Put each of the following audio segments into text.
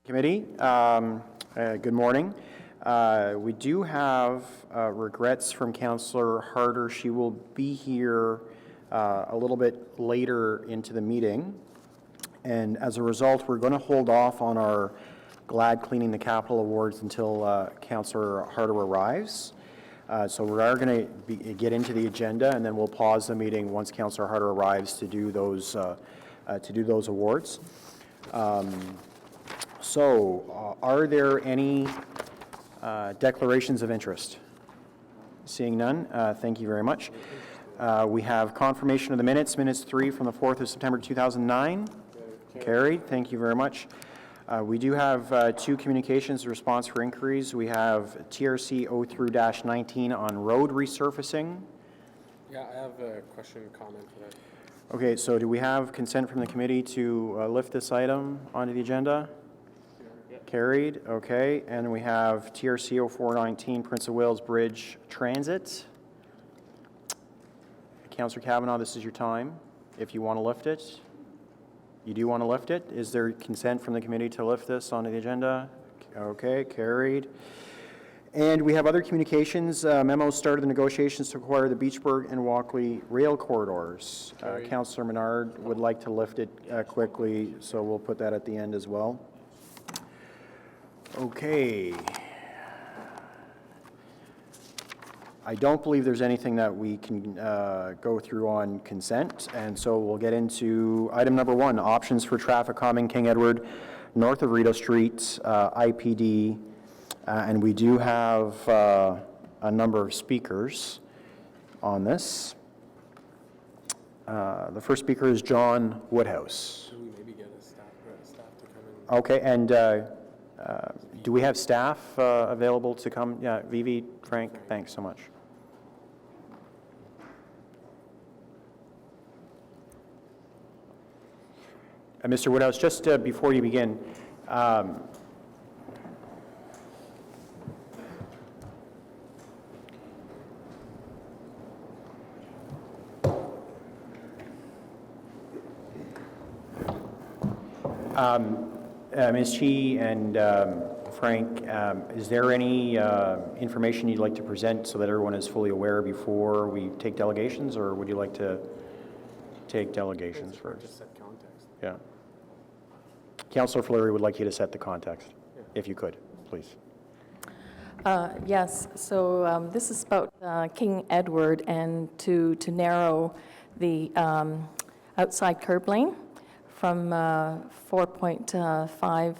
Committee. Good morning. We do have regrets from Councillor Harder. She will be here a little bit later into the meeting, and as a result, we're going to hold off on our Glad Cleaning the Capital Awards until Councillor Harder arrives. So we are going to get into the agenda, and then we'll pause the meeting once Councillor Harder arrives to do those awards. Are there any declarations of interest? Seeing none, thank you very much. We have confirmation of the minutes, minutes 3 from the 4th of September 2009. Carried, thank you very much. We do have 2 communications response for inquiries. We have TRC 0-19 on road resurfacing. Yeah, I have a question, comment for that. Okay, so do we have consent from the committee to lift this item onto the agenda? Carried, okay. And we have TRC 04-19, Prince of Wales Bridge Transit. Councillor Kavanagh, this is your time. If you want to lift it, you do want to lift it. Is there consent from the committee to lift this onto the agenda? Okay, carried. And we have other communications. Memos started the negotiations to acquire the Beachburg and Walkley rail corridors. Councillor Menard would like to lift it quickly, so we'll put that at the end as well. Okay. I don't believe there's anything that we can go through on consent, and so we'll get into item number 1, options for traffic calming King Edward, north of Rideau Street, IPD, and we do have a number of speakers on this. The first speaker is John Woodhouse. Should we maybe get a staff to come in? Okay, and do we have staff available to come? Yeah, Vivi, Frank, thanks so much. Mr. Woodhouse, just before you begin, Ms. Chi and Frank, is there any information you'd like to present so that everyone is fully aware before we take delegations, or would you like to take delegations first? Just set context. Yeah. Councillor Fleury would like you to set the context, if you could, please. Yes, so this is about King Edward and to narrow the outside curb lane from 4.5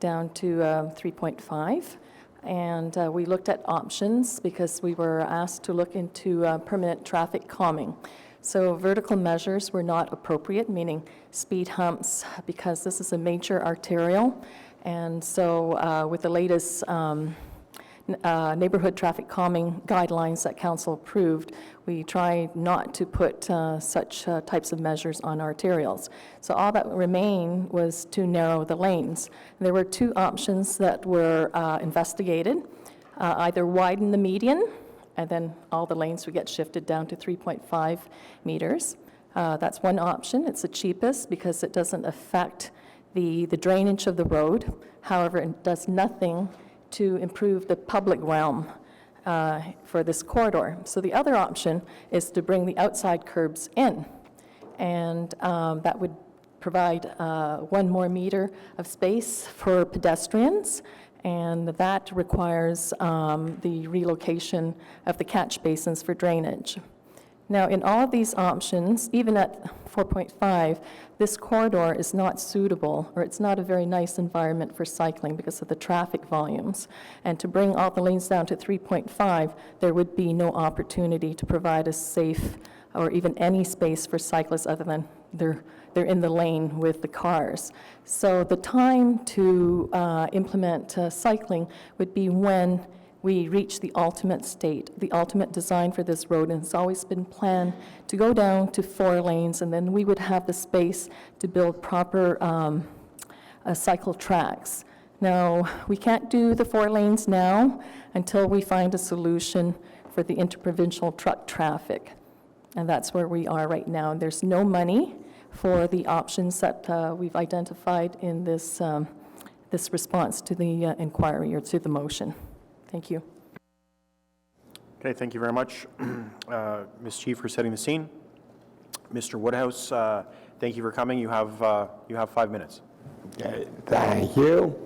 down to 3.5. And we looked at options because we were asked to look into permanent traffic calming. So vertical measures were not appropriate, meaning speed humps, because this is a major arterial. And so with the latest neighborhood traffic calming guidelines that council approved, we tried not to put such types of measures on arterials. So all that remained was to narrow the lanes. There were 2 options that were investigated, either widen the median, and then all the lanes would get shifted down to 3.5 meters. That's one option. It's the cheapest because it doesn't affect the drainage of the road. However, it does nothing to improve the public realm for this corridor. So the other option is to bring the outside curbs in, and that would provide 1 more meter of space for pedestrians, and that requires the relocation of the catch basins for drainage. Now, in all of these options, even at 4.5, this corridor is not suitable, or it's not a very nice environment for cycling because of the traffic volumes. And to bring all the lanes down to 3.5, there would be no opportunity to provide a safe or even any space for cyclists other than they're in the lane with the cars. So the time to implement cycling would be when we reach the ultimate state, the ultimate design for this road, and it's always been planned to go down to 4 lanes, and then we would have the space to build proper cycle tracks. Now, we can't do the 4 lanes now until we find a solution for the interprovincial truck traffic, and that's where we are right now. There's no money for the options that we've identified in this this response to the inquiry or to the motion. Thank you. Okay, thank you very much, Ms. Chief, for setting the scene. Mr. Woodhouse, thank you for coming. You have 5 minutes. Okay, thank you.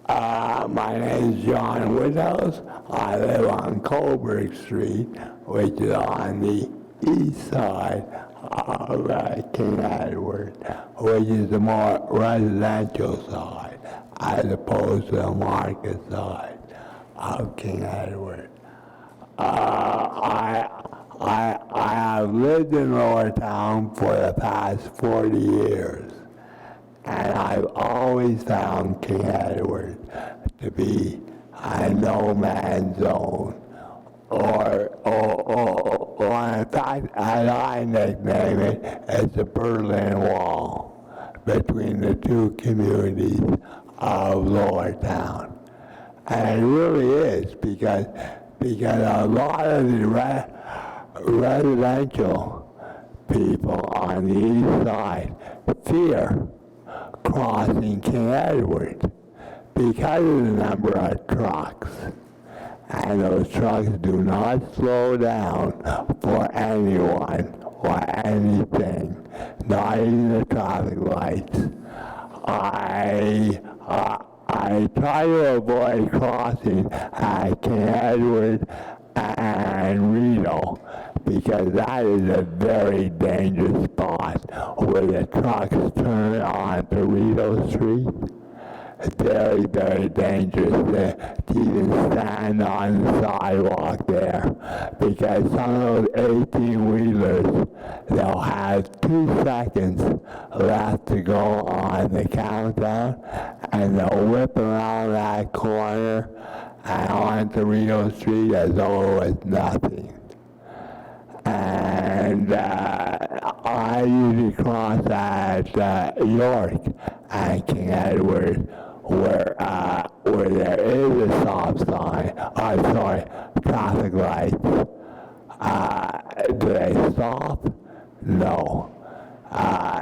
My name is John Woodhouse. I live on Colbert Street, which is on the east side of King Edward, which is the more residential side, as opposed to the market side of King Edward. I have lived in Lower Town for the past 40 years, and I've always found King Edward to be a no man's zone, or in fact, as I nickname it, it's the Berlin Wall between the two communities of Lower Town. And it really is, because a lot of the residential people on the east side fear crossing King Edward because of the number of trucks. And those trucks do not slow down for anyone or anything, not even the traffic lights. I try to avoid crossing at King Edward and Rideau, because that is a very dangerous spot where the trucks turn onto Rideau Street. It's very, very dangerous to even stand on the sidewalk there, because some of those 18-wheelers, they'll have 2 seconds left to go on the countdown, and they'll whip around that corner and onto Rideau Street as though it was nothing. And I usually cross at York and King Edward, where there is a stop sign. Traffic lights. Do they stop? No.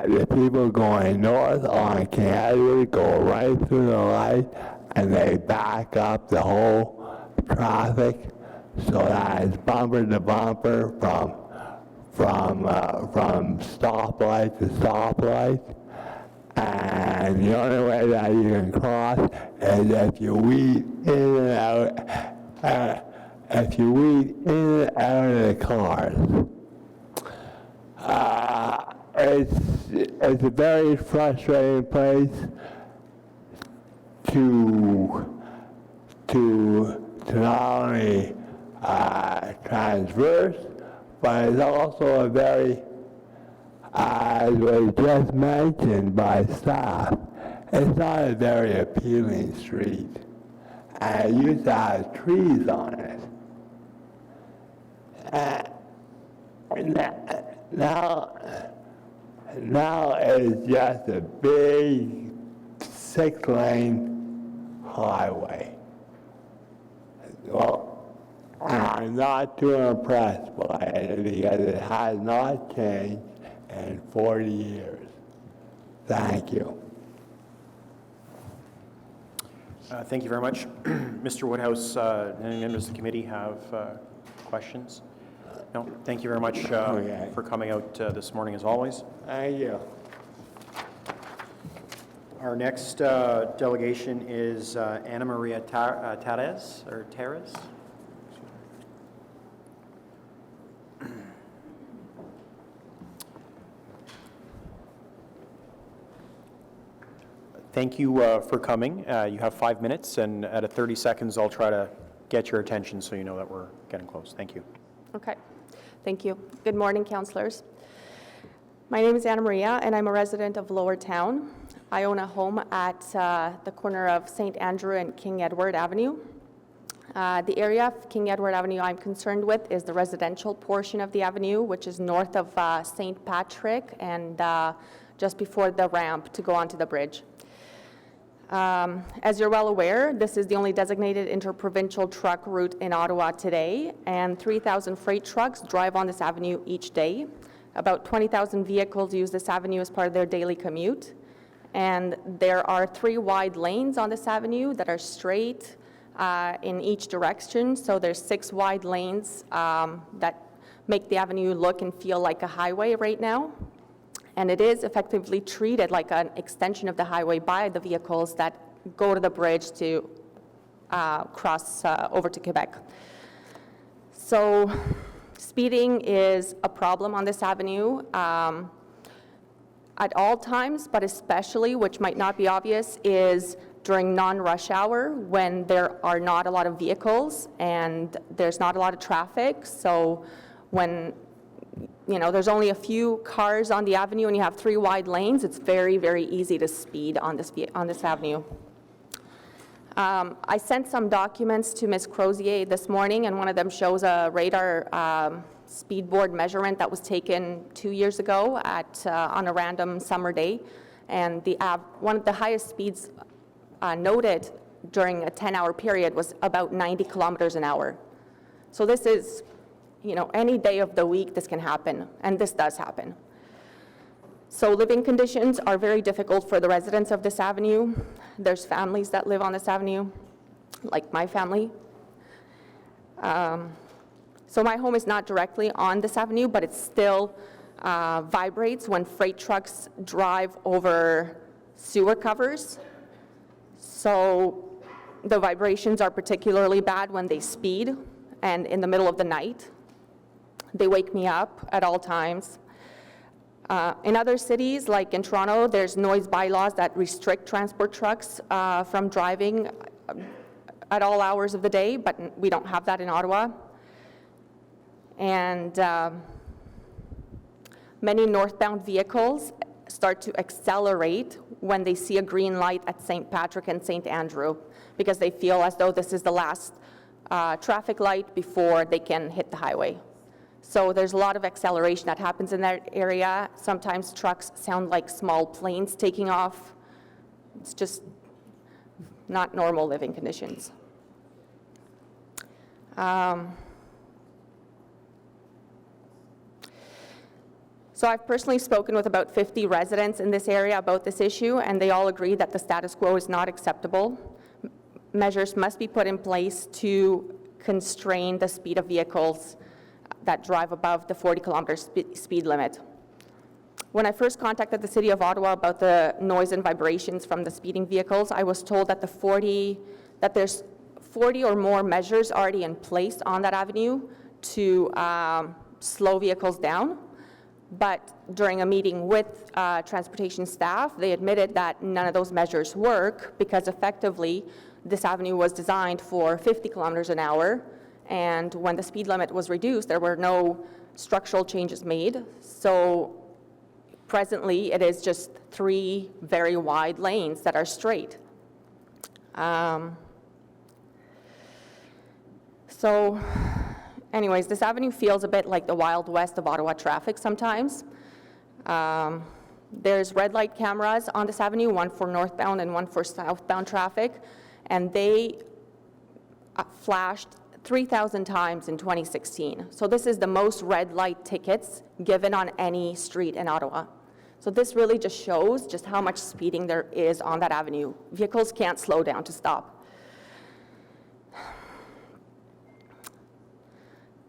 The people going north on King Edward go right through the light, and they back up the whole traffic, so that it's bumper to bumper from stoplight to stoplight. And the only way that you can cross is if you weave in and out. If you weave in and out of the cars. It's a very frustrating place to not only transverse, but it's also a very, as was just mentioned by staff, it's not a very appealing street. And it used to have trees on it. Now it's just a big 6-lane highway. Well, I'm not too impressed by it, because it has not changed in 40 years. Thank you. Thank you very much. Mr. Woodhouse, any members of the committee have questions? No? Thank you very much for coming out this morning, as always. Thank you. Our next delegation is Ana Maria Teres. Thank you for coming. You have 5 minutes, and at 30 seconds, I'll try to get your attention so you know that we're getting close. Thank you. Okay, thank you. Good morning, councillors. My name is Ana Maria, and I'm a resident of Lower Town. I own a home at the corner of St. Andrew and King Edward Avenue. The area of King Edward Avenue I'm concerned with is the residential portion of the avenue, which is north of St. Patrick and just before the ramp to go onto the bridge. As you're well aware, this is the only designated interprovincial truck route in Ottawa today, and 3,000 freight trucks drive on this avenue each day. About 20,000 vehicles use this avenue as part of their daily commute, And there are 3 wide lanes on this avenue that are straight in each direction. So there's 6 wide lanes that make the avenue look and feel like a highway right now. And it is effectively treated like an extension of the highway by the vehicles that go to the bridge to cross over to Quebec. So speeding is a problem on this avenue at all times, but especially, which might not be obvious, is during non-rush hour when there are not a lot of vehicles and there's not a lot of traffic. So when there's only a few cars on the avenue and you have 3 wide lanes, it's very, very easy to speed on this avenue. I sent some documents to Ms. Crozier this morning, and one of them shows a radar speed board measurement that was taken 2 years ago on a random summer day. And one of the highest speeds noted during a 10-hour period was about 90 kilometers an hour. So this is, any day of the week this can happen, and this does happen. So living conditions are very difficult for the residents of this avenue. There's families that live on this avenue, like my family. So my home is not directly on this avenue, but it still vibrates when freight trucks drive over sewer covers. So the vibrations are particularly bad when they speed and in the middle of the night. They wake me up at all times. In other cities, like in Toronto, there's noise bylaws that restrict transport trucks from driving at all hours of the day, but we don't have that in Ottawa. And many northbound vehicles start to accelerate when they see a green light at St. Patrick and St. Andrew, because they feel as though this is the last traffic light before they can hit the highway. So there's a lot of acceleration that happens in that area. Sometimes trucks sound like small planes taking off. It's just not normal living conditions. So I've personally spoken with about 50 residents in this area about this issue, and they all agree that the status quo is not acceptable. Measures must be put in place to constrain the speed of vehicles that drive above the 40-kilometer speed limit. When I first contacted the City of Ottawa about the noise and vibrations from the speeding vehicles, I was told that there's 40 or more measures already in place on that avenue to slow vehicles down. But during a meeting with transportation staff, they admitted that none of those measures work because effectively this avenue was designed for 50 kilometers an hour, and when the speed limit was reduced, there were no structural changes made. So presently, it is just 3 very wide lanes that are straight. So anyways, this avenue feels a bit like the Wild West of Ottawa traffic sometimes. There's red light cameras on this avenue, one for northbound and one for southbound traffic, and they flashed 3,000 times in 2016. So this is the most red light tickets given on any street in Ottawa. So this really just shows just how much speeding there is on that avenue. Vehicles can't slow down to stop.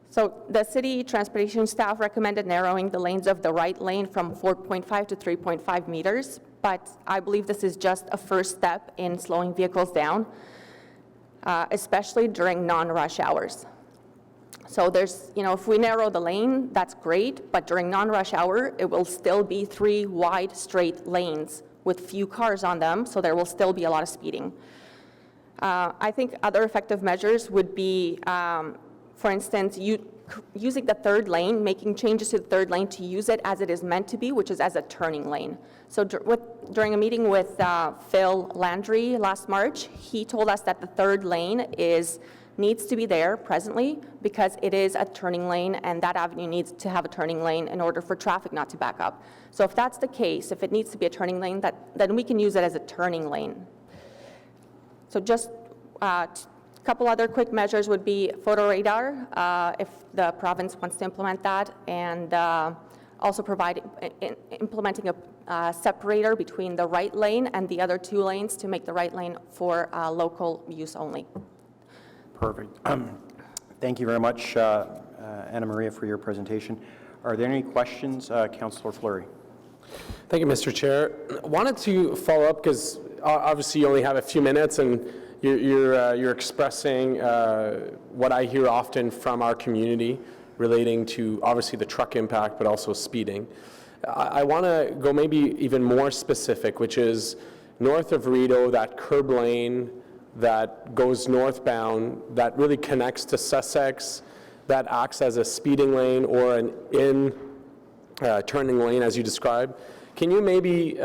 So the city transportation staff recommended narrowing the lanes of the right lane from 4.5 to 3.5 meters, but I believe this is just a first step in slowing vehicles down, especially during non-rush hours. So there's, if we narrow the lane, that's great, but during non-rush hour, it will still be 3 wide straight lanes with few cars on them, so there will still be a lot of speeding. I think other effective measures would be, for instance, using the third lane, making changes to the third lane to use it as it is meant to be, which is as a turning lane. So during a meeting with Phil Landry last March, he told us that the third lane needs to be there presently because it is a turning lane, and that avenue needs to have a turning lane in order for traffic not to back up. So if that's the case, if it needs to be a turning lane, then we can use it as a turning lane. So just a couple other quick measures would be photo radar, if the province wants to implement that, and also implementing a separator between the right lane and the other 2 lanes to make the right lane for local use only. Perfect. Thank you very much, Anna Maria, for your presentation. Are there any questions, Councillor Fleury? Thank you, Mr. Chair. Wanted to follow up because obviously you only have a few minutes, and you're expressing what I hear often from our community relating to obviously the truck impact, but also speeding. I want to go maybe even more specific, which is north of Rideau, that curb lane that goes northbound, that really connects to Sussex, that acts as a speeding lane or an turning lane, as you described. Can you maybe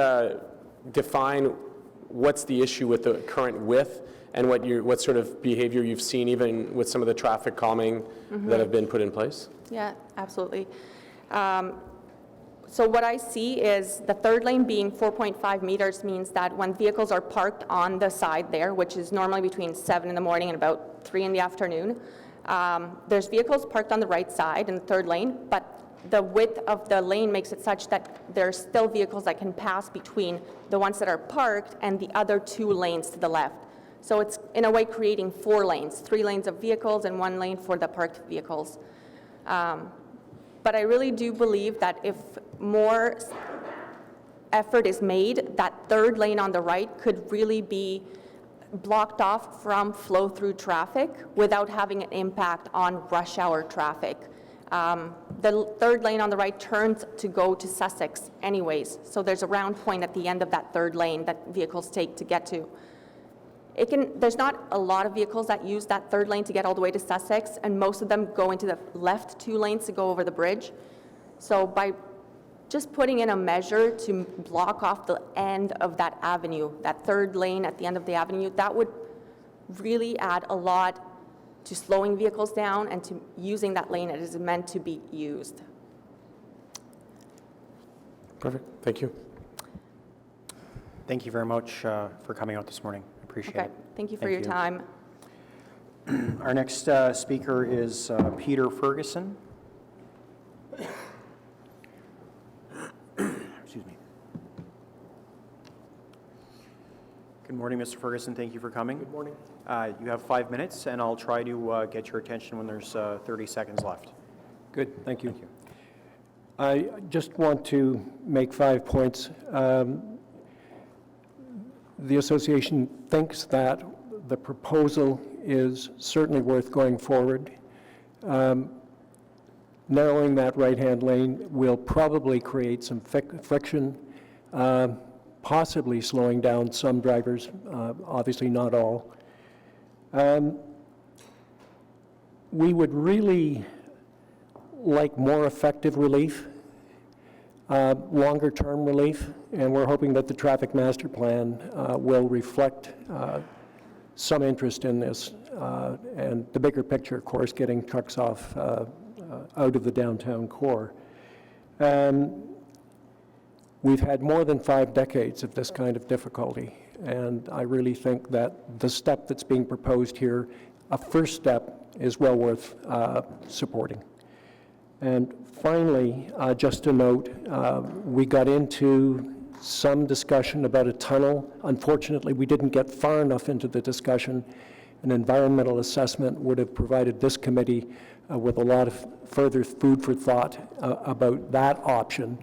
define what's the issue with the current width and what sort of behavior you've seen even with some of the traffic calming that have been put in place? Yeah, absolutely. So what I see is the third lane being 4.5 meters means that when vehicles are parked on the side there, which is normally between 7 in the morning and about 3 in the afternoon, there's vehicles parked on the right side in the third lane, but the width of the lane makes it such that there's still vehicles that can pass between the ones that are parked and the other 2 lanes to the left. So it's in a way creating 4 lanes, 3 lanes of vehicles and 1 lane for the parked vehicles. But I really do believe that if more effort is made, that third lane on the right could really be blocked off from flow-through traffic without having an impact on rush hour traffic. The third lane on the right turns to go to Sussex anyways, so there's a round point at the end of that third lane that vehicles take to get to. There's not a lot of vehicles that use that third lane to get all the way to Sussex, and most of them go into the left 2 lanes to go over the bridge. So by just putting in a measure to block off the end of that avenue, that third lane at the end of the avenue, that would really add a lot to slowing vehicles down and to using that lane as it is meant to be used. Perfect. Thank you. Thank you very much for coming out this morning. Appreciate Okay, it. thank you for your time. Our next speaker is Peter Ferguson. Excuse me. Good morning, Mr. Ferguson. Thank you for coming. Good morning. You have 5 minutes, and I'll try to get your attention when there's 30 seconds left. Good, thank you. I just want to make 5 points. The association thinks that the proposal is certainly worth going forward. Narrowing that right-hand lane will probably create some friction, possibly slowing down some drivers, obviously not all. We would really like more effective relief, longer-term relief, and we're hoping that the traffic master plan will reflect some interest in this, and the bigger picture, of course, getting trucks off out of the downtown core. We've had more than 5 decades of this kind of difficulty, and I really think that the step that's being proposed here, a first step, is well worth supporting. And finally, just a note, we got into some discussion about a tunnel. Unfortunately, we didn't get far enough into the discussion. An environmental assessment would have provided this committee with a lot of further food for thought about that option.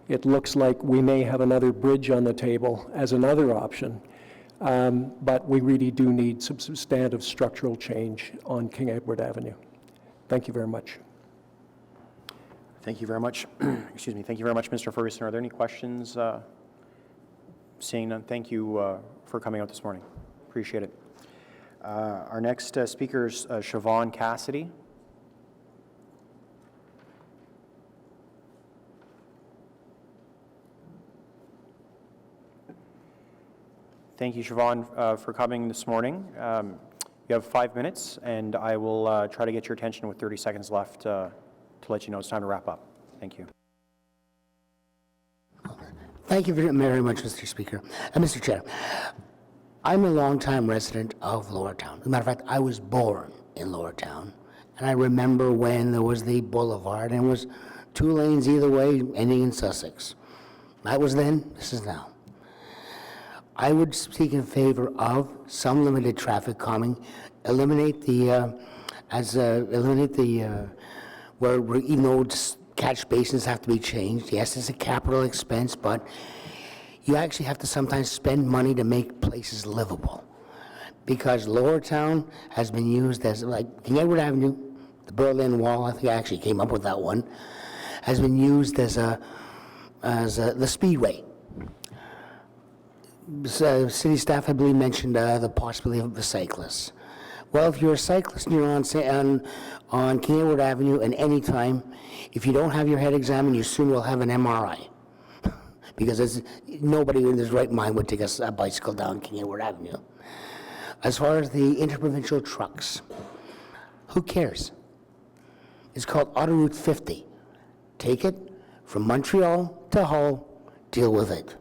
It looks like we may have another bridge on the table as another option, but we really do need some substantive structural change on King Edward Avenue. Thank you very much. Thank you very much. Excuse me. Thank you very much, Mr. Ferguson. Are there any questions? Seeing none, thank you for coming out this morning. Appreciate it. Our next speaker is Siobhan Cassidy. Thank you, Siobhan, for coming this morning. You have 5 minutes, and I will try to get your attention with 30 seconds left to let you know it's time to wrap up. Thank you. Thank you very much, Mr. Speaker. Mr. Chair, I'm a longtime resident of Lower Town. As a matter of fact, I was born in Lower Town, and I remember when there was the boulevard and it was 2 lanes either way ending in Sussex. That was then, this is now. I would speak in favor of some limited traffic calming, eliminate the, where even though catch basins have to be changed, yes, it's a capital expense, but you actually have to sometimes spend money to make places livable. Because Lower Town has been used as, like, King Edward Avenue, the Berlin Wall, I think I actually came up with that one, has been used as the speedway. City staff, I believe, mentioned the possibility of the cyclists. Well, if you're a cyclist and you're on King Edward Avenue at any time, if you don't have your head examined, you soon will have an MRI. Because nobody in his right mind would take a bicycle down King Edward Avenue. As far as the interprovincial trucks, who cares? It's called Autoroute 50. Take it from Montreal to Hull, deal with it.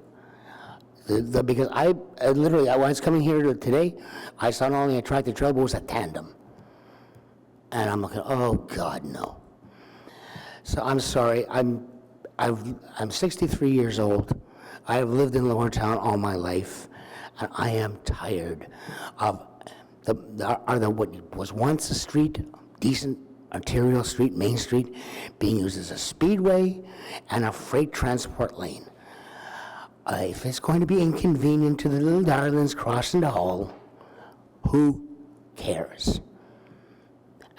Because I literally, when I was coming here today, I saw not only a tractor trailer, but it was a tandem. And I'm looking, oh God, no. So I'm sorry, I'm 63 years old. I have lived in Lower Town all my life, and I am tired of what was once a street, decent arterial street, Main Street, being used as a speedway and a freight transport lane. If it's going to be inconvenient to the little darlings crossing the Hull, who cares?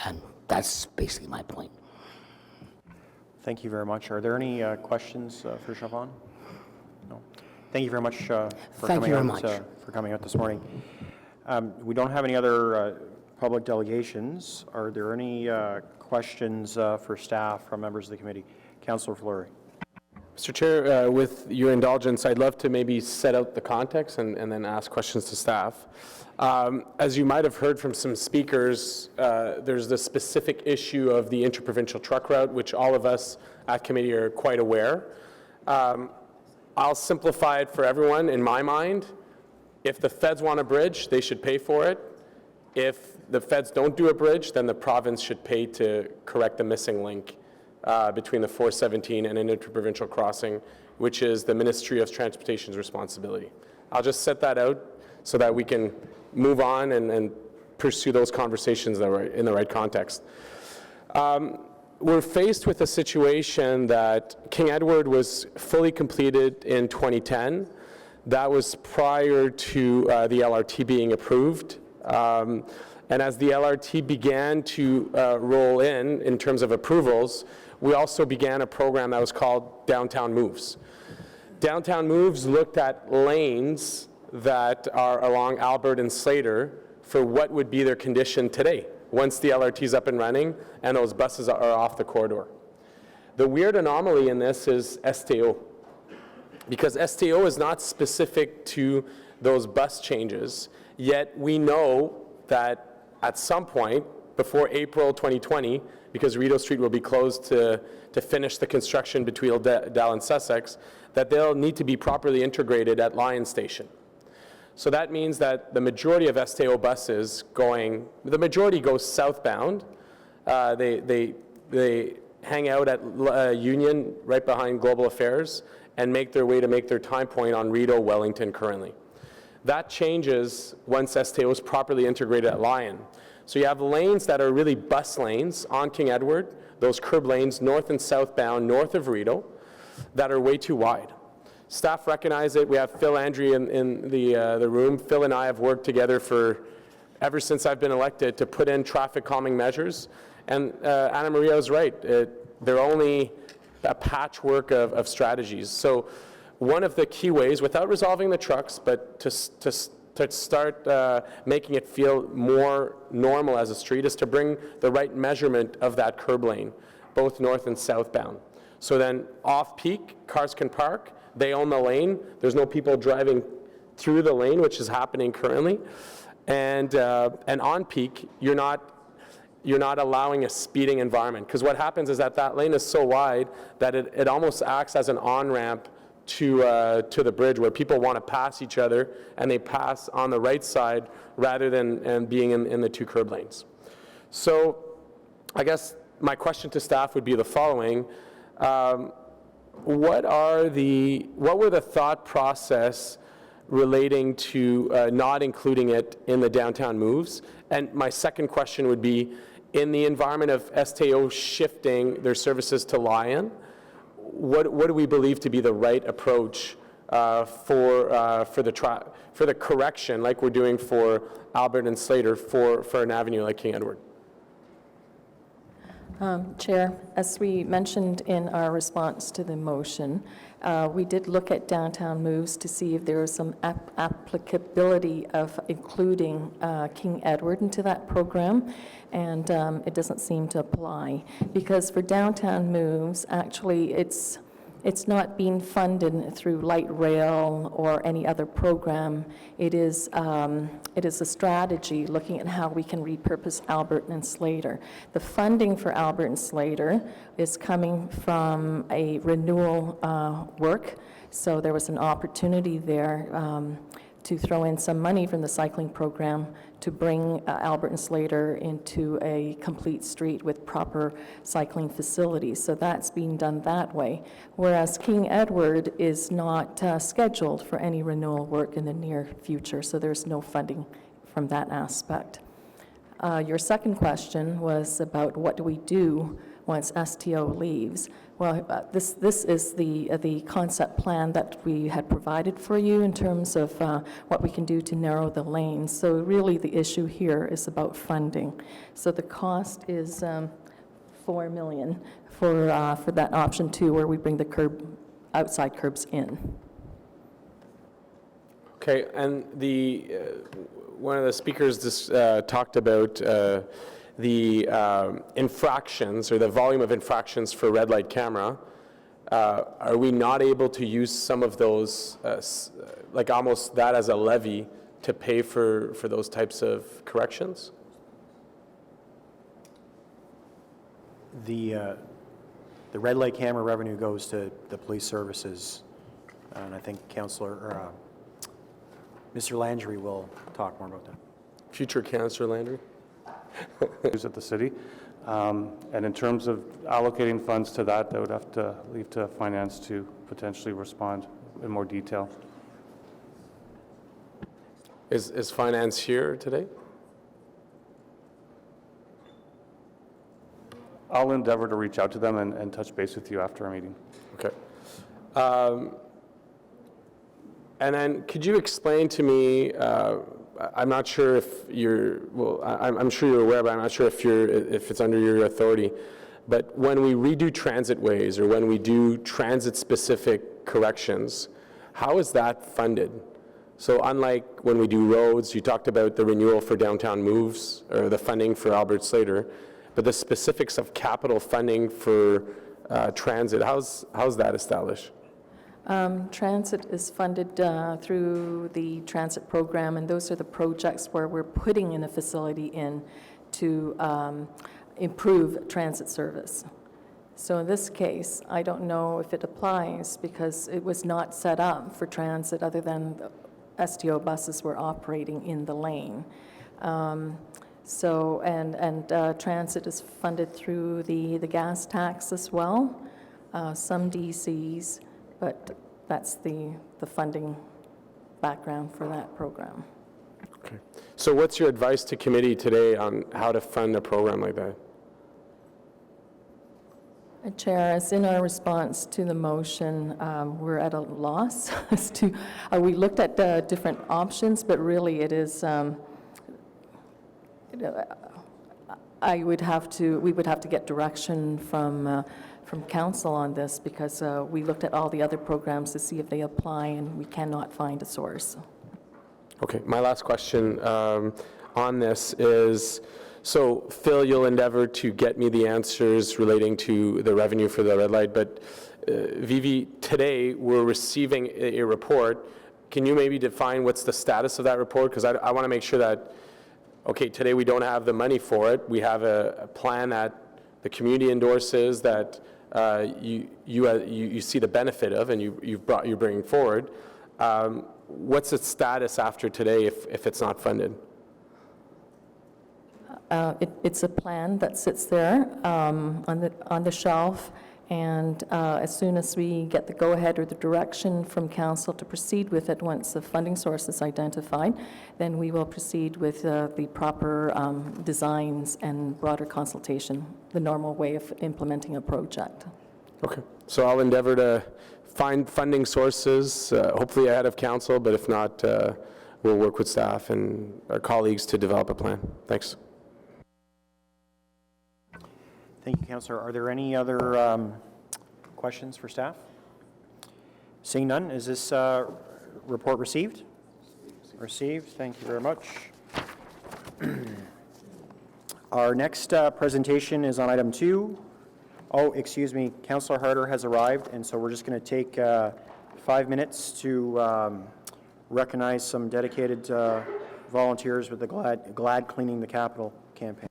And that's basically my point. Thank you very much. Are there any questions for Siobhan? No. Thank you very much for coming out this morning. We don't have any other public delegations. Are there any questions for staff from members of the committee? Councillor Fleury. Mr. Chair, with your indulgence, I'd love to maybe set out the context and then ask questions to staff. As you might have heard from some speakers, there's the specific issue of the interprovincial truck route, which all of us at committee are quite aware. I'll simplify it for everyone in my mind. If the feds want a bridge, they should pay for it. If the feds don't do a bridge, then the province should pay to correct the missing link between the 417 and an interprovincial crossing, which is the Ministry of Transportation's responsibility. I'll just set that out so that we can move on and pursue those conversations that are in the right context. We're faced with a situation that King Edward was fully completed in 2010. That was prior to the LRT being approved. And as the LRT began to roll in terms of approvals, we also began a program that was called Downtown Moves. Downtown Moves looked at lanes that are along Albert and Slater for what would be their condition today, once the LRT is up and running and those buses are off the corridor. The weird anomaly in this is STO, because STO is not specific to those bus changes, yet we know that at some point before April 2020, because Rideau Street will be closed to finish the construction between Dell and Sussex, that they'll need to be properly integrated at Lion Station. So that means that the majority of STO buses the majority goes southbound. They hang out at Union right behind Global Affairs and make their way to make their time point on Rideau, Wellington currently. That changes once STO is properly integrated at Lion. So you have lanes that are really bus lanes on King Edward, those curb lanes north and southbound, north of Rideau, that are way too wide. Staff recognize it. We have Phil Andry in the room. Phil and I have worked together ever since I've been elected to put in traffic calming measures. And Anna Maria was right. They're only a patchwork of strategies. So one of the key ways, without resolving the trucks, but to start making it feel more normal as a street, is to bring the right measurement of that curb lane, both north and southbound. So then off-peak, cars can park, they own the lane, there's no people driving through the lane, which is happening currently. And on-peak, you're not allowing a speeding environment, because what happens is that lane is so wide that it almost acts as an on-ramp to the bridge, where people want to pass each other and they pass on the right side rather than being in the two curb lanes. So I guess my question to staff would be the following. what were the thought process relating to not including it in the downtown moves? And my second question would be, in the environment of STO shifting their services to Lion, what do we believe to be the right approach for the correction, like we're doing for Albert and Slater, for an avenue like King Edward? Chair, as we mentioned in our response to the motion, we did look at downtown moves to see if there was some applicability of including King Edward into that program, and it doesn't seem to apply. Because for downtown moves, actually, it's not being funded through light rail or any other program. It is a strategy looking at how we can repurpose Albert and Slater. The funding for Albert and Slater is coming from a renewal work, so there was an opportunity there to throw in some money from the cycling program to bring Albert and Slater into a complete street with proper cycling facilities. So that's being done that way. Whereas King Edward is not scheduled for any renewal work in the near future, so there's no funding from that aspect. Your second question was about what do we do once STO leaves. Well, this is the concept plan that we had provided for you in terms of what we can do to narrow the lanes. So really the issue here is about funding. So the cost is $4 million for that option 2, where we bring the outside curbs in. Okay, and one of the speakers just talked about the infractions, or the volume of infractions for red light camera. Are we not able to use some of those, like almost that as a levy to pay for those types of corrections? The red light camera revenue goes to the police services, and I think Mr. Landry will talk more about that. Future Councillor Landry? At the city. And in terms of allocating funds to that, I would have to leave to finance to potentially respond in more detail. Is finance here today? I'll endeavor to reach out to them and touch base with you after our meeting. Okay. And then could you explain to me, I'm not sure if you're, well, I'm sure you're aware, but I'm not sure if it's under your authority, but when we redo transit ways or when we do transit-specific corrections, how is that funded? So unlike when we do roads, you talked about the renewal for downtown moves or the funding for Albert Slater, but the specifics of capital funding for transit, how's that established? Transit is funded through the transit program, and those are the projects where we're putting in a facility in to improve transit service. So in this case, I don't know if it applies because it was not set up for transit other than the STO buses were operating in the lane. So, transit is funded through the gas tax as well, some DCs, but that's the funding background for that program. Okay. So what's your advice to committee today on how to fund a program like that? Chair, as in our response to the motion, we're at a loss as to, we looked at different options, but really it is, we would have to get direction from council on this because we looked at all the other programs to see if they apply and we cannot find a source. Okay, my last question on this is, so Phil, you'll endeavor to get me the answers relating to the revenue for the red light, but Vivi, today we're receiving a report. Can you maybe define what's the status of that report? Because I want to make sure that, okay, today we don't have the money for it. We have a plan that the community endorses that you see the benefit of and you're bringing forward. What's its status after today if it's not funded? It's a plan that sits there on the shelf, And as soon as we get the go-ahead or the direction from council to proceed with it, once the funding source is identified, then we will proceed with the proper designs and broader consultation, the normal way of implementing a project. Okay, so I'll endeavor to find funding sources, hopefully ahead of council, but if not, we'll work with staff and our colleagues to develop a plan. Thanks. Thank you, Councillor. Are there any other questions for staff? Seeing none, is this report received? Received. Thank you very much. Our next presentation is on item 2. Oh, excuse me, Councillor Harder has arrived, and so we're just going to take 5 minutes to recognize some dedicated volunteers with the Glad Cleaning the Capital campaign.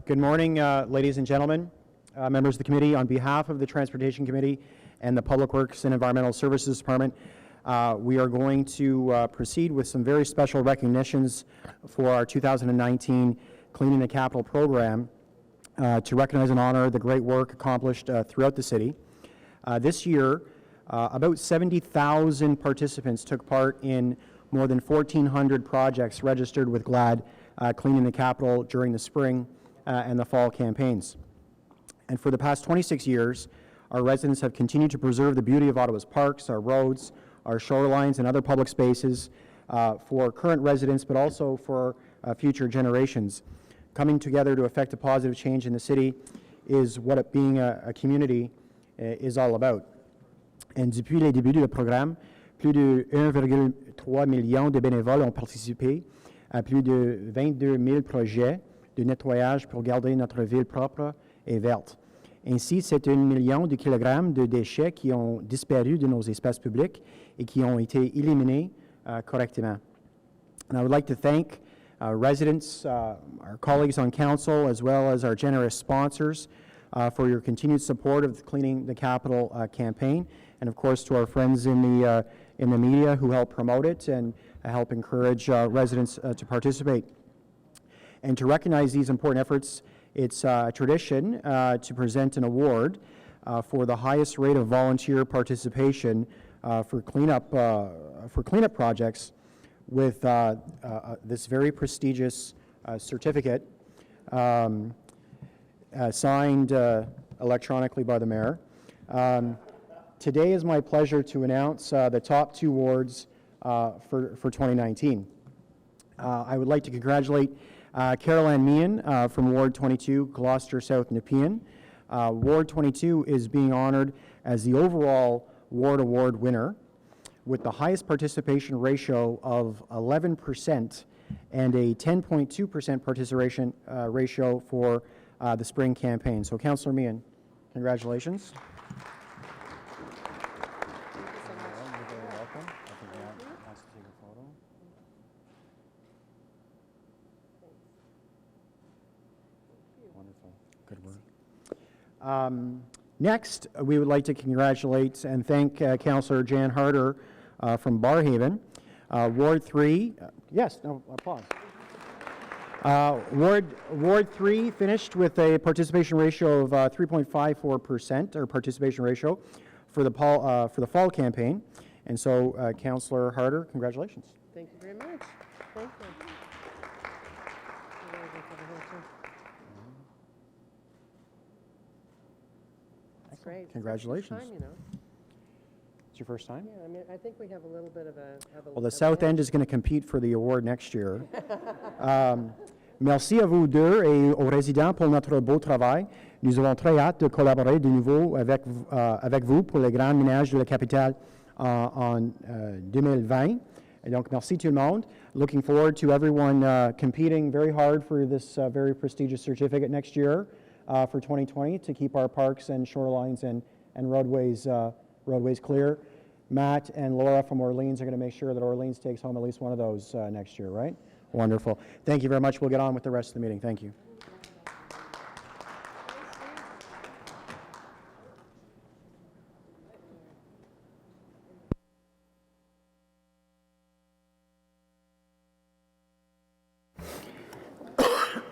Good morning, ladies and gentlemen, members of the committee. On behalf of the Transportation Committee and the Public Works and Environmental Services Department, we are going to proceed with some very special recognitions for our 2019 Cleaning the Capital program to recognize and honor the great work accomplished throughout the city. This year, about 70,000 participants took part in more than 1,400 projects registered with GLAD Cleaning the Capital during the spring and the fall campaigns. And for the past 26 years, our residents have continued to preserve the beauty of Ottawa's parks, our roads, our shorelines, and other public spaces for current residents, but also for future generations. Coming together to effect a positive change in the city is what being a community is all about. And depuis les débuts du programme, plus de 1,3 million de bénévoles ont participé à plus de 22 000 projets de nettoyage pour garder notre ville propre et verte. Ainsi, c'est 1 million de kilogrammes de déchets qui ont disparu de nos espaces publics et qui ont été éliminés correctement. And I would like to thank residents, our colleagues on council, as well as our generous sponsors for your continued support of the Cleaning the Capital campaign, and of course to our friends in the media who help promote it and help encourage residents to participate. And to recognize these important efforts, it's a tradition to present an award for the highest rate of volunteer participation for cleanup projects with this very prestigious certificate signed electronically by the mayor. Today is my pleasure to announce the top 2 awards for 2019. I would like to congratulate Carol Ann Meehan from Ward 22, Gloucester South Nepean. Ward 22 is being honored as the overall Ward Award winner with the highest participation ratio of 11% and a 10.2% participation ratio for the spring campaign. So, Councillor Meehan, congratulations. Next, we would like to congratulate and thank Councillor Jan Harder from Barrhaven. Ward 3, yes, no, applause. Ward 3 finished with a participation ratio of 3.54%, or participation ratio, for the fall campaign. And so, Councillor Harder, congratulations. Thank you very much. Thank you. That's great. Congratulations. It's the first time, It's your first time? Yeah, I mean, I think we have a little bit of a... Well, the South End is going to compete for the award next year. Merci à vous deux et aux résidents pour notre beau travail. Nous avons très hâte de collaborer de nouveau avec vous pour le grand ménage de la capitale en 2020. Et donc, merci tout le monde. Looking forward to everyone competing very hard for this very prestigious certificate next year for 2020 to keep our parks and shorelines and roadways clear. Matt and Laura from Orleans are going to make sure that Orleans takes home at least one of those next year, right? Wonderful. Thank you very much. We'll get on with the rest of the meeting. Thank you.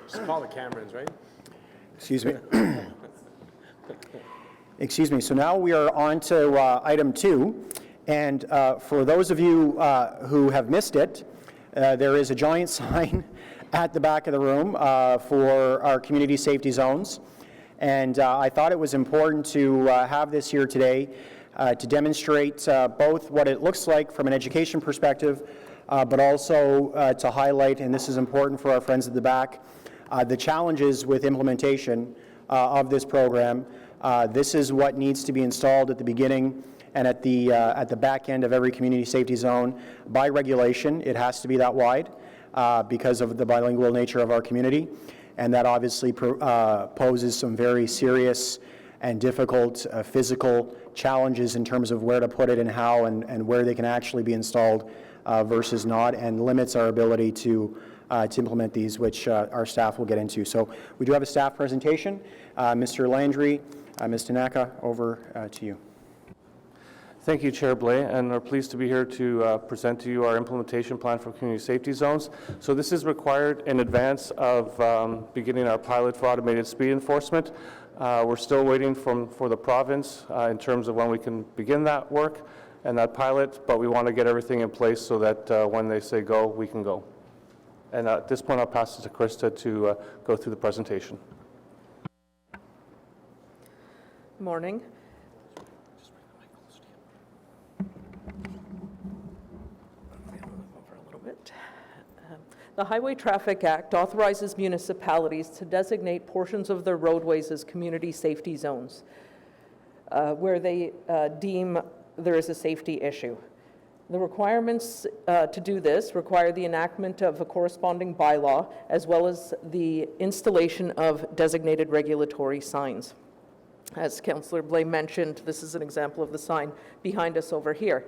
Just call the Camerons, right? Excuse me. Excuse me. So now we are on to item 2. And for those of you who have missed it, there is a giant sign at the back of the room for our community safety zones. And I thought it was important to have this here today to demonstrate both what it looks like from an education perspective, but also to highlight, and this is important for our friends at the back, the challenges with implementation of this program. This is what needs to be installed at the beginning and at the back end of every community safety zone. By regulation, it has to be that wide because of the bilingual nature of our community, and that obviously poses some very serious and difficult physical challenges in terms of where to put it and how and where they can actually be installed versus not, and limits our ability to implement these, which our staff will get into. So we do have a staff presentation. Mr. Landry, Ms. Tanaka, over to you. Thank you, Chair Blais, and we're pleased to be here to present to you our implementation plan for community safety zones. So this is required in advance of beginning our pilot for automated speed enforcement. We're still waiting for the province in terms of when we can begin that work and that pilot, but we want to get everything in place so that when they say go, we can go. And at this point, I'll pass it to Krista to go through the presentation. Morning. The Highway Traffic Act authorizes municipalities to designate portions of their roadways as community safety zones where they deem there is a safety issue. The requirements to do this require the enactment of a corresponding bylaw as well as the installation of designated regulatory signs. As Councillor Blais mentioned, this is an example of the sign behind us over here.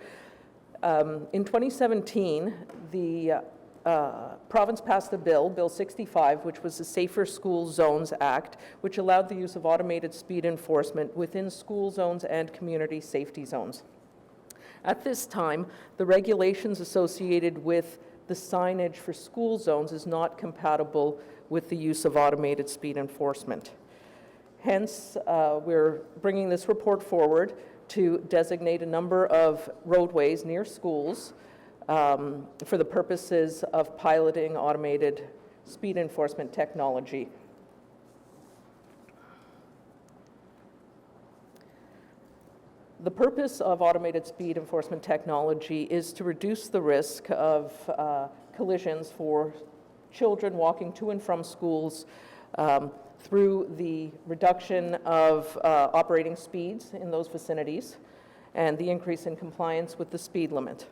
In 2017, the province passed a bill, Bill 65, which was the Safer School Zones Act, which allowed the use of automated speed enforcement within school zones and community safety zones. At this time, the regulations associated with the signage for school zones is not compatible with the use of automated speed enforcement. Hence, we're bringing this report forward to designate a number of roadways near schools for the purposes of piloting automated speed enforcement technology. The purpose of automated speed enforcement technology is to reduce the risk of collisions for children walking to and from schools through the reduction of operating speeds in those vicinities and the increase in compliance with the speed limit.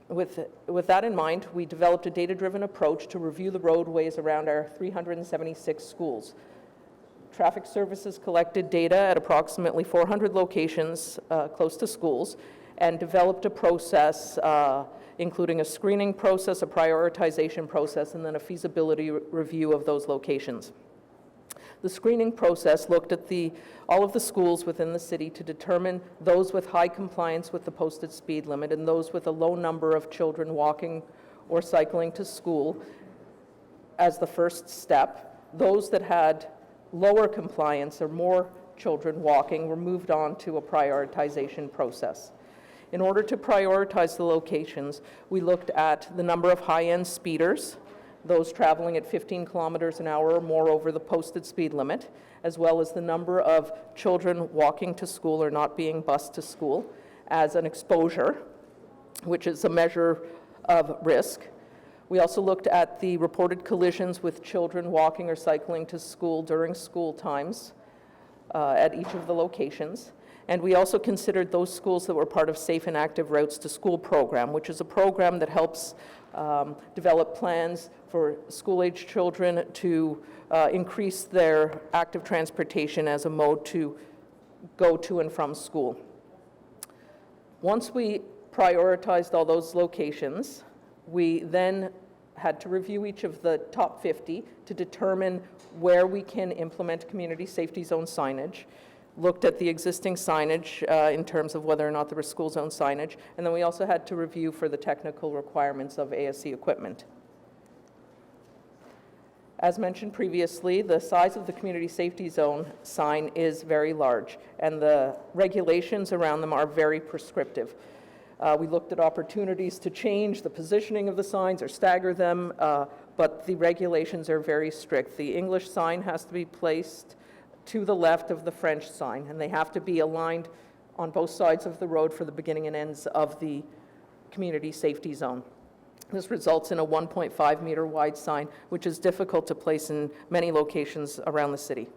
With that in mind, we developed a data-driven approach to review the roadways around our 376 schools. Traffic Services collected data at approximately 400 locations close to schools and developed a process including a screening process, a prioritization process, and then a feasibility review of those locations. The screening process looked at all of the schools within the city to determine those with high compliance with the posted speed limit and those with a low number of children walking or cycling to school as the first step. Those that had lower compliance or more children walking were moved on to a prioritization process. In order to prioritize the locations, we looked at the number of high-end speeders, those traveling at 15 kilometers an hour or more over the posted speed limit, as well as the number of children walking to school or not being bused to school as an exposure, which is a measure of risk. We also looked at the reported collisions with children walking or cycling to school during school times at each of the locations. And we also considered those schools that were part of Safe and Active Routes to School program, which is a program that helps develop plans for school-age children to increase their active transportation as a mode to go to and from school. Once we prioritized all those locations, we then had to review each of the top 50 to determine where we can implement community safety zone signage, looked at the existing signage in terms of whether or not there was school zone signage, and then we also had to review for the technical requirements of ASC equipment. As mentioned previously, the size of the community safety zone sign is very large, and the regulations around them are very prescriptive. We looked at opportunities to change the positioning of the signs or stagger them, but the regulations are very strict. The English sign has to be placed to the left of the French sign, and they have to be aligned on both sides of the road for the beginning and ends of the community safety zone. This results in a 1.5 meter wide sign, which is difficult to place in many locations around the city.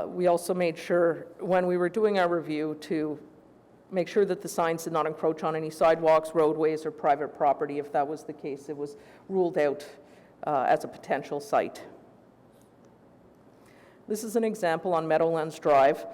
We also made sure, when we were doing our review, to make sure that the signs did not encroach on any sidewalks, roadways, or private property. If that was the case, it was ruled out as a potential site. This is an example on Meadowlands Drive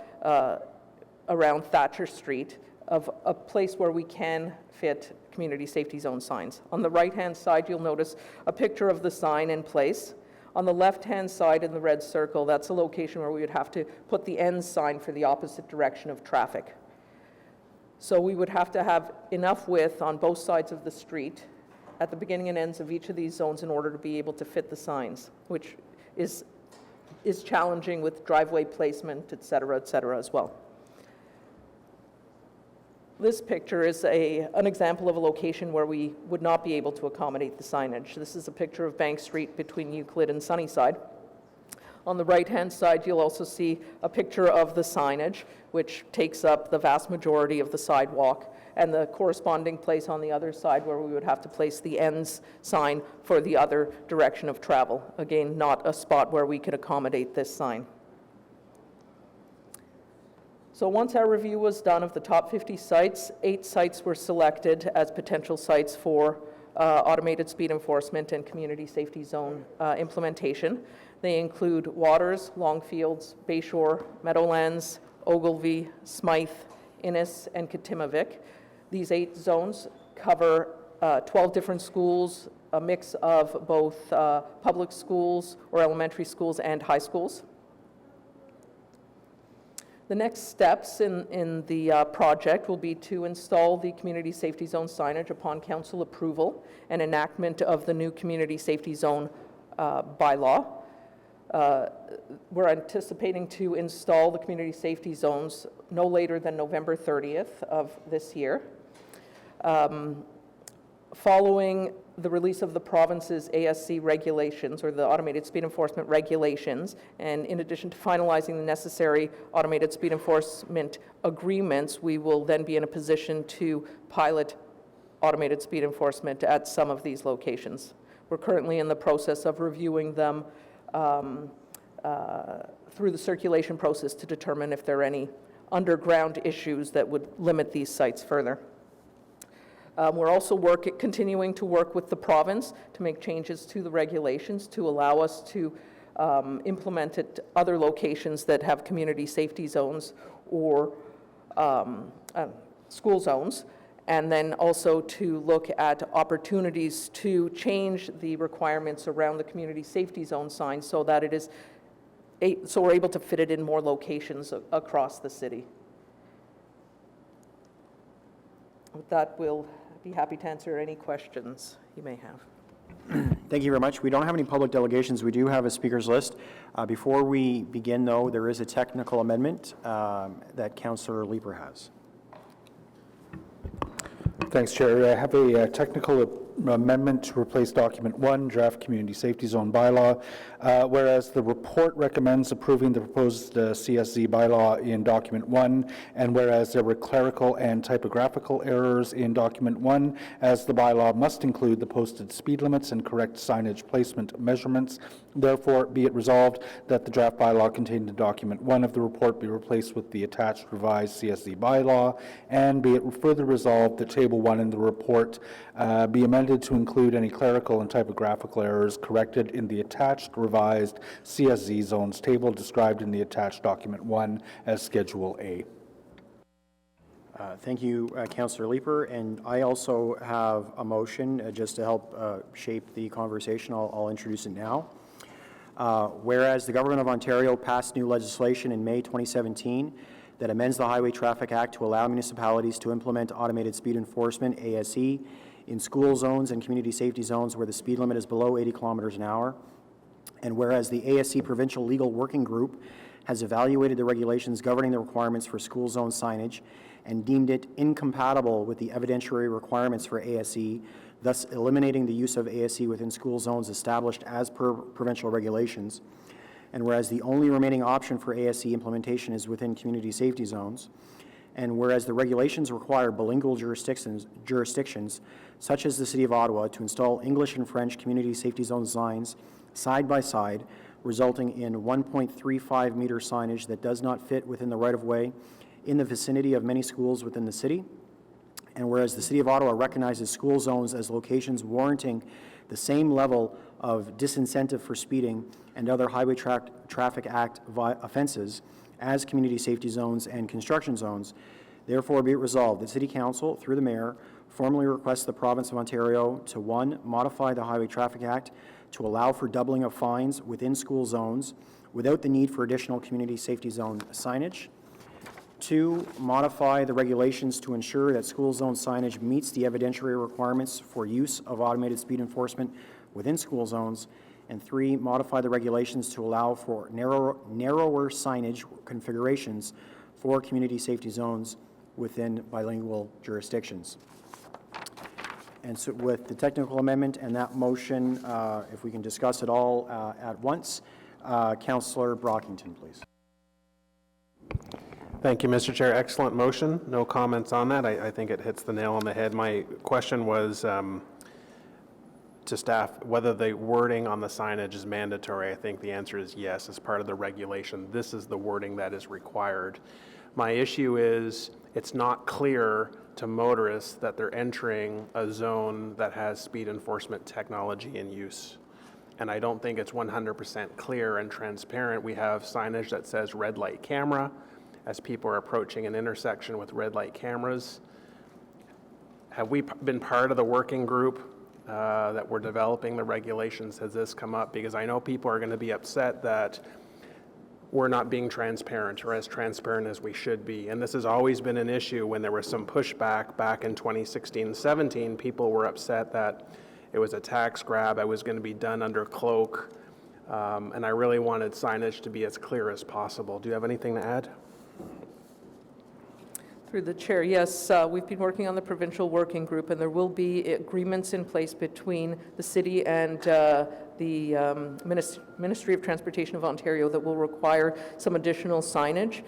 around Thatcher Street of a place where we can fit community safety zone signs. On the right-hand side, you'll notice a picture of the sign in place. On the left-hand side in the red circle, that's a location where we would have to put the end sign for the opposite direction of traffic. So we would have to have enough width on both sides of the street at the beginning and ends of each of these zones in order to be able to fit the signs, which is challenging with driveway placement, et cetera, as well. This picture is an example of a location where we would not be able to accommodate the signage. This is a picture of Bank Street between Euclid and Sunnyside. On the right-hand side, you'll also see a picture of the signage, which takes up the vast majority of the sidewalk, and the corresponding place on the other side where we would have to place the ends sign for the other direction of travel. Again, not a spot where we could accommodate this sign. So once our review was done of the top 50 sites, 8 sites were selected as potential sites for automated speed enforcement and community safety zone implementation. They include Waters, Longfields, Bayshore, Meadowlands, Ogilvie, Smythe, Innis, and Katimavik. These 8 zones cover 12 different schools, a mix of both public schools or elementary schools and high schools. The next steps in the project will be to install the community safety zone signage upon council approval and enactment of the new community safety zone bylaw. We're anticipating to install the community safety zones no later than November 30th of this year. Following the release of the province's ASC regulations, or the automated speed enforcement regulations, and in addition to finalizing the necessary automated speed enforcement agreements, we will then be in a position to pilot automated speed enforcement at some of these locations. We're currently in the process of reviewing them through the circulation process to determine if there are any underground issues that would limit these sites further. We're also continuing to work with the province to make changes to the regulations to allow us to implement it at other locations that have community safety zones or school zones, and then also to look at opportunities to change the requirements around the community safety zone sign so that so we're able to fit it in more locations across the city. With that, we'll be happy to answer any questions you may have. Thank you very much. We don't have any public delegations. We do have a speakers list. Before we begin, though, there is a technical amendment that Councillor Leeper has. Thanks, Chair. I have a technical amendment to replace document 1, draft community safety zone bylaw, whereas the report recommends approving the proposed CSZ bylaw in document 1, and whereas there were clerical and typographical errors in document 1, as the bylaw must include the posted speed limits and correct signage placement measurements. Therefore, be it resolved that the draft bylaw contained in document 1 of the report be replaced with the attached revised CSZ bylaw, and be it further resolved that table 1 in the report be amended to include any clerical and typographical errors corrected in the attached revised CSZ zones table described in the attached document 1 as Schedule A. Thank you, Councillor Leeper. And I also have a motion just to help shape the conversation. I'll introduce it now. Whereas the Government of Ontario passed new legislation in May 2017 that amends the Highway Traffic Act to allow municipalities to implement automated speed enforcement, ASE, in school zones and community safety zones where the speed limit is below 80 kilometers an hour. And whereas the ASE Provincial Legal Working Group has evaluated the regulations governing the requirements for school zone signage and deemed it incompatible with the evidentiary requirements for ASE, thus eliminating the use of ASE within school zones established as per provincial regulations. And whereas the only remaining option for ASE implementation is within community safety zones, and whereas the regulations require bilingual jurisdictions such as the City of Ottawa to install English and French community safety zone signs side by side, resulting in 1.35 meter signage that does not fit within the right-of-way in the vicinity of many schools within the city. And whereas the City of Ottawa recognizes school zones as locations warranting the same level of disincentive for speeding and other Highway Traffic Act offenses as community safety zones and construction zones, therefore be it resolved that City Council, through the Mayor, formally requests the Province of Ontario to 1, modify the Highway Traffic Act to allow for doubling of fines within school zones without the need for additional community safety zone signage. 2, modify the regulations to ensure that school zone signage meets the evidentiary requirements for use of automated speed enforcement within school zones. And 3, modify the regulations to allow for narrower signage configurations for community safety zones within bilingual jurisdictions. And so with the technical amendment and that motion, if we can discuss it all at once, Councillor Brockington, please. Thank you, Mr. Chair. Excellent motion. No comments on that. I think it hits the nail on the head. My question was to staff whether the wording on the signage is mandatory. I think the answer is yes. As part of the regulation, this is the wording that is required. My issue is it's not clear to motorists that they're entering a zone that has speed enforcement technology in use. And I don't think it's 100% clear and transparent. We have signage that says red light camera as people are approaching an intersection with red light cameras. Have we been part of the working group that we're developing the regulations? Has this come up? Because I know people are going to be upset that we're not being transparent or as transparent as we should be. And this has always been an issue. When there was some pushback back in 2016-17, people were upset that it was a tax grab. I was going to be done under cloak. And I really wanted signage to be as clear as possible. Do you have anything to add? Through the chair, yes, we've been working on the provincial working group, and there will be agreements in place between the city and the Ministry of Transportation of Ontario that will require some additional signage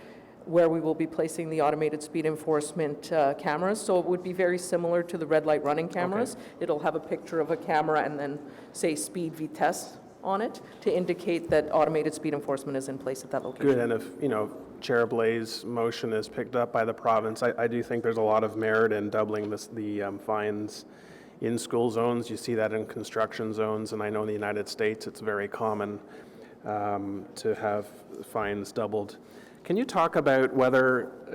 where we will be placing the automated speed enforcement cameras. So it would be very similar to the red light running cameras. Okay. It'll have a picture of a camera and then say speed vitesse on it to indicate that automated speed enforcement is in place at that location. Good, and if, Chair Blais' motion is picked up by the province, I do think there's a lot of merit in doubling the fines in school zones. You see that in construction zones, and I know in the United States it's very common to have fines doubled. Can you talk about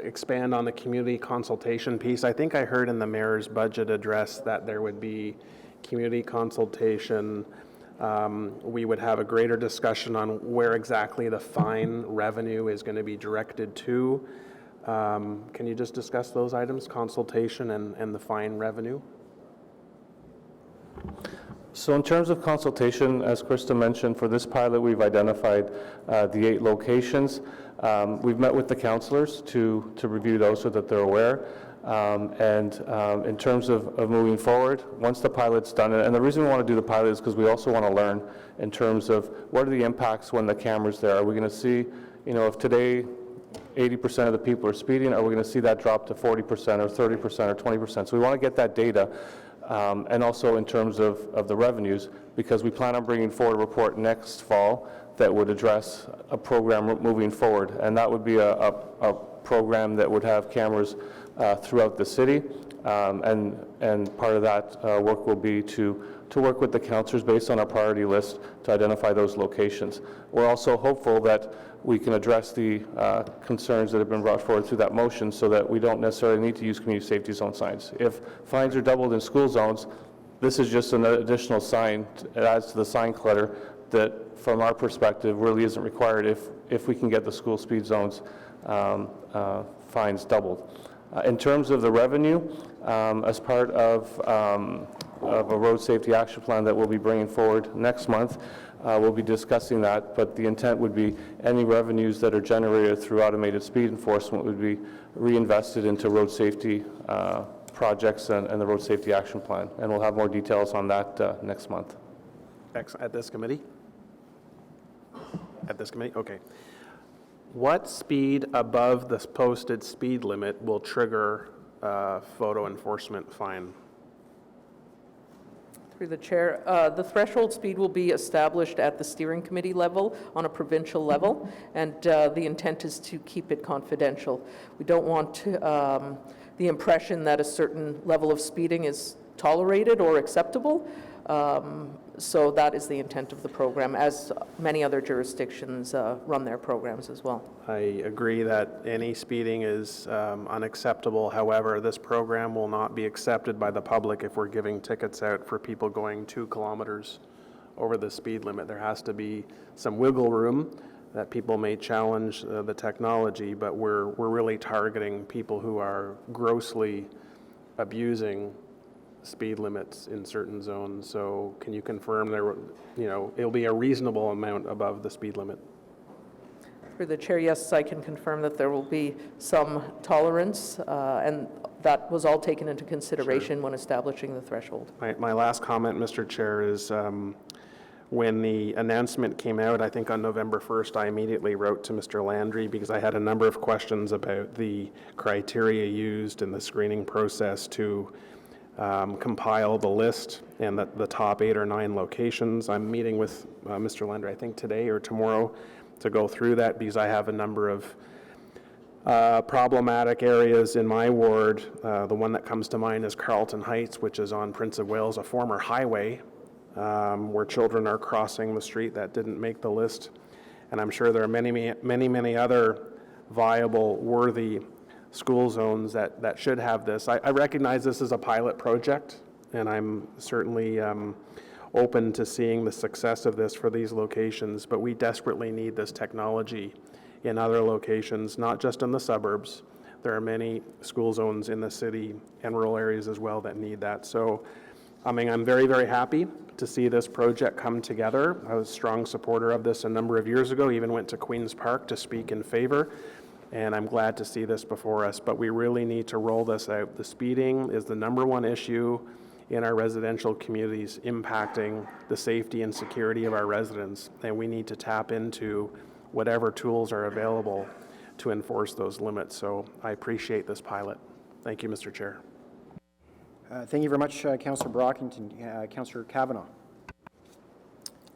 expand on the community consultation piece? I think I heard in the mayor's budget address that there would be community consultation. We would have a greater discussion on where exactly the fine revenue is going to be directed to. Can you just discuss those items, consultation and the fine revenue? So in terms of consultation, as Krista mentioned, for this pilot, we've identified the 8 locations. We've met with the councillors to review those so that they're aware. In terms of moving forward, once the pilot's done, and the reason we want to do the pilot is because we also want to learn in terms of what are the impacts when the camera's there. Are we going to see, if today 80% of the people are speeding, are we going to see that drop to 40% or 30% or 20%? So we want to get that data, and also in terms of the revenues, because we plan on bringing forward a report next fall that would address a program moving forward, and that would be a program that would have cameras throughout the city, and part of that work will be to work with the councillors based on our priority list to identify those locations. We're also hopeful that we can address the concerns that have been brought forward through that motion so that we don't necessarily need to use community safety zone signs. If fines are doubled in school zones, this is just an additional sign. It adds to the sign clutter that, from our perspective, really isn't required if we can get the school speed zones fines doubled. In terms of the revenue, as part of a road safety action plan that we'll be bringing forward next month, we'll be discussing that, but the intent would be any revenues that are generated through automated speed enforcement would be reinvested into road safety projects and the road safety action plan, and we'll have more details on that next month. At this committee? At this committee? Okay. What speed above the posted speed limit will trigger a photo enforcement fine? Through the chair, the threshold speed will be established at the steering committee level on a provincial level, and the intent is to keep it confidential. We don't want the impression that a certain level of speeding is tolerated or acceptable. So that is the intent of the program, as many other jurisdictions run their programs as well. I agree that any speeding is unacceptable. However, this program will not be accepted by the public if we're giving tickets out for people going 2 kilometers over the speed limit. There has to be some wiggle room that people may challenge the technology, but we're really targeting people who are grossly abusing speed limits in certain zones. So can you confirm it'll be a reasonable amount above the speed limit? Through the chair, yes, I can confirm that there will be some tolerance, and that was all taken into consideration when establishing the threshold. My last comment, Mr. Chair, is when the announcement came out, I think on November 1st, I immediately wrote to Mr. Landry because I had a number of questions about the criteria used in the screening process to compile the list and the top 8 or 9 locations. I'm meeting with Mr. Landry, I think today or tomorrow, to go through that because I have a number of problematic areas in my ward. The one that comes to mind is Carlton Heights, which is on Prince of Wales, a former highway where children are crossing the street. That didn't make the list. And I'm sure there are many other viable, worthy school zones that should have this. I recognize this is a pilot project, and I'm certainly open to seeing the success of this for these locations, but we desperately need this technology in other locations, not just in the suburbs. There are many school zones in the city and rural areas as well that need that. So, I'm very, very happy to see this project come together. I was a strong supporter of this a number of years ago, even went to Queen's Park to speak in favor. And I'm glad to see this before us, but we really need to roll this out. The speeding is the #1 issue in our residential communities, impacting the safety and security of our residents, and we need to tap into whatever tools are available to enforce those limits. So I appreciate this pilot. Thank you, Mr. Chair. Thank you very much, Councillor Brockington. Councillor Kavanagh.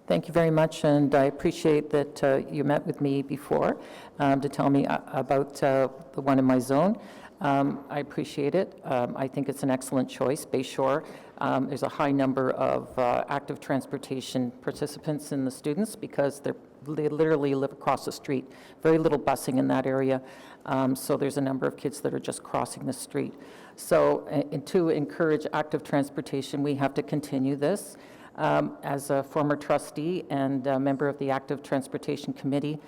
Thank you very much, and I appreciate that you met with me before to tell me about the one in my zone. I appreciate it. I think it's an excellent choice. Bayshore, there's a high number of active transportation participants in the students because they literally live across the street. Very little busing in that area, so there's a number of kids that are just crossing the street. So to encourage active transportation, we have to continue this. As a former trustee and a member of the Active Transportation Committee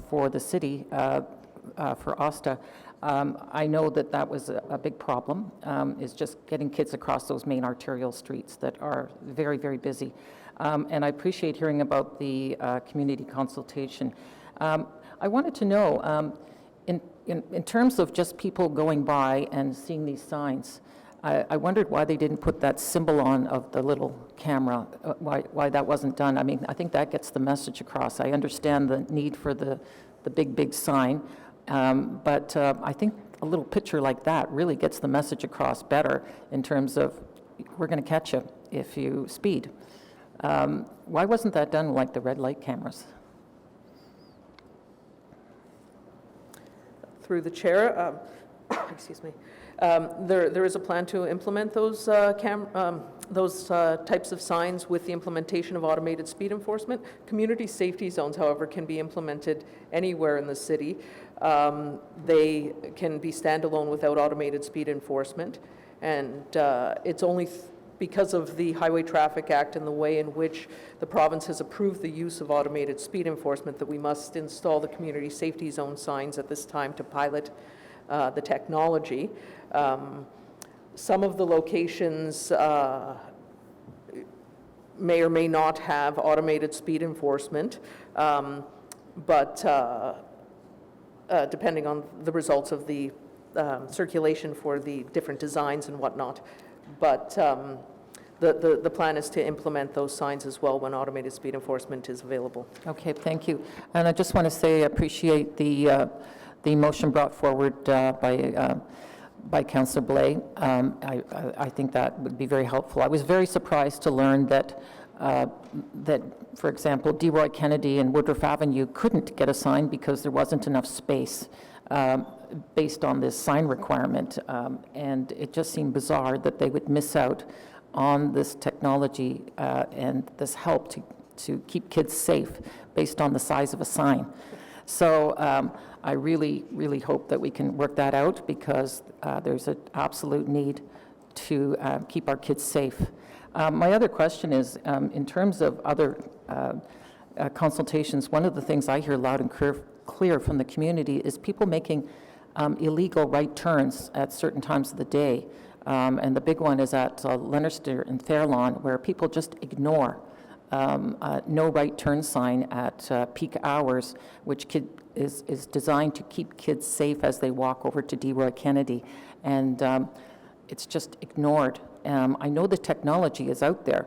for the city, for OSTA, I know that was a big problem, is just getting kids across those main arterial streets that are very, very busy. And I appreciate hearing about the community consultation. I wanted to know, in terms of just people going by and seeing these signs, I wondered why they didn't put that symbol on of the little camera, why that wasn't done. I mean, I think that gets the message across. I understand the need for the big sign, but I think a little picture like that really gets the message across better in terms of, we're going to catch you if you speed. Why wasn't that done like the red light cameras? Through the chair, excuse me, there is a plan to implement those types of signs with the implementation of automated speed enforcement. Community safety zones, however, can be implemented anywhere in the city. They can be standalone without automated speed enforcement, and it's only because of the Highway Traffic Act and the way in which the province has approved the use of automated speed enforcement that we must install the community safety zone signs at this time to pilot the technology. Some of the locations may or may not have automated speed enforcement, but depending on the results of the circulation for the different designs and whatnot. But the plan is to implement those signs as well when automated speed enforcement is available. Okay, thank you. And I just want to say I appreciate the motion brought forward by Councillor Blais. I think that would be very helpful. I was very surprised to learn that, for example, DeRoy Kennedy and Woodruff Avenue couldn't get a sign because there wasn't enough space based on this sign requirement. And it just seemed bizarre that they would miss out on this technology and this help to keep kids safe based on the size of a sign. So I really, really hope that we can work that out, because there's an absolute need to keep our kids safe. My other question is, in terms of other consultations, one of the things I hear loud and clear from the community is people making illegal right turns at certain times of the day. And the big one is at Leonardster and Fairlawn, where people just ignore no right turn sign at peak hours, which is designed to keep kids safe as they walk over to DeRoy Kennedy. And it's just ignored. I know the technology is out there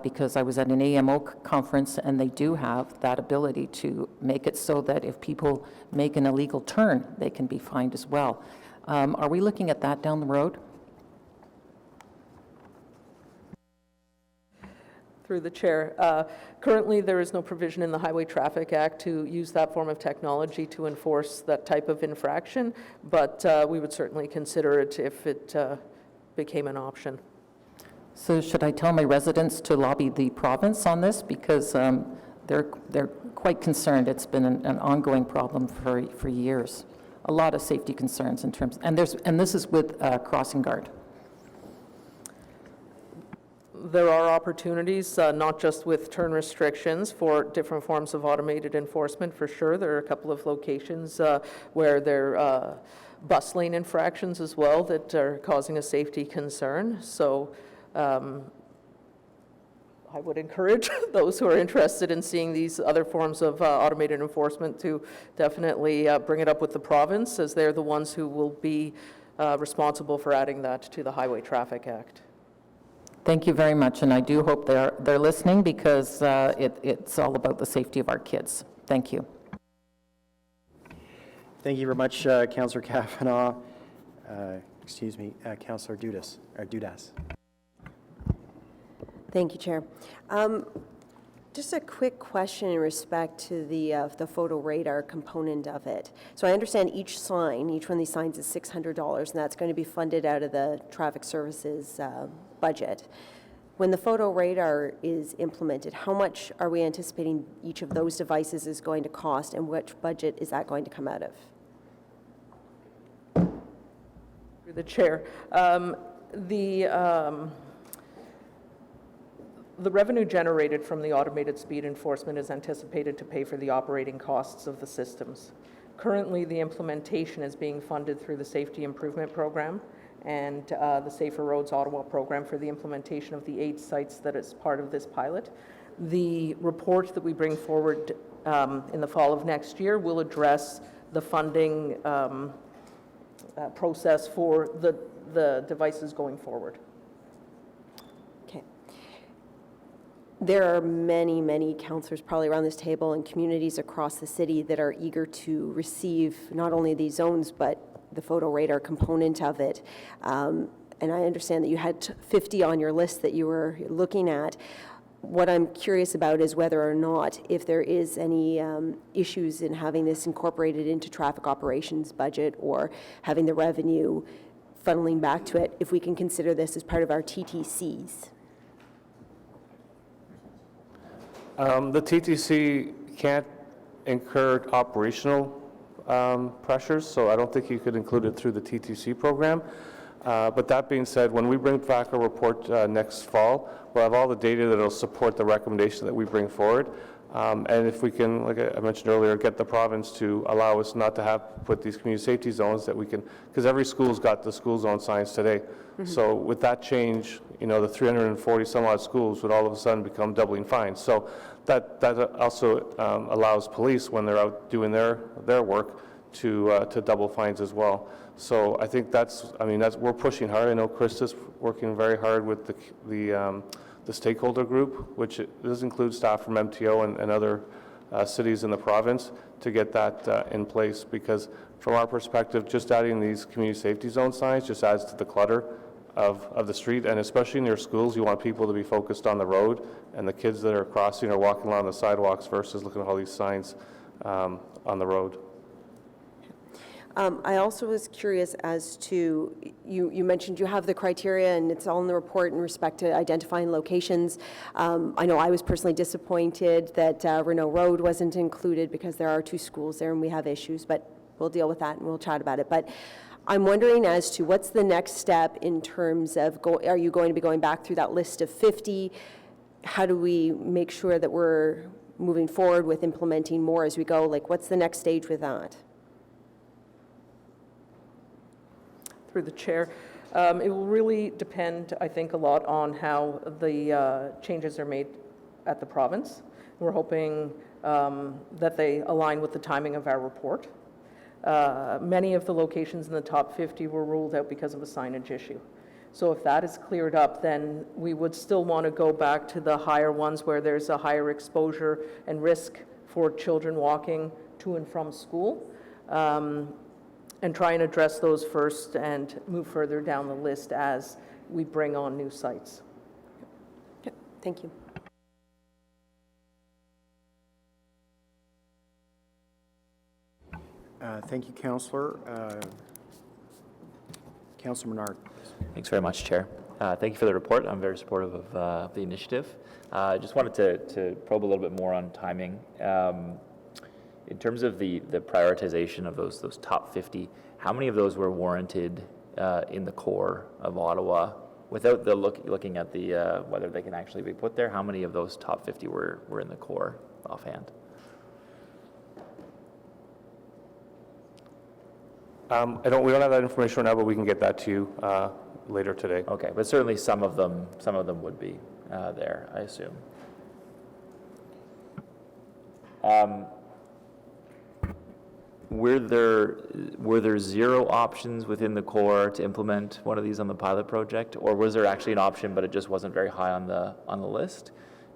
because I was at an AMO conference, and they do have that ability to make it so that if people make an illegal turn, they can be fined as well. Are we looking at that down the road? Through the chair. Currently, there is no provision in the Highway Traffic Act to use that form of technology to enforce that type of infraction, but we would certainly consider it if it became an option. So should I tell my residents to lobby the province on this? Because they're quite concerned. It's been an ongoing problem for years. A lot of safety concerns in terms, and this is with crossing guard. There are opportunities, not just with turn restrictions, for different forms of automated enforcement, for sure. There are a couple of locations where there are bus lane infractions as well that are causing a safety concern. So I would encourage those who are interested in seeing these other forms of automated enforcement to definitely bring it up with the province, as they're the ones who will be responsible for adding that to the Highway Traffic Act. Thank you very much, and I do hope they're listening, because it's all about the safety of our kids. Thank you. Thank you very much, Councillor Kavanaugh. Councillor Dudas. Thank you, Chair. Just a quick question in respect to the photo radar component of it. So I understand each one of these signs is $600, and that's going to be funded out of the traffic services budget. When the photo radar is implemented, how much are we anticipating each of those devices is going to cost, and which budget is that going to come out of? Through the chair. The revenue generated from the automated speed enforcement is anticipated to pay for the operating costs of the systems. Currently, the implementation is being funded through the Safety Improvement Program and the Safer Roads Ottawa program for the implementation of the 8 sites that is part of this pilot. The report that we bring forward in the fall of next year will address the funding process for the devices going forward. Okay. There are many, many counselors probably around this table and communities across the city that are eager to receive not only these zones, but the photo radar component of it. And I understand that you had 50 on your list that you were looking at. What I'm curious about is whether or not, if there is any issues in having this incorporated into traffic operations budget or having the revenue funneling back to it, if we can consider this as part of our TTCs. The TTC can't incur operational pressures, so I don't think you could include it through the TTC program. But that being said, when we bring back a report next fall, we'll have all the data that will support the recommendation that we bring forward. And if we can, like I mentioned earlier, get the province to allow us not to have put these community safety zones, that we can, because every school's got the school zone signs today. So with that change, you know, the 340 some odd schools would all of a sudden become doubling fines. So that also allows police, when they're out doing their work, to double fines as well. So I think we're pushing hard. I know Krista's working very hard with the stakeholder group, which does include staff from MTO and other cities in the province, to get that in place, because from our perspective, just adding these community safety zone signs just adds to the clutter of the street, and especially near schools, you want people to be focused on the road and the kids that are crossing or walking along the sidewalks versus looking at all these signs on the road. I also was curious as to, you mentioned you have the criteria and it's all in the report in respect to identifying locations. I know I was personally disappointed that Renault Road wasn't included because there are 2 schools there and we have issues, but we'll deal with that and we'll chat about it. But I'm wondering as to what's the next step in terms of, are you going to be going back through that list of 50? How do we make sure that we're moving forward with implementing more as we go? Like, what's the next stage with that? Through the chair. It will really depend, I think, a lot on how the changes are made at the province. We're hoping that they align with the timing of our report. Many of the locations in the top 50 were ruled out because of a signage issue. So if that is cleared up, then we would still want to go back to the higher ones where there's a higher exposure and risk for children walking to and from school. And try and address those first and move further down the list as we bring on new sites. Okay. Thank you. Thank you, Councillor. Councillor Menard. Thanks very much, Chair. Thank you for the report. I'm very supportive of the initiative. I just wanted to probe a little bit more on timing. In terms of the prioritization of those top 50, how many of those were warranted in the core of Ottawa without the looking at the whether they can actually be put there? How many of those top 50 were in the core offhand? We don't have that information right now, but we can get that to you later today. Okay, but certainly some of them would be there, I assume. Were there 0 options within the core to implement one of these on the pilot project, or was there actually an option but it just wasn't very high on the list?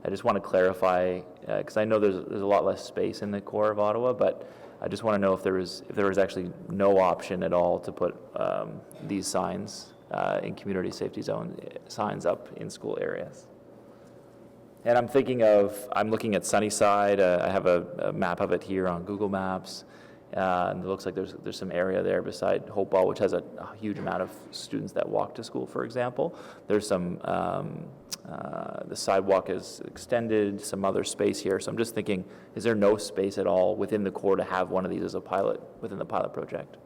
I just want to clarify, because I know there's a lot less space in the core of Ottawa, but I just want to know if there was actually no option at all to put these signs in community safety zone signs up in school areas. And I'm looking at Sunnyside. I have a map of it here on Google Maps. And it looks like there's some area there beside Hopewell, which has a huge amount of students that walk to school, for example. There's some, the sidewalk is extended, some other space here. So I'm just thinking, is there no space at all within the core to have one of these as a pilot, within the pilot project?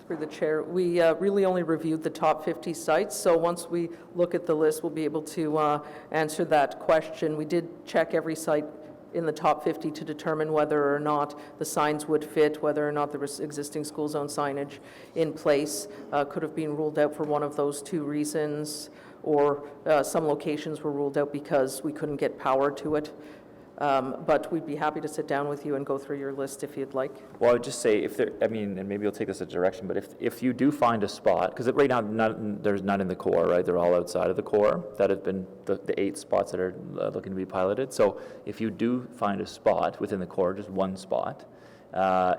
Through the chair, we really only reviewed the top 50 sites, so once we look at the list, we'll be able to answer that question. We did check every site in the top 50 to determine whether or not the signs would fit, whether or not there was existing school zone signage in place. Could have been ruled out for one of those 2 reasons, or some locations were ruled out because we couldn't get power to it. But we'd be happy to sit down with you and go through your list if you'd like. Well, I would just say, if there, I mean, and maybe you'll take this as a direction, but if you do find a spot, because right now, there's none in the core, right? They're all outside of the core that have been the 8 spots that are looking to be piloted. So if you do find a spot within the core, just one spot,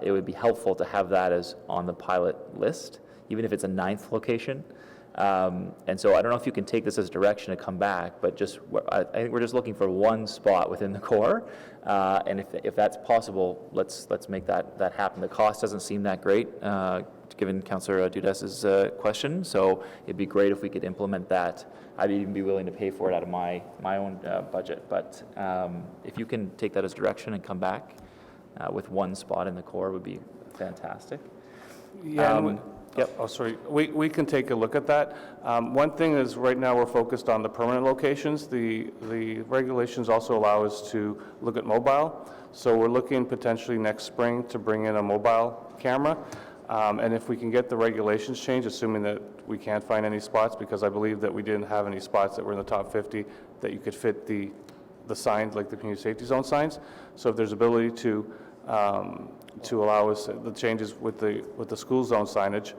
it would be helpful to have that as on the pilot list, even if it's a 9th location. And so I don't know if you can take this as direction to come back, but I think we're just looking for one spot within the core. And if that's possible, let's make that happen. The cost doesn't seem that great, given Councillor Dudes's question. So it'd be great if we could implement that. I'd even be willing to pay for it out of my own budget. But if you can take that as direction and come back with one spot in the core, would be fantastic. Yeah. Yep. Oh, sorry. We can take a look at that. One thing is, right now we're focused on the permanent locations. The regulations also allow us to look at mobile. So we're looking potentially next spring to bring in a mobile camera. And if we can get the regulations changed, assuming that we can't find any spots, because I believe that we didn't have any spots that were in the top 50 that you could fit the signs, like the community safety zone signs. So if there's ability to allow us the changes with the school zone signage,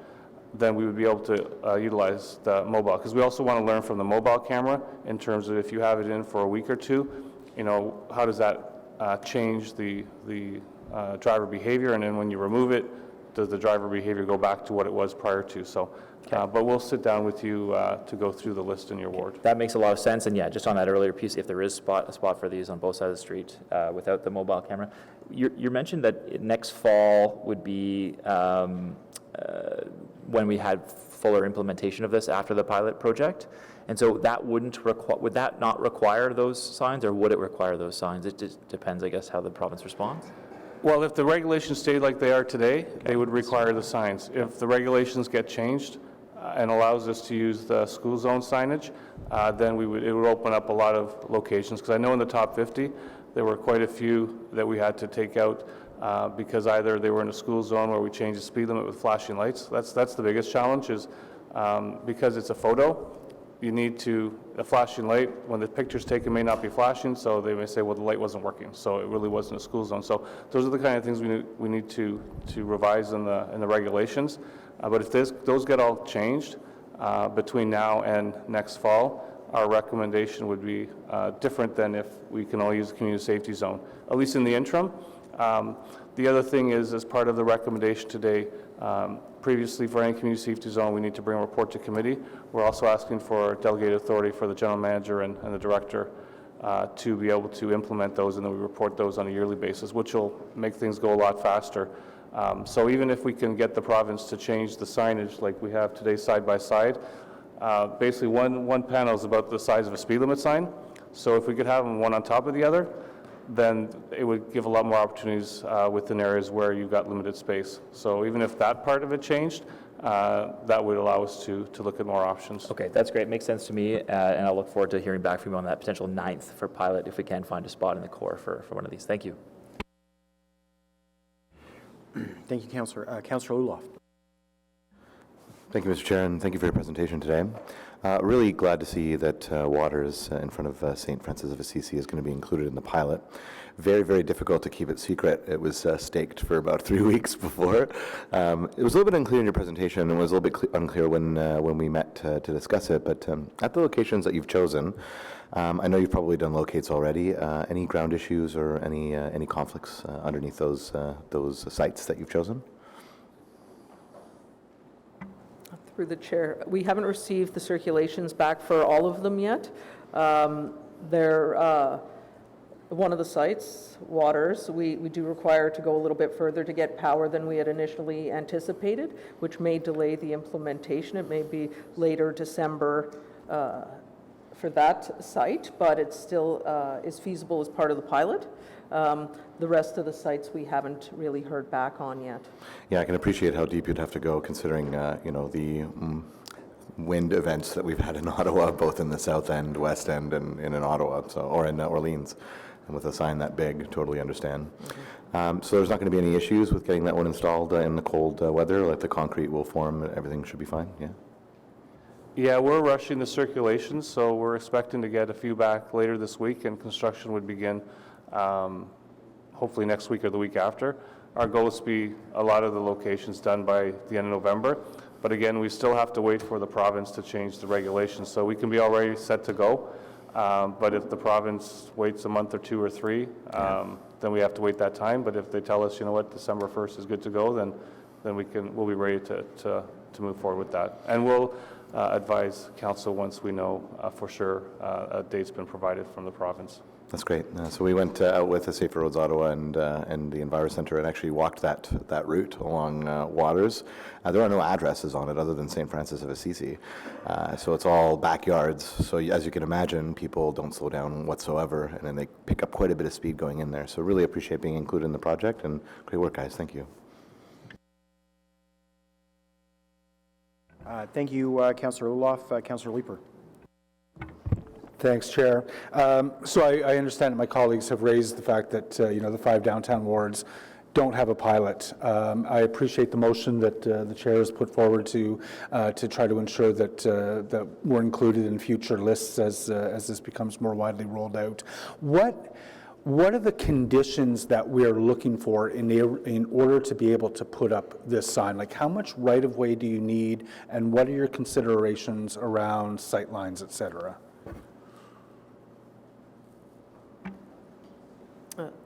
then we would be able to utilize the mobile. Because we also want to learn from the mobile camera in terms of, if you have it in for a week or two, how does that change the driver behavior, and then when you remove it, does the driver behavior go back to what it was prior to? So, but we'll sit down with you to go through the list in your ward. That makes a lot of sense. And yeah, just on that earlier piece, if there is a spot for these on both sides of the street without the mobile camera, you mentioned that next fall would be when we had fuller implementation of this after the pilot project. And so that would that not require those signs, or would it require those signs? It just depends, I guess, how the province responds. Well, if the regulations stay like they are today, they would require the signs. If the regulations get changed and allows us to use the school zone signage, then it would open up a lot of locations. Because I know in the top 50, there were quite a few that we had to take out because either they were in a school zone where we changed the speed limit with flashing lights. That's the biggest challenge, is because it's a photo, you need a flashing light. When the picture's taken, may not be flashing, so they may say, well, the light wasn't working, so it really wasn't a school zone. So those are the kind of things we need to revise in the regulations. But if those get all changed between now and next fall, our recommendation would be different than if we can only use the community safety zone, at least in the interim. The other thing is, as part of the recommendation today, previously for any community safety zone, we need to bring a report to committee. We're also asking for delegated authority for the general manager and the director to be able to implement those, and then we report those on a yearly basis, which will make things go a lot faster. So even if we can get the province to change the signage like we have today side by side, basically one panel is about the size of a speed limit sign. So if we could have them one on top of the other, then it would give a lot more opportunities within areas where you've got limited space. So even if that part of it changed, that would allow us to look at more options. Okay, that's great. Makes sense to me, and I'll look forward to hearing back from you on that potential 9th for pilot if we can find a spot in the core for one of these. Thank you. Thank you, Councillor. Councillor Ulof. Thank you, Mr. Chair, and thank you for your presentation today. Really glad to see that Waters in front of St. Francis of Assisi is going to be included in the pilot. Very, very difficult to keep it secret. It was staked for about 3 weeks before. It was a little bit unclear in your presentation, and it was a little bit unclear when we met to discuss it, but at the locations that you've chosen, I know you've probably done locates already. Any ground issues or any conflicts underneath those sites that you've chosen? Through the chair, we haven't received the circulations back for all of them yet. They're one of the sites, Waters, we do require to go a little bit further to get power than we had initially anticipated, which may delay the implementation. It may be later December for that site, but it still is feasible as part of the pilot. The rest of the sites we haven't really heard back on yet. Yeah, I can appreciate how deep you'd have to go, considering the wind events that we've had in Ottawa, both in the South End, West End, and in Ottawa, or in Orleans, and with a sign that big, totally understand. Mm-hmm. So there's not going to be any issues with getting that one installed in the cold weather, like the concrete will form, everything should be fine, yeah? Yeah, we're rushing the circulations, so we're expecting to get a few back later this week, and construction would begin hopefully next week or the week after. Our goal is to be a lot of the locations done by the end of November. But again, we still have to wait for the province to change the regulations. So we can be already set to go. But if the province waits a month or 2 or 3, then we have to wait that time. But if they tell us, you know what, December 1st is good to go, then we'll be ready to move forward with that. And we'll advise council once we know for sure a date's been provided from the province. That's great. So we went out with the Safer Roads Ottawa and the Enviro Centre and actually walked that route along Waters. There are no addresses on it other than St. Francis of Assisi. So it's all backyards. So as you can imagine, people don't slow down whatsoever, and then they pick up quite a bit of speed going in there. So really appreciate being included in the project, and great work, guys. Thank you. Thank you, Councillor Ulof. Councillor Leeper. Thanks, Chair. So I understand that my colleagues have raised the fact that, the 5 downtown wards don't have a pilot. I appreciate the motion that the Chair has put forward to try to ensure that we're included in future lists as this becomes more widely rolled out. What are the conditions that we're looking for in order to be able to put up this sign? Like, how much right-of-way do you need, and what are your considerations around sightlines, et cetera?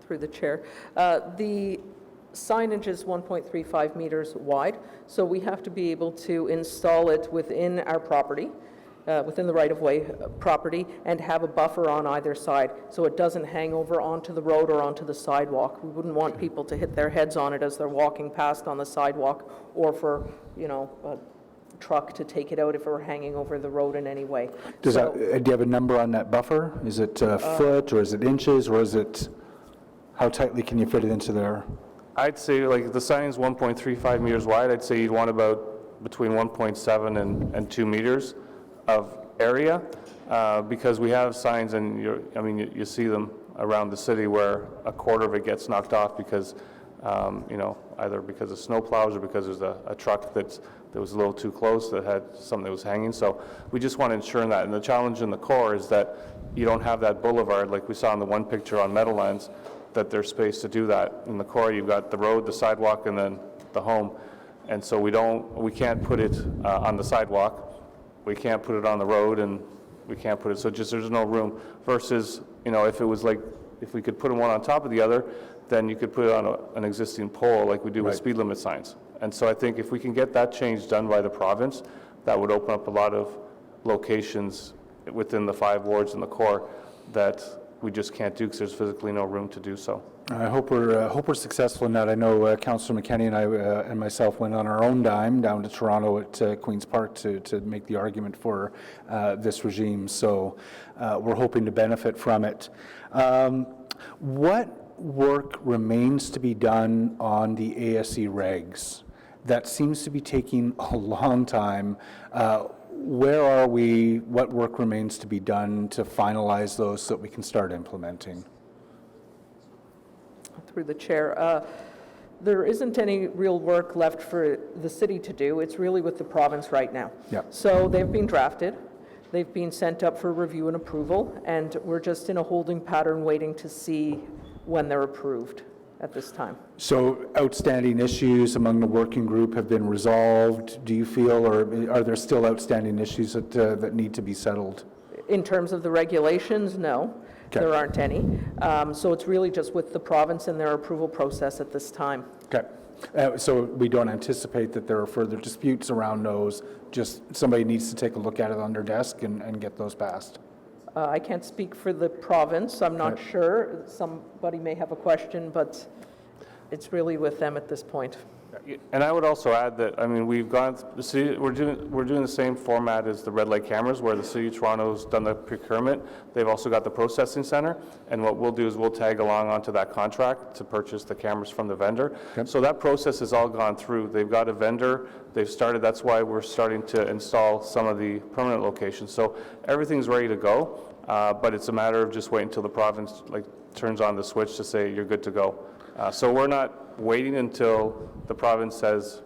Through the chair. The signage is 1.35 meters wide, so we have to be able to install it within our property, within the right-of-way property, and have a buffer on either side, so it doesn't hang over onto the road or onto the sidewalk. We wouldn't want people to hit their heads on it as they're walking past on the sidewalk, or for, a truck to take it out if it were hanging over the road in any way. Do you have a number on that buffer? Is it a foot, or is it inches, or is it... How tightly can you fit it into there? I'd say, like, the sign is 1.35 meters wide. I'd say you'd want about between 1.7 and 2 meters of area, because we have signs, and you see them around the city where a quarter of it gets knocked off because, either because of snow plows or because there's a truck that was a little too close that had something that was hanging. So we just want to ensure that. And the challenge in the core is that you don't have that boulevard like we saw in the one picture on Meadowlands, that there's space to do that. In the core, you've got the road, the sidewalk, and then the home. And so we can't put it on the sidewalk, we can't put it on the road, and we can't put it, so just there's no room. Versus, if it was like, if we could put one on top of the other, then you could put it on an existing pole like we do with speed limit signs. And so I think if we can get that change done by the province, that would open up a lot of locations within the 5 wards in the core that we just can't do because there's physically no room to do so. I hope we're successful in that. I know Councillor McKenney and I and myself went on our own dime down to Toronto at Queen's Park to make the argument for this regime. So we're hoping to benefit from it. What work remains to be done on the ASE regs? That seems to be taking a long time. Where are we? What work remains to be done to finalize those so that we can start implementing? Through the chair, there isn't any real work left for the city to do. It's really with the province right now. Yeah. So they've been drafted, they've been sent up for review and approval, and we're just in a holding pattern waiting to see when they're approved at this time. So outstanding issues among the working group have been resolved, do you feel, or are there still outstanding issues that need to be settled? In terms of the regulations, no, there aren't any. So it's really just with the province and their approval process at this time. Okay. So we don't anticipate that there are further disputes around those, just somebody needs to take a look at it on their desk and get those passed? I can't speak for the province. I'm not sure. Somebody may have a question, but it's really with them at this point. And I would also add that, we've gone, the city, we're doing the same format as the red light cameras, where the City of Toronto's done the procurement. They've also got the processing center, and what we'll do is we'll tag along onto that contract to purchase the cameras from the vendor. Okay. So that process has all gone through. They've got a vendor, they've started, that's why we're starting to install some of the permanent locations. So everything's ready to go, but it's a matter of just waiting until the province turns on the switch to say you're good to go. So we're not waiting until the province says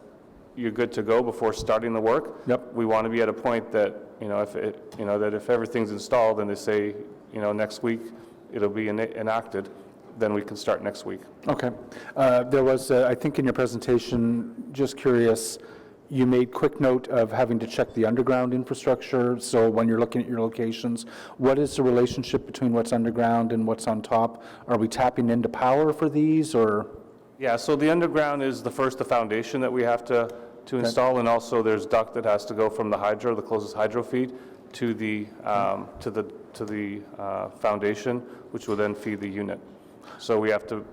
you're good to go before starting the work. Yep. We want to be at a point that, if everything's installed and they say, next week it'll be enacted, then we can start next week. Okay. There was, I think in your presentation, just curious, you made quick note of having to check the underground infrastructure. So when you're looking at your locations, what is the relationship between what's underground and what's on top? Are we tapping into power for these, or? Yeah, so the underground is the foundation that we have to install, and also there's duct that has to go from the hydro, the closest hydro feed, to the foundation, which will then feed the unit. So we have to,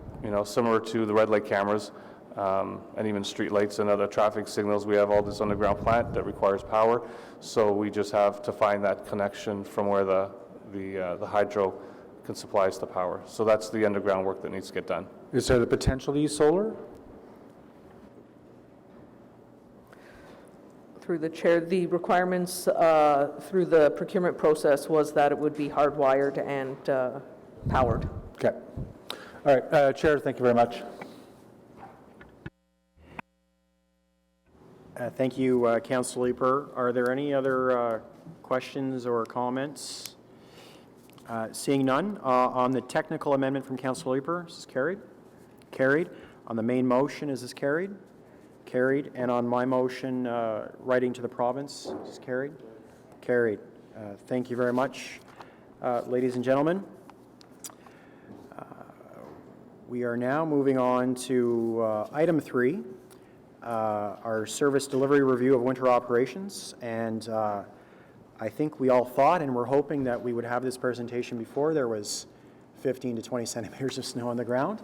similar to the red light cameras, and even street lights and other traffic signals, we have all this underground plant that requires power. So we just have to find that connection from where the hydro can supply us the power. So that's the underground work that needs to get done. Is there the potential to use solar? Through the chair, the requirements through the procurement process was that it would be hardwired and powered. Okay. All right, Chair, thank you very much. Thank you, Councilor Leeper. Are there any other questions or comments? Seeing none, on the technical amendment from Councilor Leeper, is this carried? Carried. On the main motion, is this carried? Carried. And on my motion, writing to the province, is this carried? Carried. Thank you very much, ladies and gentlemen. We are now moving on to item 3, our service delivery review of winter operations. And I think we all thought and were hoping that we would have this presentation before there was 15 to 20 centimeters of snow on the ground.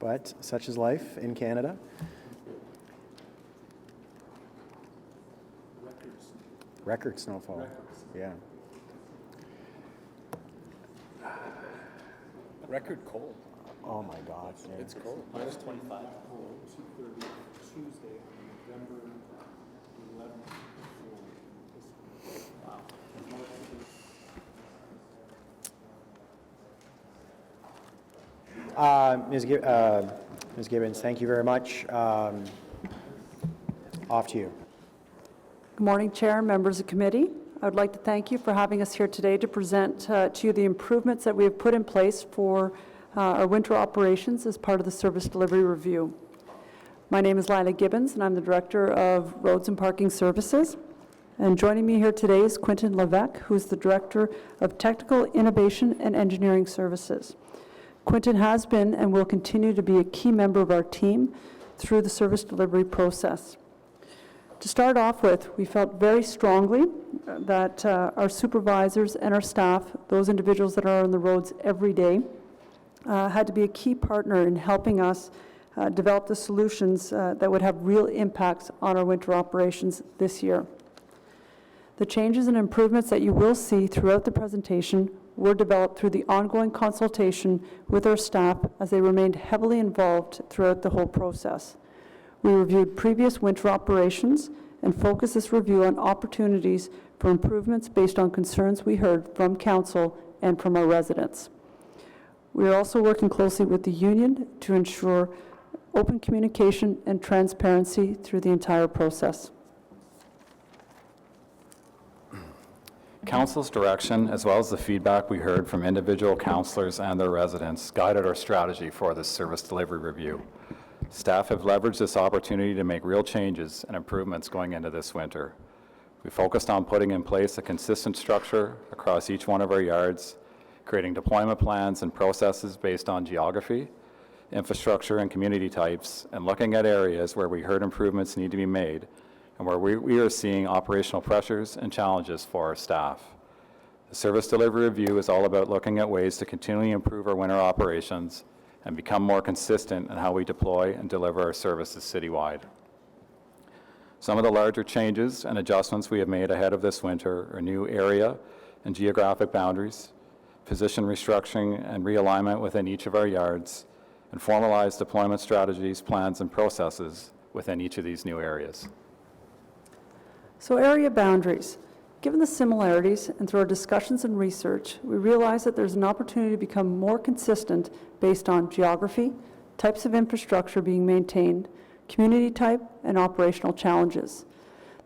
But such is life in Canada. Record snowfall. Yeah. Record cold. Oh my God. Yeah. It's cold. Minus 25. Tuesday, November 11th. Ms. Gibbons, thank you very much. Off to you. Good morning, Chair, members of committee. I would like to thank you for having us here today to present to you the improvements that we have put in place for our winter operations as part of the service delivery review. My name is Lila Gibbons, and I'm the Director of Roads and Parking Services. And joining me here today is Quentin Levesque, who is the Director of Technical Innovation and Engineering Services. Quentin has been and will continue to be a key member of our team through the service delivery process. To start off with, we felt very strongly that our supervisors and our staff, those individuals that are on the roads every day, had to be a key partner in helping us develop the solutions that would have real impacts on our winter operations this year. The changes and improvements that you will see throughout the presentation were developed through the ongoing consultation with our staff as they remained heavily involved throughout the whole process. We reviewed previous winter operations and focused this review on opportunities for improvements based on concerns we heard from Council and from our residents. We are also working closely with the union to ensure open communication and transparency through the entire process. Council's direction, as well as the feedback we heard from individual councillors and their residents, guided our strategy for this service delivery review. Staff have leveraged this opportunity to make real changes and improvements going into this winter. We focused on putting in place a consistent structure across each one of our yards, creating deployment plans and processes based on geography, infrastructure, and community types, and looking at areas where we heard improvements need to be made and where we are seeing operational pressures and challenges for our staff. The service delivery review is all about looking at ways to continually improve our winter operations and become more consistent in how we deploy and deliver our services citywide. Some of the larger changes and adjustments we have made ahead of this winter are new area and geographic boundaries, position restructuring and realignment within each of our yards, and formalized deployment strategies, plans, and processes within each of these new areas. So area boundaries. Given the similarities and through our discussions and research, we realize that there's an opportunity to become more consistent based on geography, types of infrastructure being maintained, community type, and operational challenges.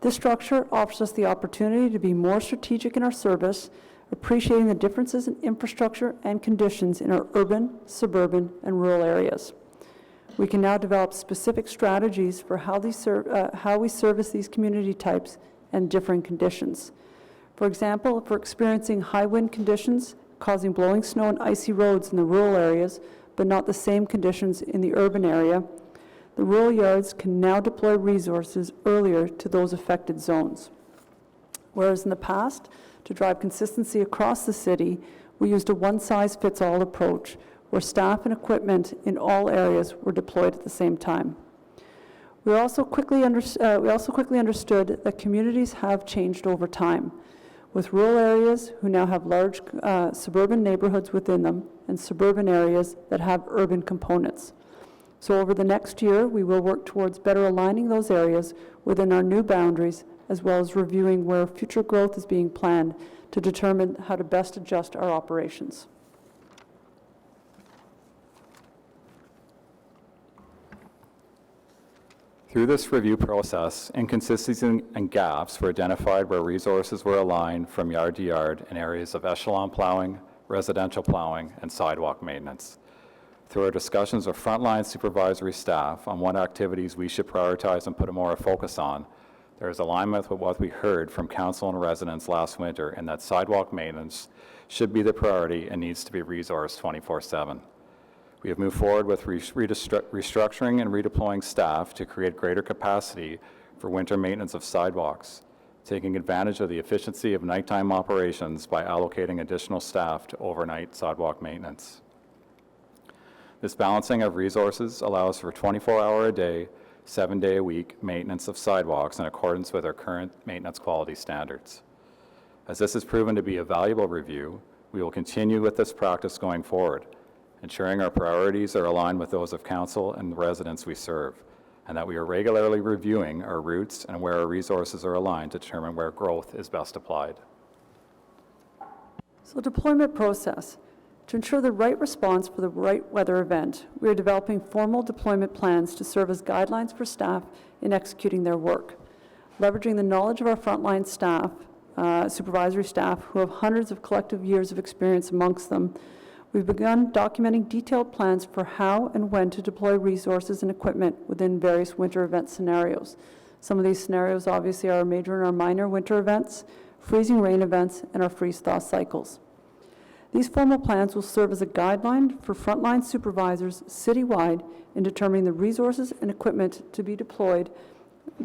This structure offers us the opportunity to be more strategic in our service appreciating the differences in infrastructure and conditions in our urban, suburban, and rural areas. We can now develop specific strategies for how we service these community types and differing conditions. For example, if we're experiencing high wind conditions causing blowing snow and icy roads in the rural areas, but not the same conditions in the urban area, the rural yards can now deploy resources earlier to those affected zones. Whereas in the past, to drive consistency across the city, we used a one-size-fits-all approach where staff and equipment in all areas were deployed at the same time. We also quickly understood that communities have changed over time, with rural areas who now have large suburban neighborhoods within them and suburban areas that have urban components. So over the next year, we will work towards better aligning those areas within our new boundaries, as well as reviewing where future growth is being planned to determine how to best adjust our operations. Through this review process, inconsistencies and gaps were identified where resources were aligned from yard to yard in areas of echelon plowing, residential plowing, and sidewalk maintenance. Through our discussions with frontline supervisory staff on what activities we should prioritize and put more focus on, there is alignment with what we heard from council and residents last winter, and that sidewalk maintenance should be the priority and needs to be resourced 24/7. We have moved forward with restructuring and redeploying staff to create greater capacity for winter maintenance of sidewalks, taking advantage of the efficiency of nighttime operations by allocating additional staff to overnight sidewalk maintenance. This balancing of resources allows for 24-hour-a-day, 7-day-a-week maintenance of sidewalks in accordance with our current maintenance quality standards. As this has proven to be a valuable review, we will continue with this practice going forward, ensuring our priorities are aligned with those of council and the residents we serve, and that we are regularly reviewing our routes and where our resources are aligned to determine where growth is best applied. So deployment process. To ensure the right response for the right weather event, we are developing formal deployment plans to serve as guidelines for staff in executing their work. Leveraging the knowledge of our frontline staff, supervisory staff, who have hundreds of collective years of experience amongst them, we've begun documenting detailed plans for how and when to deploy resources and equipment within various winter event scenarios. Some of these scenarios obviously are our major and our minor winter events, freezing rain events, and our freeze-thaw cycles. These formal plans will serve as a guideline for frontline supervisors citywide in determining the resources and equipment to be deployed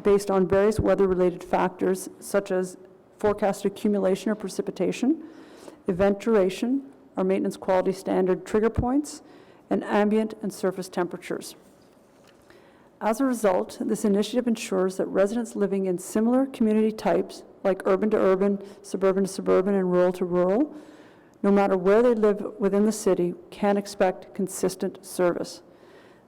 based on various weather-related factors such as forecasted accumulation or precipitation, event duration, our maintenance quality standard trigger points, and ambient and surface temperatures. As a result, this initiative ensures that residents living in similar community types, like urban to urban, suburban to suburban, and rural to rural, no matter where they live within the city, can expect consistent service.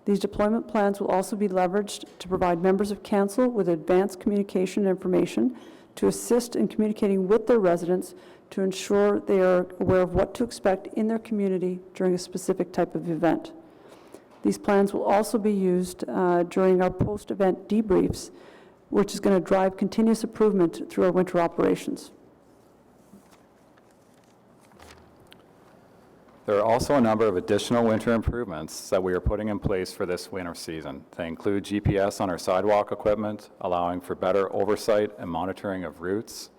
These deployment plans will also be leveraged to provide members of council with advanced communication information to assist in communicating with their residents to ensure they are aware of what to expect in their community during a specific type of event. These plans will also be used during our post-event debriefs, which is going to drive continuous improvement through our winter operations. There are also a number of additional winter improvements that we are putting in place for this winter season. They include GPS on our sidewalk equipment, allowing for better oversight and monitoring of routes.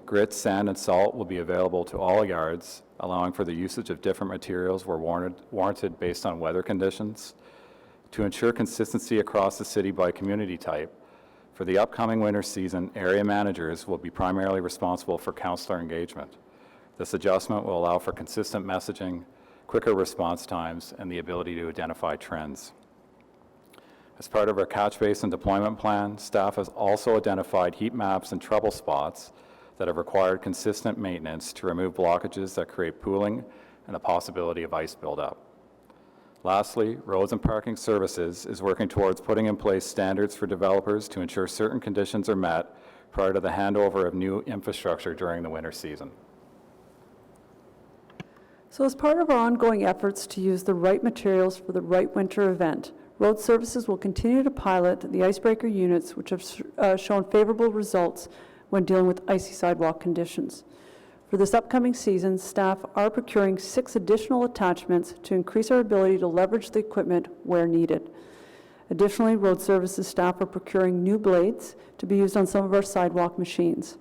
Grit, sand, and salt will be available to all yards, allowing for the usage of different materials where warranted based on weather conditions. To ensure consistency across the city by community type, for the upcoming winter season, area managers will be primarily responsible for councillor engagement. This adjustment will allow for consistent messaging, quicker response times, and the ability to identify trends. As part of our catch basin deployment plan, staff has also identified heat maps and trouble spots that have required consistent maintenance to remove blockages that create pooling and the possibility of ice buildup. Lastly, Roads and Parking Services is working towards putting in place standards for developers to ensure certain conditions are met prior to the handover of new infrastructure during the winter season. So as part of our ongoing efforts to use the right materials for the right winter event, Road Services will continue to pilot the icebreaker units, which have shown favorable results when dealing with icy sidewalk conditions. For For this upcoming season, staff are procuring 6 additional attachments to increase our ability to leverage the equipment where needed. Additionally, road services staff are procuring new blades to be used on some of our sidewalk machines.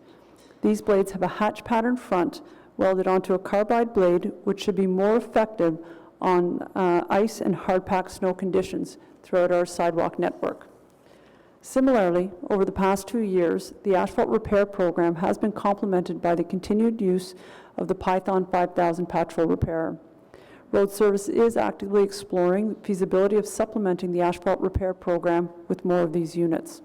These blades have a hatch pattern front welded onto a carbide blade, which should be more effective on ice and hard-packed snow conditions throughout our sidewalk network. Similarly, over the past 2 years, the asphalt repair program has been complemented by the continued use of the Python 5000 patrol repairer. Road Service is actively exploring the feasibility of supplementing the asphalt repair program with more of these units.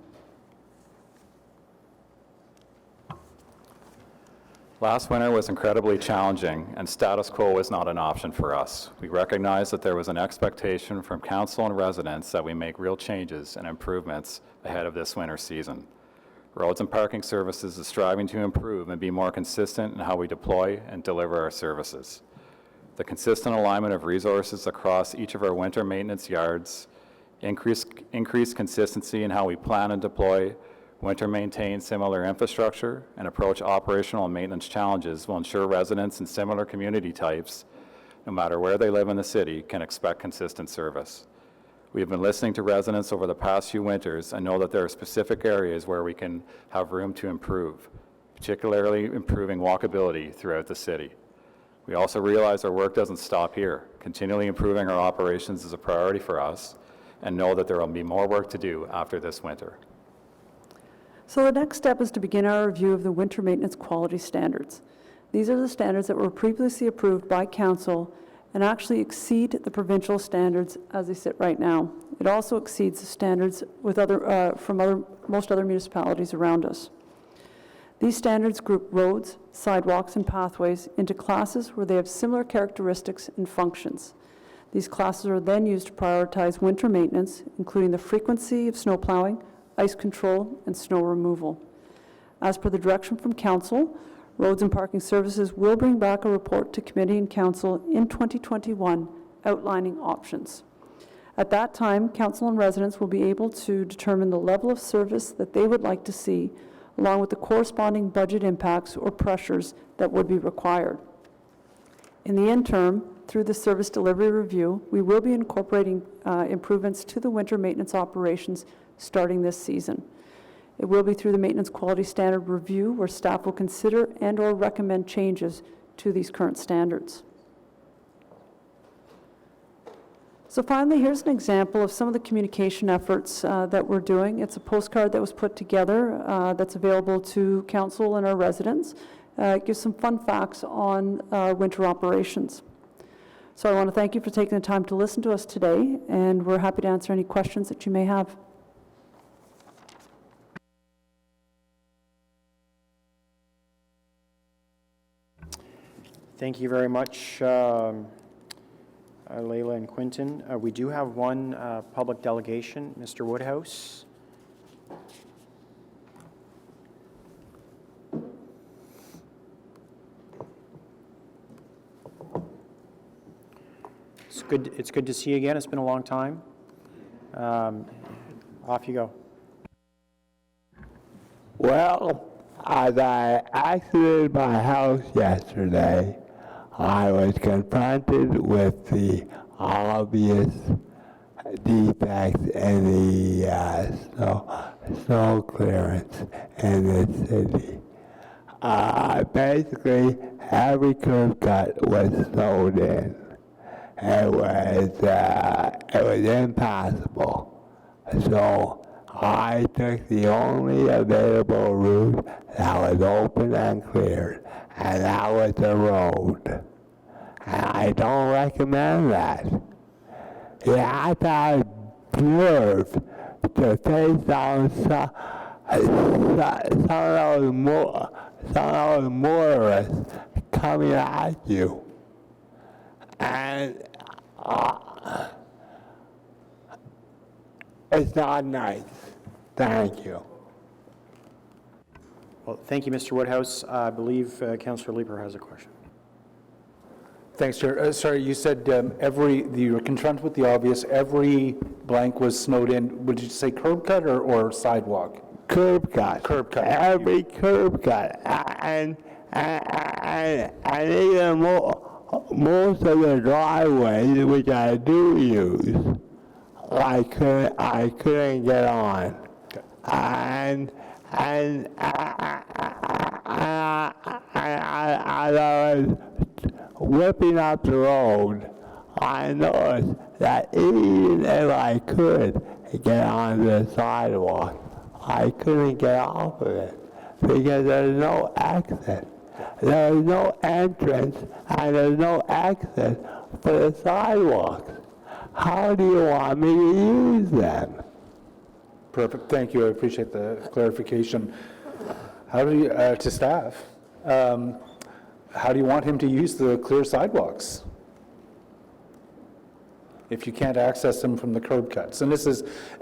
Last winter was incredibly challenging, and status quo was not an option for us. We recognized that there was an expectation from council and residents that we make real changes and improvements ahead of this winter season. Roads and Parking Services is striving to improve and be more consistent in how we deploy and deliver our services. The consistent alignment of resources across each of our winter maintenance yards, increased consistency in how we plan and deploy, winter maintain similar infrastructure, and approach operational and maintenance challenges will ensure residents in similar community types, no matter where they live in the city, can expect consistent service. We have been listening to residents over the past few winters and know that there are specific areas where we can have room to improve, particularly improving walkability throughout the city. We also realize our work doesn't stop here. Continually improving our operations is a priority for us, and know that there will be more work to do after this winter. So the next step is to begin our review of the winter maintenance quality standards. These are the standards that were previously approved by council and actually exceed the provincial standards as they sit right now. It also exceeds the standards with most other municipalities around us. These standards group roads, sidewalks, and pathways into classes where they have similar characteristics and functions. These classes are then used to prioritize winter maintenance, including the frequency of snow plowing, ice control, and snow removal. As per the direction from council, Roads and Parking Services will bring back a report to committee and council in 2021 outlining options. At that time, council and residents will be able to determine the level of service that they would like to see, along with the corresponding budget impacts or pressures that would be required. In the interim, through the service delivery review, we will be incorporating improvements to the winter maintenance operations starting this season. It will be through the maintenance quality standard review where staff will consider and or recommend changes to these current standards. So finally, here's an example of some of the communication efforts that we're doing. It's a postcard that was put together that's available to council and our residents. It gives some fun facts on winter operations. So I want to thank you for taking the time to listen to us today, and we're happy to answer any questions that you may have. Thank you very much, Leila and Quinton. We do have one public delegation, Mr. Woodhouse. It's good to see you again. It's been a long time. Off you go. Well, as I exited my house yesterday, I was confronted with the obvious defects in the snow clearance in the city. Basically, every curb cut was snowed in. It was impassable. So I took the only available route that was open and cleared, and that was the road. And I don't recommend that. You have to have nerve to face down some of those motorists coming at you. And it's not nice. Thank you. Well, thank you, Mr. Woodhouse. I believe Councillor Leeper has a question. Thanks, Chair. Sorry, you said you were confronted with the obvious, every blank was snowed in. Would you say curb cut or sidewalk? Curb cut. Curb cut. Every curb cut. And and even most of the driveways, which I do use, I couldn't get on. And as I was whipping up the road, I noticed that even if I could get onto the sidewalk, I couldn't get off of it because there's no exit. There's no entrance and there's no exit for the sidewalks. How do you want me to use them? Perfect, thank you, I appreciate the clarification. How do you, to staff, how do you want him to use the clear sidewalks if you can't access them from the curb cuts? And it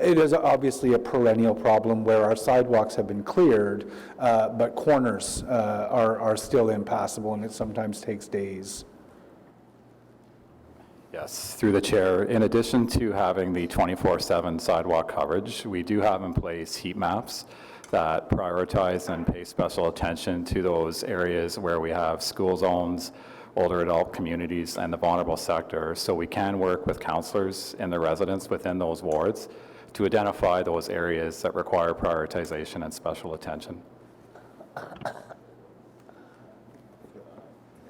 is obviously a perennial problem where our sidewalks have been cleared, but corners are still impassable, and it sometimes takes days. Yes, through the chair. In addition to having the 24/7 sidewalk coverage, we do have in place heat maps that prioritize and pay special attention to those areas where we have school zones, older adult communities, and the vulnerable sector. So we can work with councillors and the residents within those wards to identify those areas that require prioritization and special attention.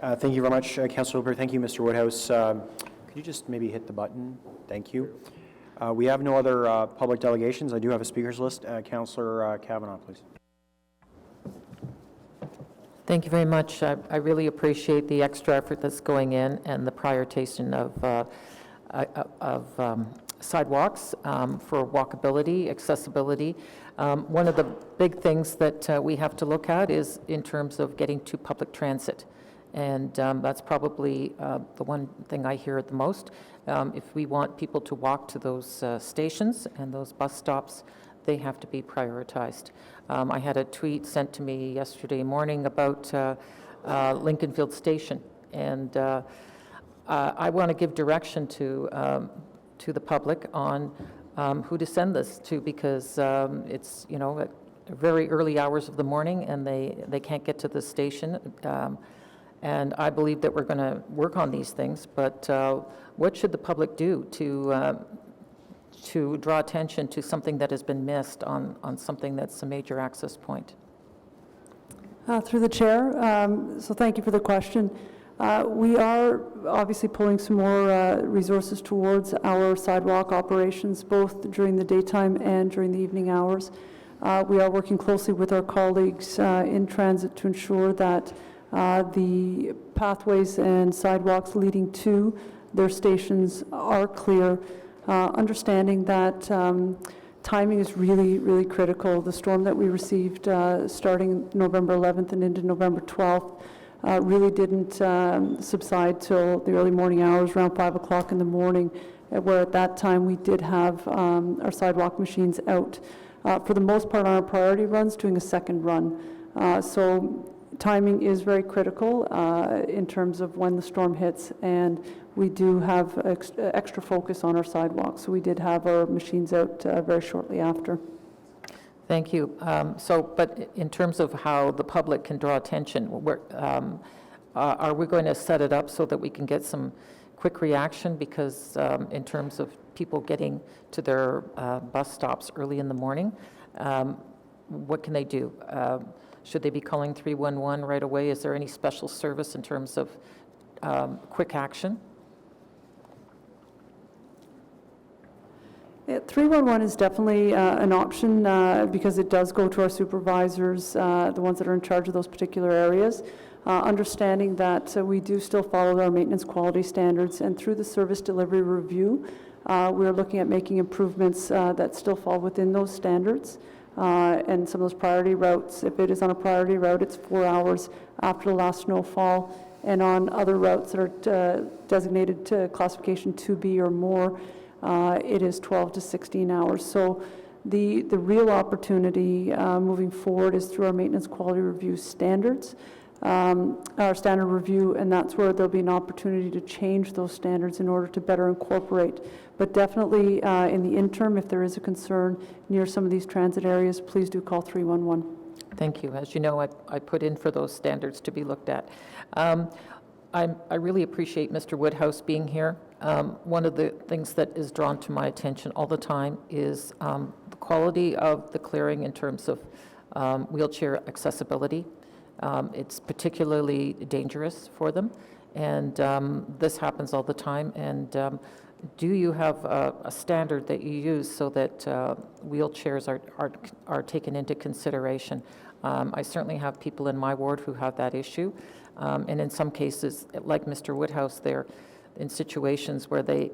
Thank you very much, Councillor Hooper. Thank you, Mr. Woodhouse. Could you just maybe hit the button? Thank you. We have no other public delegations. I do have a speakers list. Councillor Kavanaugh, please. Thank you very much. I really appreciate the extra effort that's going in and the prioritization of sidewalks for walkability, accessibility. One of the big things that we have to look at is in terms of getting to public transit. And that's probably the one thing I hear the most. If we want people to walk to those stations and those bus stops, they have to be prioritized. I had a tweet sent to me yesterday morning about Lincolnfield Station, and I want to give direction to the public on who to send this to, because it's, you know, at very early hours of the morning, and they can't get to the station. And I believe that we're going to work on these things, but what should the public do to draw attention to something that has been missed on something that's a major access point? Through the chair, so thank you for the question. We are obviously pulling some more resources towards our sidewalk operations, both during the daytime and during the evening hours. We are working closely with our colleagues in transit to ensure that the pathways and sidewalks leading to their stations are clear, understanding that timing is really, really critical. The storm that we received starting November 11th and into November 12th really didn't subside till the early morning hours, around 5 o'clock in the morning, where at that time we did have our sidewalk machines out. For the most part on our priority runs, doing a second run. So timing is very critical in terms of when the storm hits, and we do have extra focus on our sidewalks. So we did have our machines out very shortly after. Thank you. But in terms of how the public can draw attention, are we going to set it up so that we can get some quick reaction? Because in terms of people getting to their bus stops early in the morning, what can they do? Should they be calling 311 right away? Is there any special service in terms of quick action? 311 is definitely an option because it does go to our supervisors, the ones that are in charge of those particular areas. Understanding that we do still follow our maintenance quality standards, and through the service delivery review, we're looking at making improvements that still fall within those standards. And some of those priority routes, if it is on a priority route, it's 4 hours after the last snowfall, and on other routes that are designated to classification 2B or more, it is 12 to 16 hours. So the real opportunity moving forward is through our maintenance quality review standards. our standard review, and that's where there'll be an opportunity to change those standards in order to better incorporate. But definitely in the interim, if there is a concern near some of these transit areas, please do call 311. Thank you. As you know, I put in for those standards to be looked at. I really appreciate Mr. Woodhouse being here. One of the things that is drawn to my attention all the time is the quality of the clearing in terms of wheelchair accessibility. It's particularly dangerous for them, and this happens all the time. And do you have a standard that you use so that wheelchairs are taken into consideration? I certainly have people in my ward who have that issue, and in some cases, like Mr. Woodhouse, they're in situations where they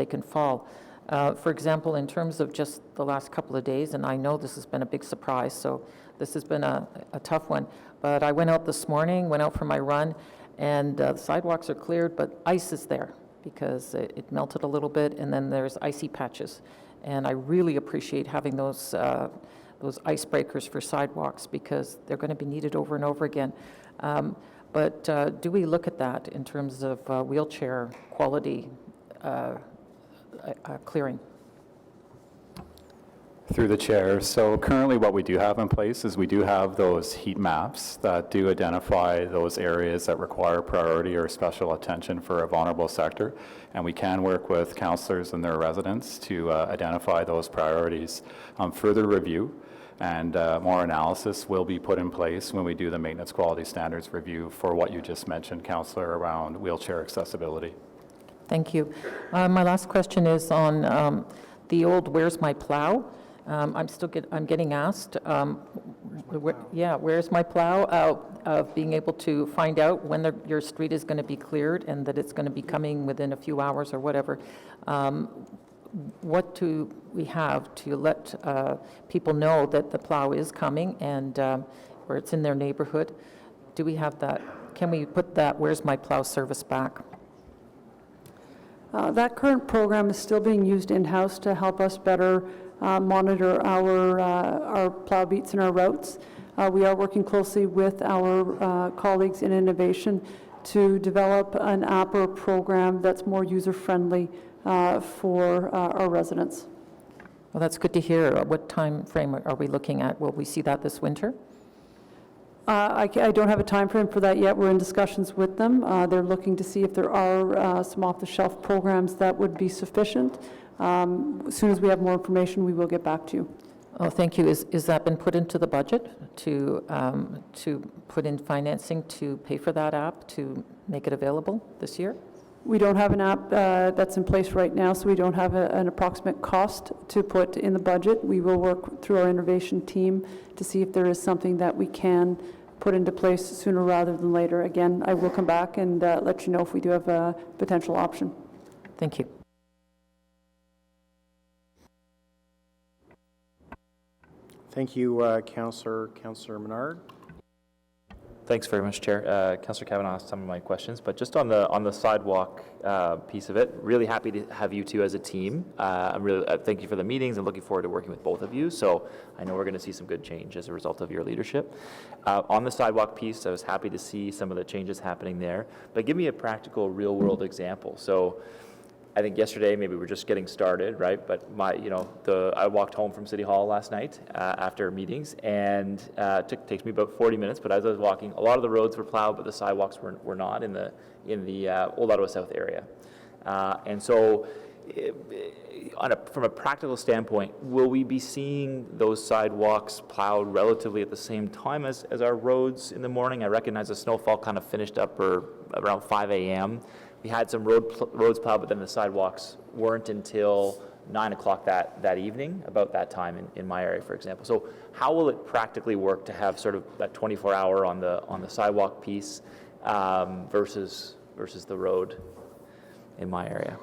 can fall. For example, in terms of just the last couple of days, and I know this has been a big surprise, so this has been a tough one, but I went out this morning, went out for my run, and the sidewalks are cleared, but ice is there because it melted a little bit, and then there's icy patches. And I really appreciate having those icebreakers for sidewalks because they're going to be needed over and over again. But do we look at that in terms of wheelchair quality clearing? Through the chair. So currently what we do have in place is we do have those heat maps that do identify those areas that require priority or special attention for a vulnerable sector. And we can work with councillors and their residents to identify those priorities. Further review and more analysis will be put in place when we do the maintenance quality standards review for what you just mentioned, councillor, around wheelchair accessibility. Thank you. My last question is on the old "Where's my plow?" I'm getting asked, where's my plow? Of being able to find out when your street is going to be cleared and that it's going to be coming within a few hours or whatever. What do we have to let people know that the plow is coming and or it's in their neighborhood? Do we have that? Can we put that "Where's my plow" service back? That current program is still being used in-house to help us better monitor our plow beats and our routes. We are working closely with our colleagues in innovation to develop an app or a program that's more user-friendly for our residents. Well, that's good to hear. What time frame are we looking at? Will we see that this winter? I don't have a time frame for that yet. We're in discussions with them. They're looking to see if there are some off-the-shelf programs that would be sufficient. As soon as we have more information, we will get back to you. Oh, thank you. Is that been put into the budget to put in financing to pay for that app to make it available this year? We don't have an app that's in place right now, so we don't have an approximate cost to put in the budget. We will work through our innovation team to see if there is something that we can put into place sooner rather than later. Again, I will come back and let you know if we do have a potential option. Thank you. Thank you, Councillor Menard. Thanks very much, Chair. Councillor Kavanaugh asked some of my questions, but just on the sidewalk piece of it, really happy to have you two as a team. I'm really thank you for the meetings and looking forward to working with both of you. So I know we're going to see some good change as a result of your leadership. On the sidewalk piece, I was happy to see some of the changes happening there, but give me a practical, real-world example. So I think yesterday maybe we're just getting started, right? But I walked home from City Hall last night after meetings, and takes me about 40 minutes. But as I was walking, a lot of the roads were plowed, but the sidewalks were not in the Old Ottawa South area. And so, from a practical standpoint, will we be seeing those sidewalks plowed relatively at the same time as our roads in the morning? I recognize the snowfall kind of finished up around 5 a.m. We had some roads plowed, but then the sidewalks weren't until 9 o'clock that evening, about that time in my area, for example. So how will it practically work to have sort of that 24-hour on the sidewalk piece versus the road in my area?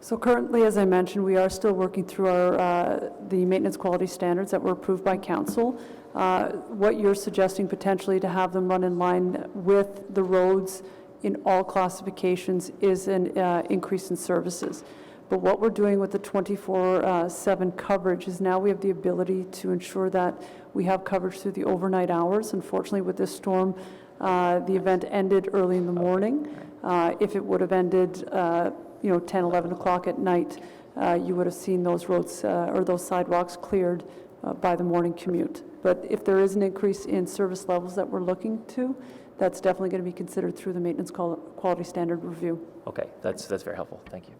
So currently, as I mentioned, we are still working through the maintenance quality standards that were approved by council. What you're suggesting potentially to have them run in line with the roads in all classifications is an increase in services. But what we're doing with the 24/7 coverage is now we have the ability to ensure that we have coverage through the overnight hours. Unfortunately, with this storm, the event ended early in the morning. If it would have ended, 10, 11 o'clock at night, you would have seen those roads or those sidewalks cleared by the morning commute. But if there is an increase in service levels that we're looking to, that's definitely going to be considered through the maintenance quality standard review. Okay, that's very helpful. Thank you.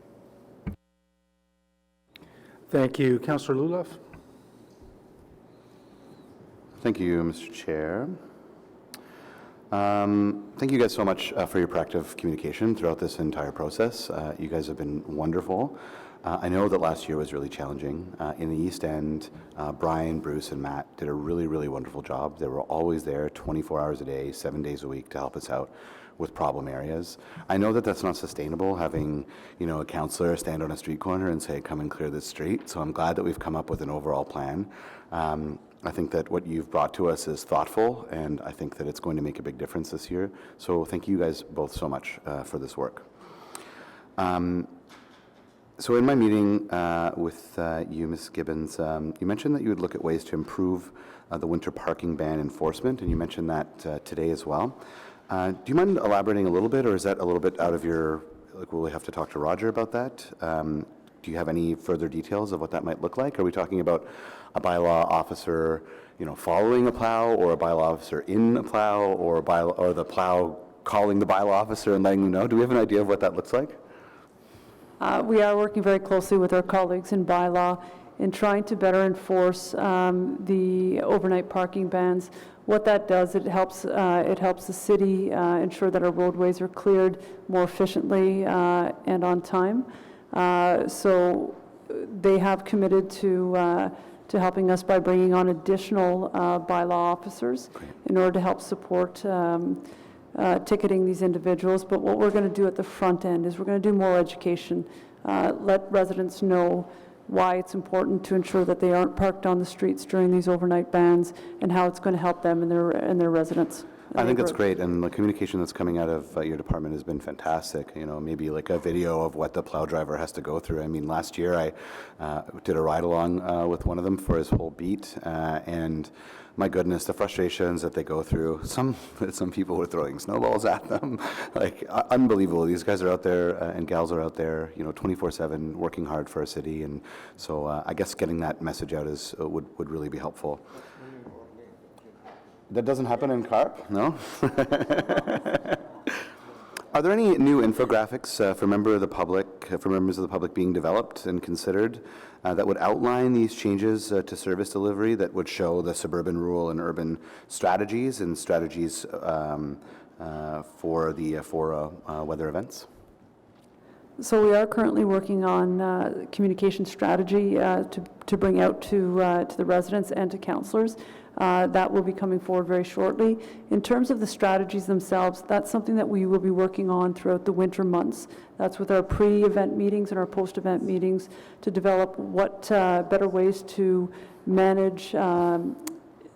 Thank you. Councillor Luloff. Thank you, Mr. Chair. Thank you guys so much for your proactive communication throughout this entire process. You guys have been wonderful. I know that last year was really challenging. In the East End, Brian, Bruce, and Matt did a really, really wonderful job. They were always there 24 hours a day, 7 days a week to help us out with problem areas. I know that that's not sustainable, having a councillor stand on a street corner and say, come and clear this street. So I'm glad that we've come up with an overall plan. I think that what you've brought to us is thoughtful, and I think that it's going to make a big difference this year. So thank you guys both so much for this work. So in my meeting with you, Ms. Gibbons, you mentioned that you would look at ways to improve the winter parking ban enforcement, and you mentioned that today as well. Do you mind elaborating a little bit, or is that a little bit out of your, will we have to talk to Roger about that? Do you have any further details of what that might look like? Are we talking about a bylaw officer, following a plow, or a bylaw officer in a plow, or the plow calling the bylaw officer and letting them know? Do we have an idea of what that looks like? We are working very closely with our colleagues in bylaw in trying to better enforce the overnight parking bans. What that does, it helps the city ensure that our roadways are cleared more efficiently and on time. So they have committed to helping us by bringing on additional bylaw officers in order to help support ticketing these individuals. But what we're going to do at the front end is we're going to do more education, let residents know why it's important to ensure that they aren't parked on the streets during these overnight bans, and how it's going to help them and their residents. I think that's great, and the communication that's coming out of your department has been fantastic. Maybe like a video of what the plow driver has to go through. I mean, last year I did a ride along with one of them for his whole beat, and my goodness, the frustrations that they go through. Some people were throwing snowballs at them, like unbelievable. These guys are out there and gals are out there, 24/7, working hard for our city, and so I guess getting that message out would really be helpful. That doesn't happen in CARP, no? Are there any new infographics for members of the public being developed and considered that would outline these changes to service delivery, that would show the suburban, rural, and urban strategies and strategies for the weather events? So we are currently working on communication strategy to bring out to the residents and to councillors. That will be coming forward very shortly. In terms of the strategies themselves, that's something that we will be working on throughout the winter months. That's with our pre-event meetings and our post-event meetings to develop what better ways to manage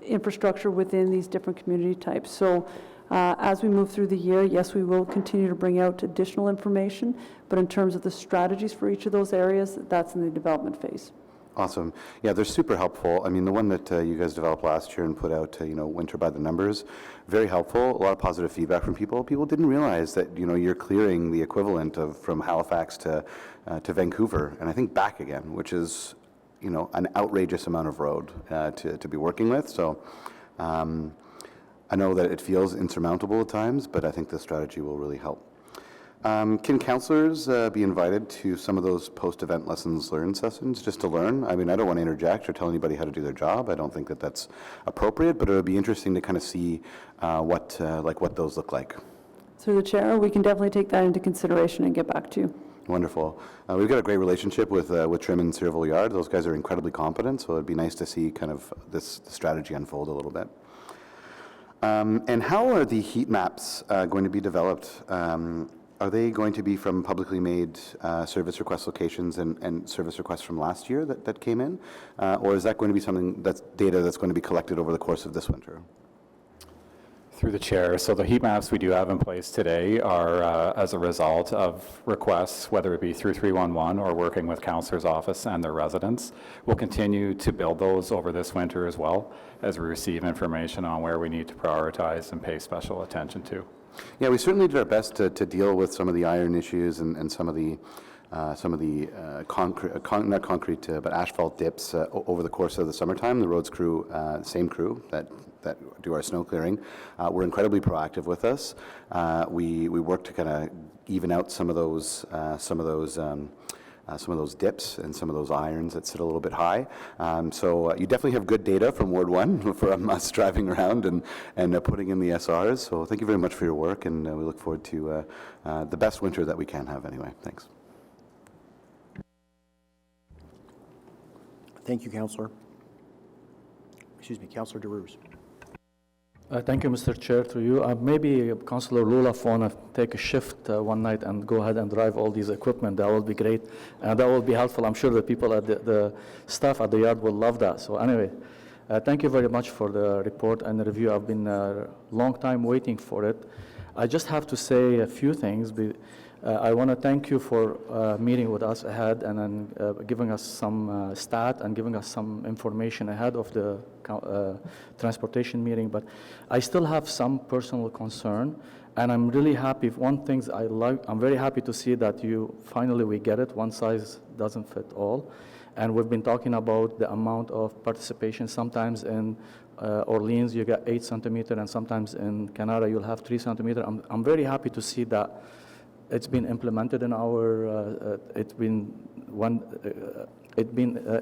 infrastructure within these different community types. So as we move through the year, yes, we will continue to bring out additional information, but in terms of the strategies for each of those areas, that's in the development phase. Awesome. Yeah, they're super helpful. I mean, the one that you guys developed last year and put out, Winter by the Numbers, very helpful. A lot of positive feedback from people. People didn't realize that, you're clearing the equivalent of from Halifax to Vancouver, and I think back again, which is, an outrageous amount of road to be working with. So I know that it feels insurmountable at times, but I think this strategy will really help. Can councillors be invited to some of those post-event lessons learned sessions just to learn? I mean, I don't want to interject or tell anybody how to do their job. I don't think that that's appropriate, but it would be interesting to kind of see what those look like. Through the chair, we can definitely take that into consideration and get back to you. Wonderful. We've got a great relationship with Trim and Cierville Yard. Those guys are incredibly competent, so it'd be nice to see kind of this strategy unfold a little bit. And how are the heat maps going to be developed? Are they going to be from publicly made service request locations and service requests from last year that came in? Or is that going to be something data that's going to be collected over the course of this winter? Through the chair, so the heat maps we do have in place today are as a result of requests, whether it be through 311 or working with Councillor's office and their residents. We'll continue to build those over this winter as well as we receive information on where we need to prioritize and pay special attention to. Yeah, we certainly did our best to deal with some of the iron issues and some of the not concrete, but asphalt dips over the course of the summertime. The roads crew, same crew that do our snow clearing, were incredibly proactive with us. We worked to kind of even out some of those dips and some of those irons that sit a little bit high. So you definitely have good data from Ward 1 from us driving around and putting in the SRs. So thank you very much for your work, and we look forward to the best winter that we can have anyway. Thanks. Thank you, Councillor. Excuse me, Councillor DeRuse. Thank you, Mr. Chair, through you. Maybe Councillor Lulaf want to take a shift one night and go ahead and drive all these equipment. That would be great, and that will be helpful. I'm sure the people at the staff at the yard will love that. So anyway, thank you very much for the report and the review. I've been a long time waiting for it. I just have to say a few things. I want to thank you for meeting with us ahead and then giving us some stat and giving us some information ahead of the transportation meeting. But I still have some personal concern, and I'm really happy. One thing I'm very happy to see that finally we get it. One size doesn't fit all. And we've been talking about the amount of participation. Sometimes in Orleans you get 8 centimeter, and sometimes in Canada you'll have 3 centimeter. I'm very happy to see that it's been implemented in our,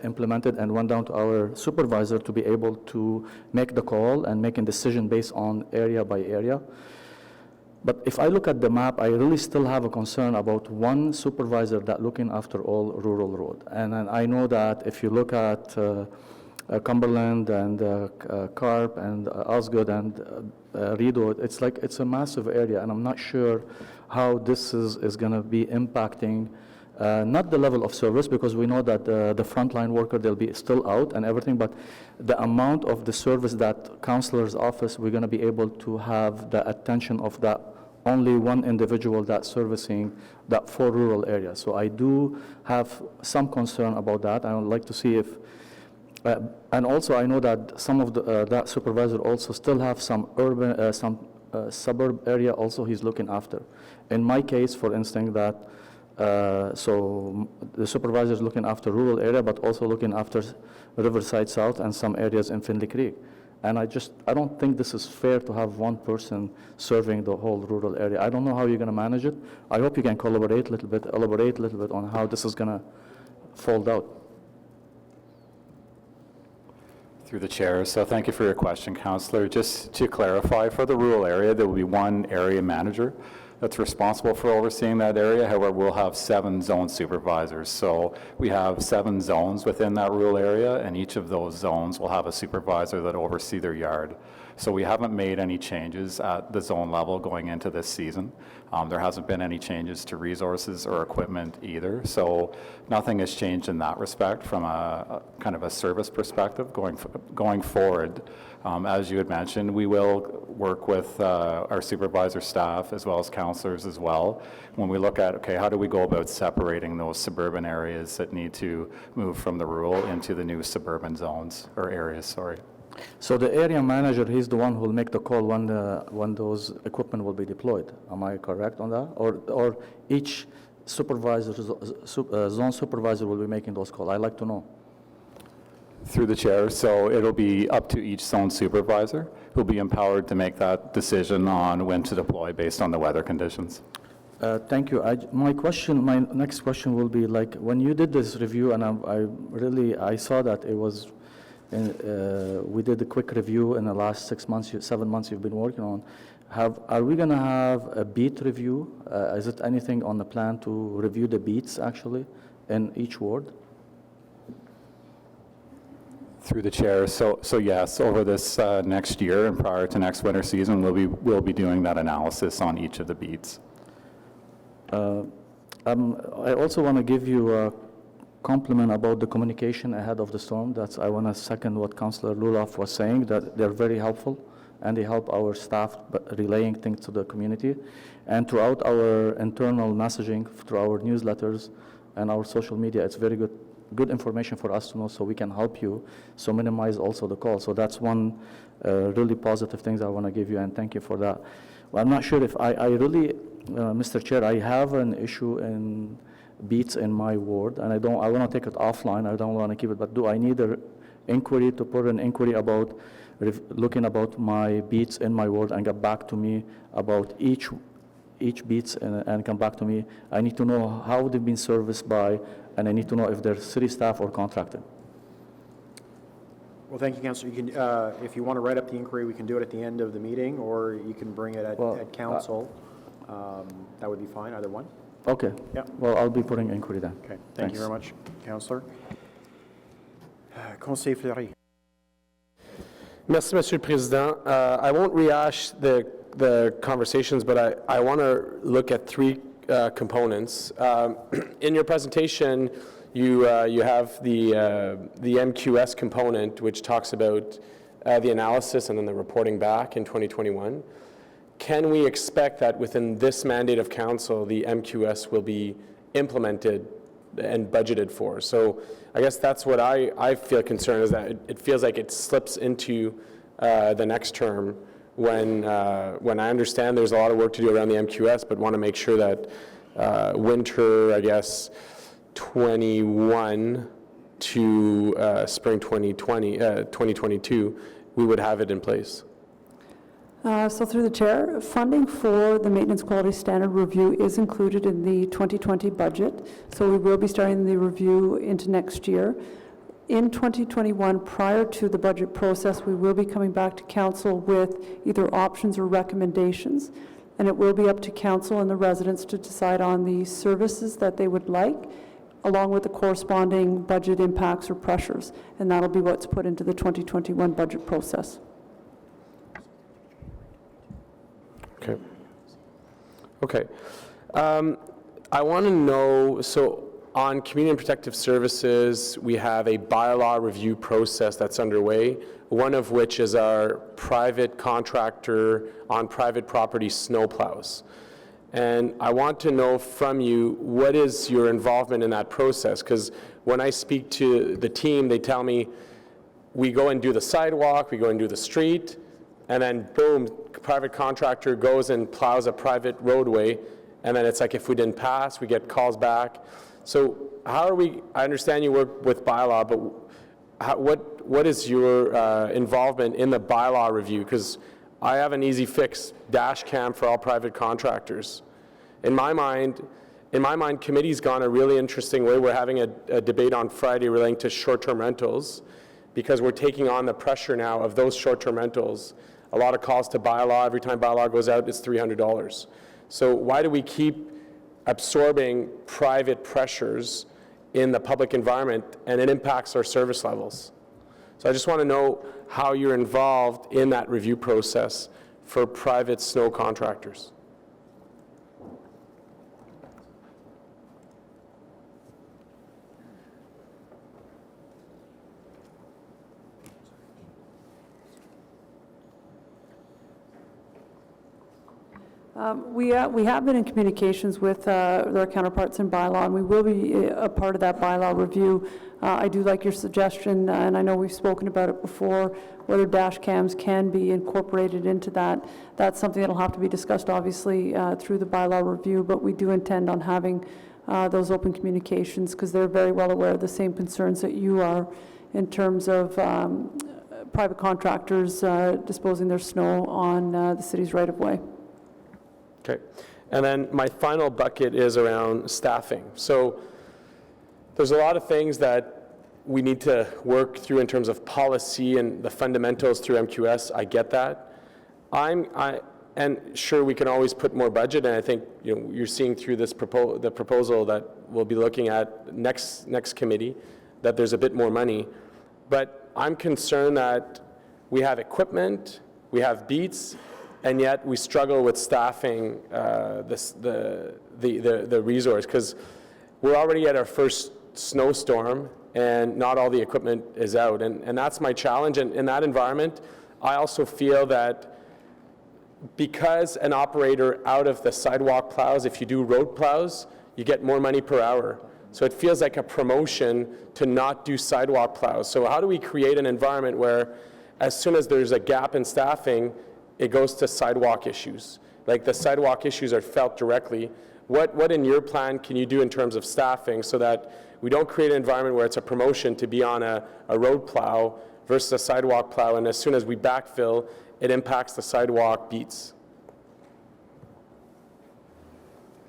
implemented and went down to our supervisor to be able to make the call and make a decision based on area by area. But if I look at the map, I really still have a concern about one supervisor that looking after all rural road. And I know that if you look at Cumberland and Carp and Osgood and Rideau, it's a massive area, and I'm not sure how this is going to be impacting not the level of service, because we know that the frontline worker, they'll be still out and everything, but the amount of the service that Councillor's office, we're going to be able to have the attention of that only one individual that's servicing that 4 rural areas. So I do have some concern about that. I would like to see if and also, I know that some of that supervisor also still have some urban, suburb area also he's looking after. In my case, for instance, that so the supervisor is looking after rural area, but also looking after Riverside South and some areas in Findlay Creek. And I don't think this is fair to have one person serving the whole rural area. I don't know how you're going to manage it. I hope you can elaborate a little bit on how this is going to fold out. Through the chair. So thank you for your question, Councillor. Just to clarify, for the rural area, there will be one area manager that's responsible for overseeing that area. However, we'll have 7 zone supervisors. So we have 7 zones within that rural area, and each of those zones will have a supervisor that oversee their yard. So we haven't made any changes at the zone level going into this season. There hasn't been any changes to resources or equipment either. So nothing has changed in that respect from a kind of a service perspective going forward. As you had mentioned, we will work with our supervisor staff as well as councillors as well when we look at, okay, how do we go about separating those suburban areas that need to move from the rural into the new suburban zones or areas, sorry. So the area manager, he's the one who will make the call when those equipment will be deployed. Am I correct on that? Or each supervisor, zone supervisor will be making those calls? I'd like to know. Through the chair, so it'll be up to each zone supervisor who'll be empowered to make that decision on when to deploy based on the weather conditions. Thank you. My next question will be like, when you did this review, and I saw that it was, we did a quick review in the last 7 months you've been working on. Are we going to have a beat review? Is it anything on the plan to review the beats actually in each ward? Through the chair, so yes, over this next year and prior to next winter season, we'll be doing that analysis on each of the beats. I also want to give you a compliment about the communication ahead of the storm. I want to second what Councillor Lulaf was saying, that they're very helpful and they help our staff relaying things to the community. And throughout our internal messaging, through our newsletters and our social media, it's very good information for us to know so we can help you, so minimize also the call. So that's one really positive things I want to give you, and thank you for that. Well, I'm not sure if I really, Mr. Chair, I have an issue in beats in my ward, and I want to take it offline. I don't want to keep it, but do I need an inquiry to put an inquiry about looking about my beats in my ward and get back to me about each beats and come back to me? I need to know how they've been serviced by, and I need to know if they're city staff or contracted. Well, thank you, Councillor. You can, if you want to write up the inquiry, we can do it at the end of the meeting, or you can bring it at council. That would be fine, either one. Okay. Yeah. Well, I'll be putting inquiry then. Okay. Thank you very much, Councillor. Conseiller Fleury. Merci, Monsieur le Président. I won't rehash the conversations, but I want to look at three components. In your presentation, you have the MQS component, which talks about the analysis and then the reporting back in 2021. Can we expect that within this mandate of council, the MQS will be implemented and budgeted for? So I guess that's what I feel concerned, is that it feels like it slips into the next term when I understand there's a lot of work to do around the MQS, but want to make sure that winter, I guess, 21 to spring 2022, we would have it in place. So through the chair, funding for the maintenance quality standard review is included in the 2020 budget. So we will be starting the review into next year. In 2021, prior to the budget process, we will be coming back to council with either options or recommendations. And it will be up to council and the residents to decide on the services that they would like, along with the corresponding budget impacts or pressures. And that'll be what's put into the 2021 budget process. Okay. I want to know, so on community and protective services, we have a bylaw review process that's underway, one of which is our private contractor on private property snowplows. And I want to know from you, what is your involvement in that process? Because when I speak to the team, they tell me, we go and do the sidewalk, we go and do the street, and then boom, private contractor goes and plows a private roadway, and then it's like if we didn't pass, we get calls back. So how are we, I understand you work with bylaw, but what is your involvement in the bylaw review? Because I have an easy fix dash cam for all private contractors. In my mind, committee's gone a really interesting way. We're having a debate on Friday relating to short-term rentals, because we're taking on the pressure now of those short-term rentals. A lot of calls to bylaw. Every time bylaw goes out, it's $300. So why do we keep absorbing private pressures in the public environment, and it impacts our service levels? So I just want to know how you're involved in that review process for private snow contractors. We have been in communications with their counterparts in bylaw, and we will be a part of that bylaw review. I do like your suggestion, and I know we've spoken about it before, whether dash cams can be incorporated into that. That's something that'll have to be discussed, obviously, through the bylaw review, but we do intend on having those open communications, because they're very well aware of the same concerns that you are in terms of private contractors disposing their snow on the city's right-of-way. Okay. And then my final bucket is around staffing. So there's a lot of things that we need to work through in terms of policy and the fundamentals through MQS. I get that. And sure, we can always put more budget, and I think you're seeing through this the proposal that we'll be looking at next committee, that there's a bit more money. But I'm concerned that we have equipment, we have beats, and yet we struggle with staffing the resource, because we're already at our first snowstorm and not all the equipment is out. And that's my challenge. And in that environment, I also feel that because an operator out of the sidewalk plows, if you do road plows, you get more money per hour. So it feels like a promotion to not do sidewalk plows. So how do we create an environment where as soon as there's a gap in staffing, it goes to sidewalk issues? Like the sidewalk issues are felt directly. What in your plan can you do in terms of staffing so that we don't create an environment where it's a promotion to be on a road plow versus a sidewalk plow, and as soon as we backfill, it impacts the sidewalk beats?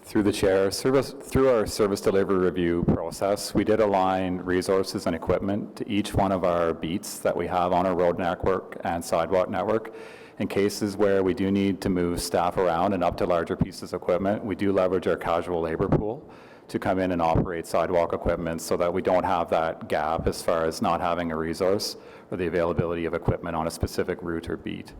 Through the chair, through our service delivery review process, we did align resources and equipment to each one of our beats that we have on our road network and sidewalk network. In cases where we do need to move staff around and up to larger pieces of equipment, we do leverage our casual labor pool to come in and operate sidewalk equipment so that we don't have that gap as far as not having a resource or the availability of equipment on a specific route or beat.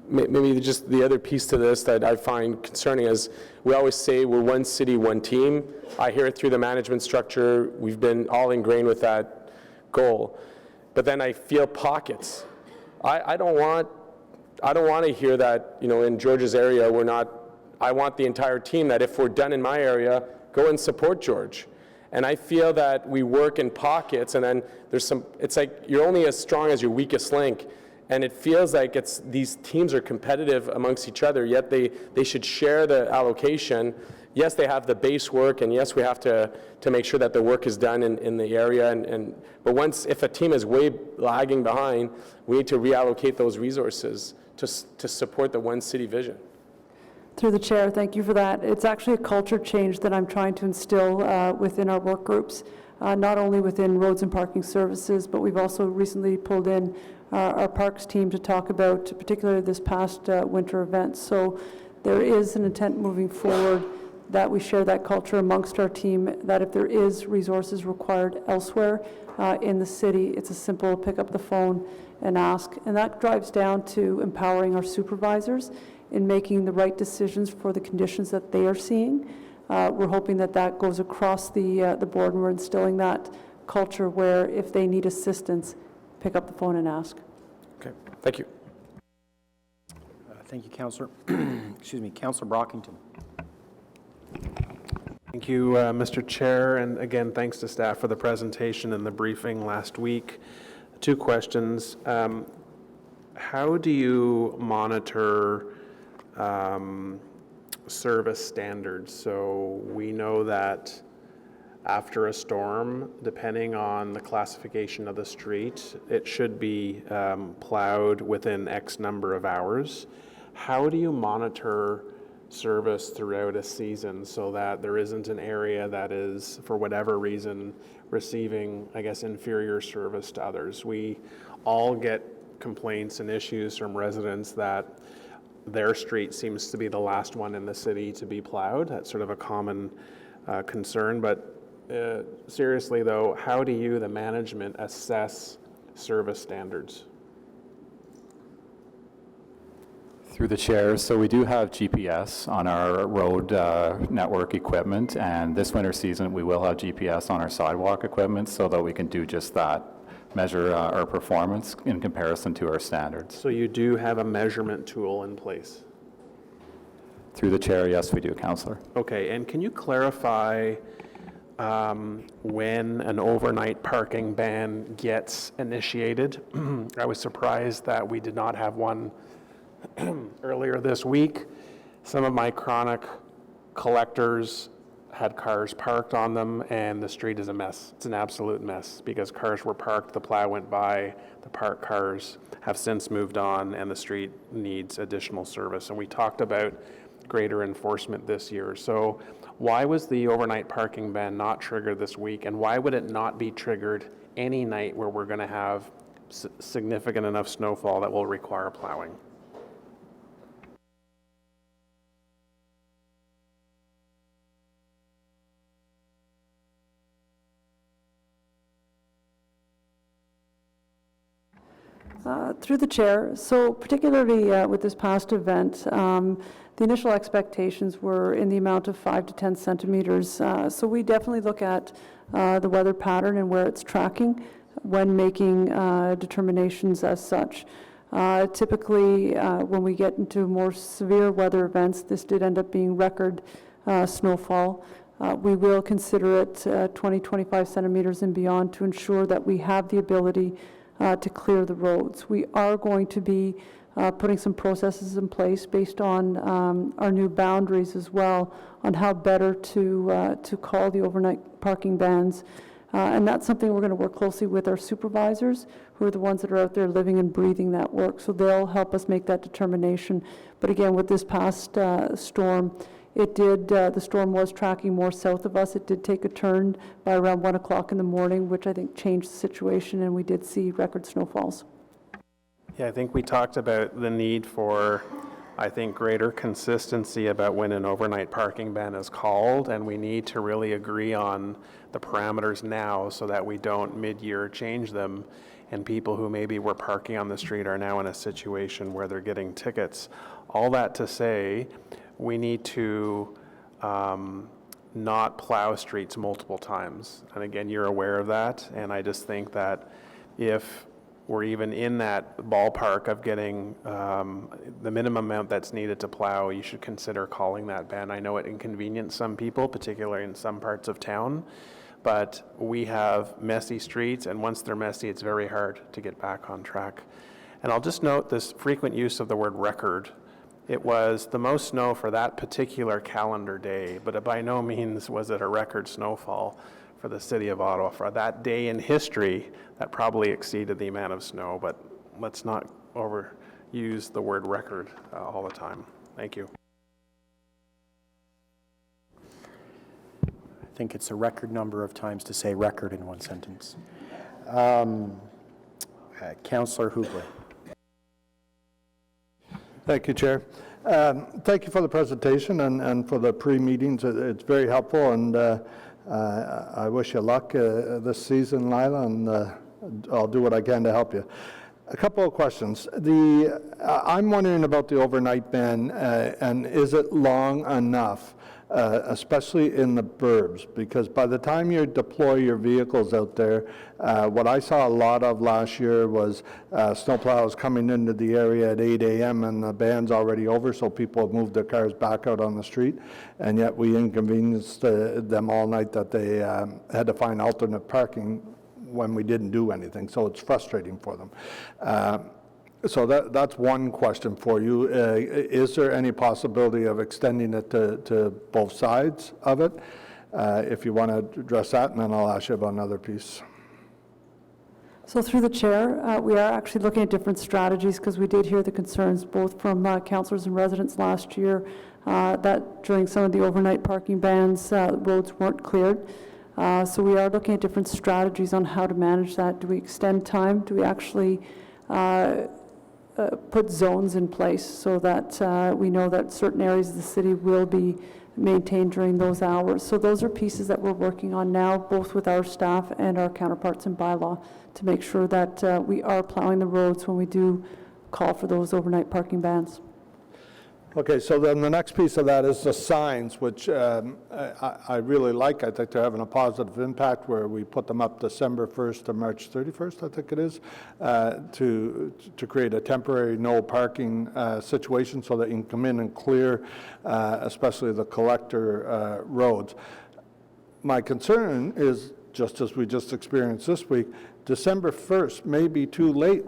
Maybe just the other piece to this that I find concerning is we always say we're one city, one team. I hear it through the management structure. We've been all ingrained with that goal. But then I feel pockets. I don't want to hear that, you know, in George's area, I want the entire team that if we're done in my area, go and support George. And I feel that we work in pockets, and then it's like you're only as strong as your weakest link. And it feels like these teams are competitive amongst each other, yet they should share the allocation. Yes, they have the base work, and yes, we have to make sure that the work is done in the area. But if a team is way lagging behind, we need to reallocate those resources to support the one city vision. Through the chair, thank you for that. It's actually a culture change that I'm trying to instill within our work groups, not only within roads and parking services, but we've also recently pulled in our parks team to talk about particularly this past winter event. So there is an intent moving forward that we share that culture amongst our team, that if there is resources required elsewhere in the city, it's a simple pick up the phone and ask. And that drives down to empowering our supervisors in making the right decisions for the conditions that they are seeing. We're hoping that that goes across the board, and we're instilling that culture where if they need assistance, pick up the phone and ask. Okay, thank you. Thank you, Councillor. Excuse me, Councillor Brockington. Thank you, Mr. Chair, and again, thanks to staff for the presentation and the briefing last week. 2 questions. How do you monitor service standards? So we know that after a storm, depending on the classification of the street, it should be plowed within X number of hours. How do you monitor service throughout a season so that there isn't an area that is, for whatever reason, receiving, I guess, inferior service to others? We all get complaints and issues from residents that their street seems to be the last one in the city to be plowed. That's sort of a common concern. But seriously, though, how do you, the management, assess service standards? Through the chair, so we do have GPS on our road network equipment, and this winter season we will have GPS on our sidewalk equipment so that we can do just that, measure our performance in comparison to our standards. So you do have a measurement tool in place? Through the chair, yes, we do, Councillor. Okay, and can you clarify when an overnight parking ban gets initiated? I was surprised that we did not have one earlier this week. Some of my chronic collectors had cars parked on them, and the street is a mess. It's an absolute mess because cars were parked, the plow went by, the parked cars have since moved on, and the street needs additional service. And we talked about greater enforcement this year. So why was the overnight parking ban not triggered this week, and why would it not be triggered any night where we're going to have significant enough snowfall that will require plowing? Through the chair, so particularly with this past event, the initial expectations were in the amount of 5 to 10 centimeters. So we definitely look at the weather pattern and where it's tracking when making determinations as such. Typically, when we get into more severe weather events, this did end up being record snowfall. We will consider it 20, 25 centimeters and beyond to ensure that we have the ability to clear the roads. We are going to be putting some processes in place based on our new boundaries as well on how better to call the overnight parking bans. And that's something we're going to work closely with our supervisors, who are the ones that are out there living and breathing that work. So they'll help us make that determination. But again, with this past storm, it did, the storm was tracking more south of us. It did take a turn by around 1 o'clock in the morning, which I think changed the situation, and we did see record snowfalls. Yeah, I think we talked about the need for, I think, greater consistency about when an overnight parking ban is called, and we need to really agree on the parameters now so that we don't mid-year change them, and people who maybe were parking on the street are now in a situation where they're getting tickets. All that to say, we need to not plow streets multiple times. And again, you're aware of that, and I just think that if we're even in that ballpark of getting the minimum amount that's needed to plow, you should consider calling that ban. I know it inconvenienced some people, particularly in some parts of town, but we have messy streets, and once they're messy, it's very hard to get back on track. And I'll just note this frequent use of the word record. It was the most snow for that particular calendar day, but by no means was it a record snowfall for the city of Ottawa. For that day in history, that probably exceeded the amount of snow, but let's not overuse the word record all the time. Thank you. I think it's a record number of times to say record in one sentence. Councillor Hooper. Thank you, Chair. Thank you for the presentation and for the pre-meetings. It's very helpful, and I wish you luck this season, Lila, and I'll do what I can to help you. A couple of questions. I'm wondering about the overnight ban, and is it long enough, especially in the burbs? Because by the time you deploy your vehicles out there, what I saw a lot of last year was snowplows coming into the area at 8 a.m. and the ban's already over, so people have moved their cars back out on the street, and yet we inconvenienced them all night that they had to find alternate parking when we didn't do anything, so it's frustrating for them. So that's one question for you. Is there any possibility of extending it to both sides of it? If you want to address that, and then I'll ask you about another piece. So through the chair, we are actually looking at different strategies, because we did hear the concerns both from councillors and residents last year that during some of the overnight parking bans, roads weren't cleared. So we are looking at different strategies on how to manage that. Do we extend time? Do we actually put zones in place so that we know that certain areas of the city will be maintained during those hours? So those are pieces that we're working on now, both with our staff and our counterparts in bylaw, to make sure that we are plowing the roads when we do call for those overnight parking bans. Okay, so then the next piece of that is the signs, which I really like. I think they're having a positive impact, where we put them up December 1st to March 31st, I think it is, to create a temporary no parking situation so that you can come in and clear, especially the collector roads. My concern is, just as we just experienced this week, December 1st may be too late.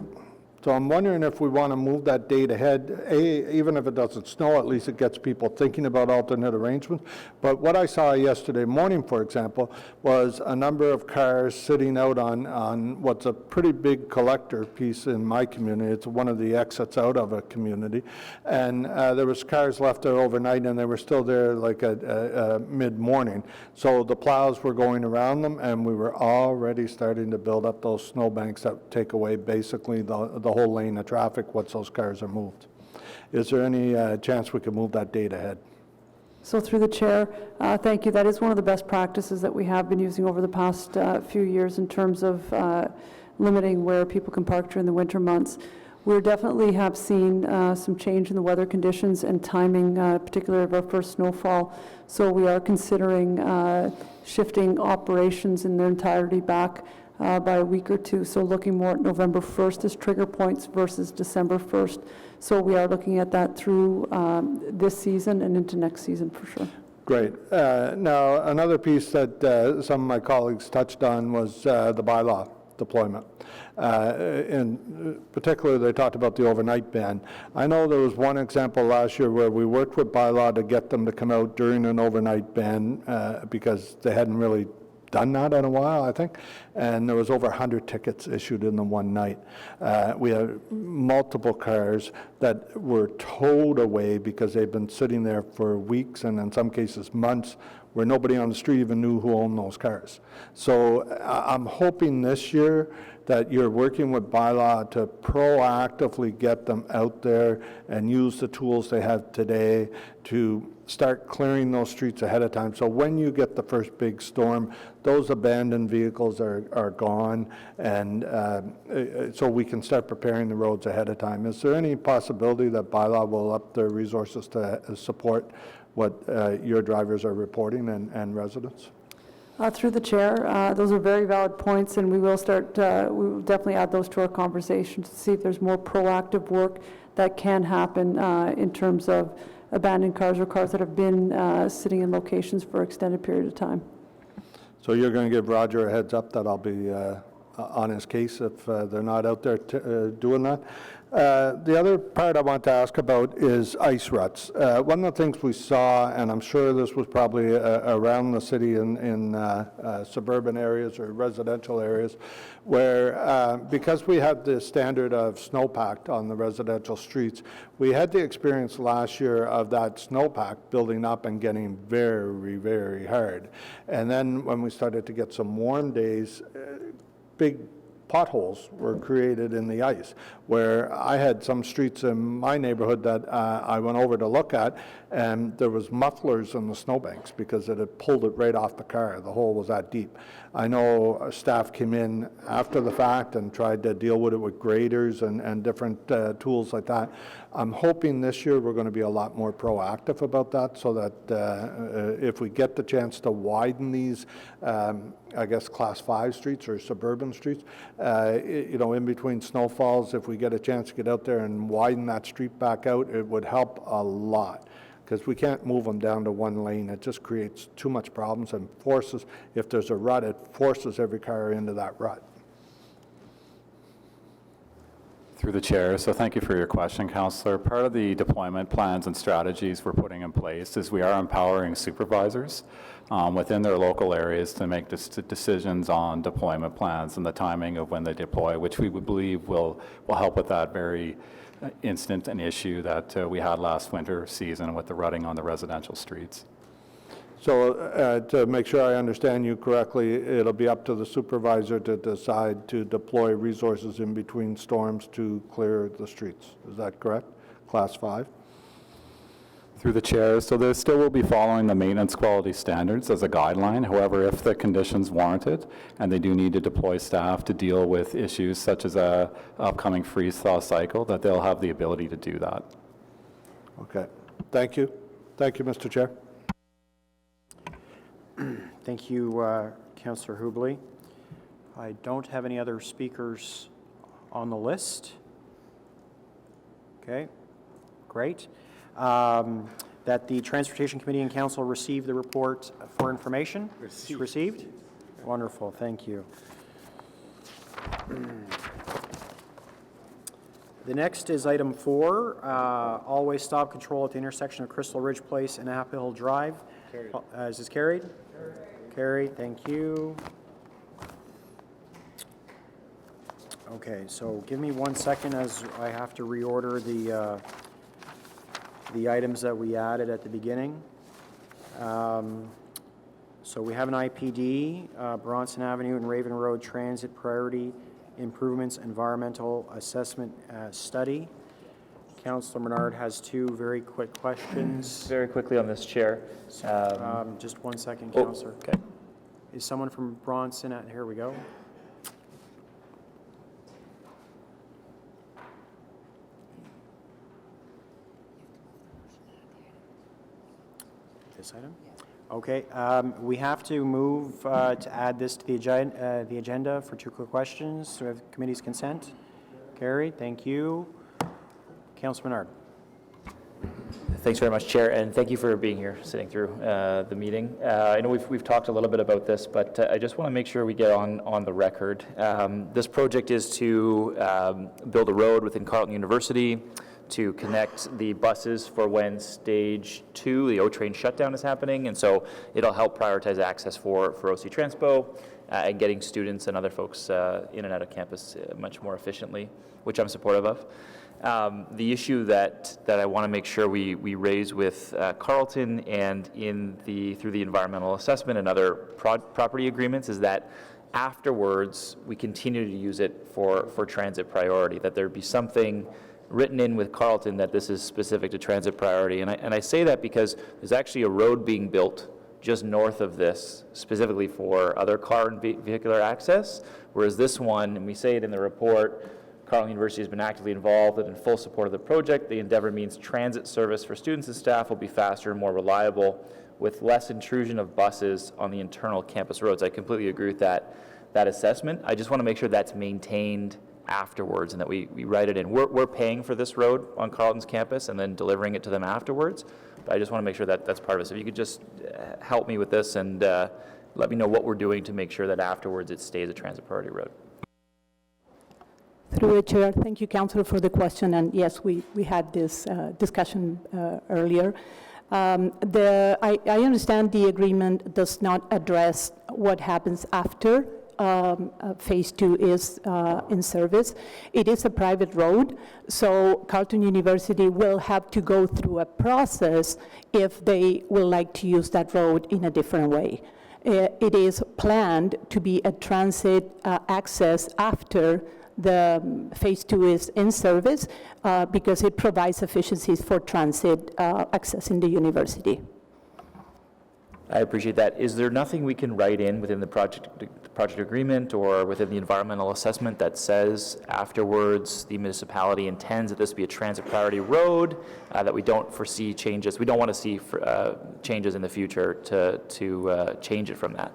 So I'm wondering if we want to move that date ahead. Even if it doesn't snow, at least it gets people thinking about alternate arrangements. But what I saw yesterday morning, for example, was a number of cars sitting out on what's a pretty big collector piece in my community. It's one of the exits out of a community. And there was cars left there overnight, and they were still there like at mid-morning. So the plows were going around them, and we were already starting to build up those snowbanks that take away basically the whole lane of traffic once those cars are moved. Is there any chance we could move that date ahead? So through the chair, thank you. That is one of the best practices that we have been using over the past few years in terms of limiting where people can park during the winter months. We definitely have seen some change in the weather conditions and timing, particularly of our first snowfall. So we are considering shifting operations in their entirety back by a week or two. So looking more at November 1st as trigger points versus December 1st. So we are looking at that through this season and into next season for sure. Great. Now, another piece that some of my colleagues touched on was the bylaw deployment. In particular, they talked about the overnight ban. I know there was one example last year where we worked with bylaw to get them to come out during an overnight ban because they hadn't really done that in a while, I think, and there was over 100 tickets issued in the one night. We had multiple cars that were towed away because they've been sitting there for weeks and in some cases months where nobody on the street even knew who owned those cars. So I'm hoping this year that you're working with bylaw to proactively get them out there and use the tools they have today to start clearing those streets ahead of time. So when you get the first big storm, those abandoned vehicles are gone, and so we can start preparing the roads ahead of time. Is there any possibility that bylaw will up their resources to support what your drivers are reporting and residents? Through the chair, those are very valid points, and we will definitely add those to our conversation to see if there's more proactive work that can happen in terms of abandoned cars or cars that have been sitting in locations for an extended period of time. So you're going to give Roger a heads up that I'll be on his case if they're not out there doing that. The other part I want to ask about is ice ruts. One of the things we saw, and I'm sure this was probably around the city in suburban areas or residential areas, where because we had the standard of snowpack on the residential streets, we had the experience last year of that snowpack building up and getting very, very hard. And then when we started to get some warm days, big potholes were created in the ice, where I had some streets in my neighborhood that I went over to look at, and there was mufflers in the snowbanks because it had pulled it right off the car. The hole was that deep. I know staff came in after the fact and tried to deal with it with graders and different tools like that. I'm hoping this year we're going to be a lot more proactive about that, so that if we get the chance to widen these, I guess, Class 5 streets or suburban streets, you know, in between snowfalls, if we get a chance to get out there and widen that street back out, it would help a lot. Because we can't move them down to one lane. It just creates too much problems and forces, if there's a rut, it forces every car into that rut. Through the chair, so thank you for your question, Councillor. Part of the deployment plans and strategies we're putting in place is we are empowering supervisors within their local areas to make decisions on deployment plans and the timing of when they deploy, which we would believe will help with that very instant an issue that we had last winter season with the rutting on the residential streets. So to make sure I understand you correctly, it'll be up to the supervisor to decide to deploy resources in between storms to clear the streets. Is that correct? Class 5? Through the chair, so they still will be following the maintenance quality standards as a guideline. However, if the conditions warranted and they do need to deploy staff to deal with issues such as a upcoming freeze-thaw cycle, that they'll have the ability to do that. Okay. Thank you. Thank you, Mr. Chair. Thank you, Councillor Hubley. I don't have any other speakers on the list. Okay, great. That the Transportation Committee and Council receive the report for information? Received? Wonderful, thank you. The next is item 4, all-way stop control at the intersection of Crystal Ridge Place and Apple Hill Drive. Carried. Is this carried? Carried, thank you. Okay, so give me 1 second as I have to reorder the items that we added at the beginning. So we have an IPD, Bronson Avenue and Raven Road Transit Priority Improvements Environmental Assessment Study. Councillor Menard has 2 very quick questions. Very quickly on this, Chair. Just 1 second, Councillor. Okay. Is someone from Bronson at, here we go. This item? Okay, we have to move to add this to the agenda for 2 quick questions. So we have committee's consent. Carried, thank you. Councilor Menard. Thanks very much, Chair, and thank you for being here, sitting through the meeting. I know we've talked a little bit about this, but I just want to make sure we get on the record. This project is to build a road within Carleton University to connect the buses for when Stage 2, the O-Train shutdown, is happening, and so it'll help prioritize access for OC Transpo and getting students and other folks in and out of campus much more efficiently, which I'm supportive of. The issue that I want to make sure we raise with Carleton and through the environmental assessment and other property agreements is that afterwards we continue to use it for transit priority, that there be something written in with Carleton that this is specific to transit priority. And I say that because there's actually a road being built just north of this specifically for other car and vehicular access, whereas this one, and we say it in the report, Carleton University has been actively involved and in full support of the project. The endeavor means transit service for students and staff will be faster and more reliable with less intrusion of buses on the internal campus roads. I completely agree with that assessment. I just want to make sure that's maintained afterwards and that we write it in. We're paying for this road on Carleton's campus and then delivering it to them afterwards, but I just want to make sure that that's part of it. So if you could just help me with this and let me know what we're doing to make sure that afterwards it stays a transit priority road. Through the chair, thank you, Councillor, for the question. And yes, we had this discussion earlier. I understand the agreement does not address what happens after Phase 2 is in service. It is a private road, so Carleton University will have to go through a process if they would like to use that road in a different way. It is planned to be a transit access after the Phase 2 is in service because it provides efficiencies for transit access in the university. I appreciate that. Is there nothing we can write in within the project agreement or within the environmental assessment that says afterwards the municipality intends that this be a transit priority road, that we don't foresee changes? We don't want to see changes in the future to change it from that.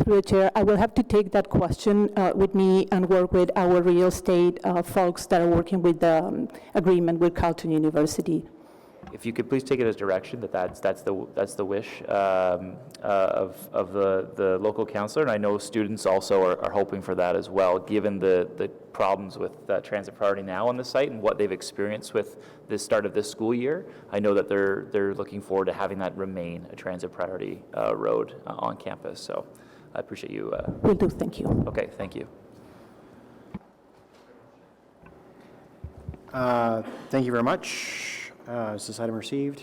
Through the chair, I will have to take that question with me and work with our real estate folks that are working with the agreement with Carleton University. If you could please take it as direction that that's the wish of the local councillor, and I know students also are hoping for that as well, given the problems with transit priority now on the site and what they've experienced with the start of this school year. I know that they're looking forward to having that remain a transit priority road on campus. So I appreciate you. Will do. Thank you. Okay. Thank you. Thank you very much. Is this item received?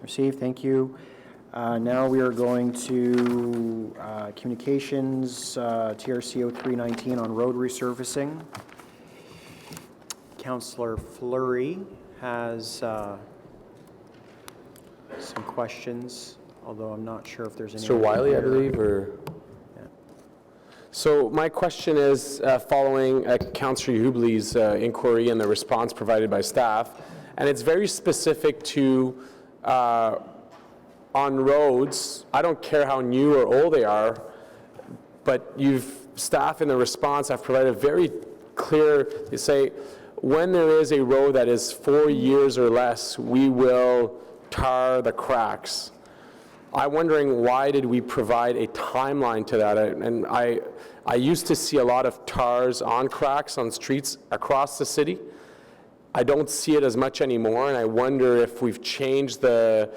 Received, thank you. Now we are going to communications, TRCO 319 on road resurfacing. Councillor Fleury has some questions, although I'm not sure if there's any. Mr. Wiley, I believe, or? Yeah. So my question is, following Councillor Hubley's inquiry and the response provided by staff, and it's very specific to on roads. I don't care how new or old they are, but staff in the response have provided very clear, they say, when there is a road that is 4 years or less, we will tar the cracks. I'm wondering, why did we provide a timeline to that? And I used to see a lot of tars on cracks on streets across the city. I don't see it as much anymore, and I wonder if we've changed the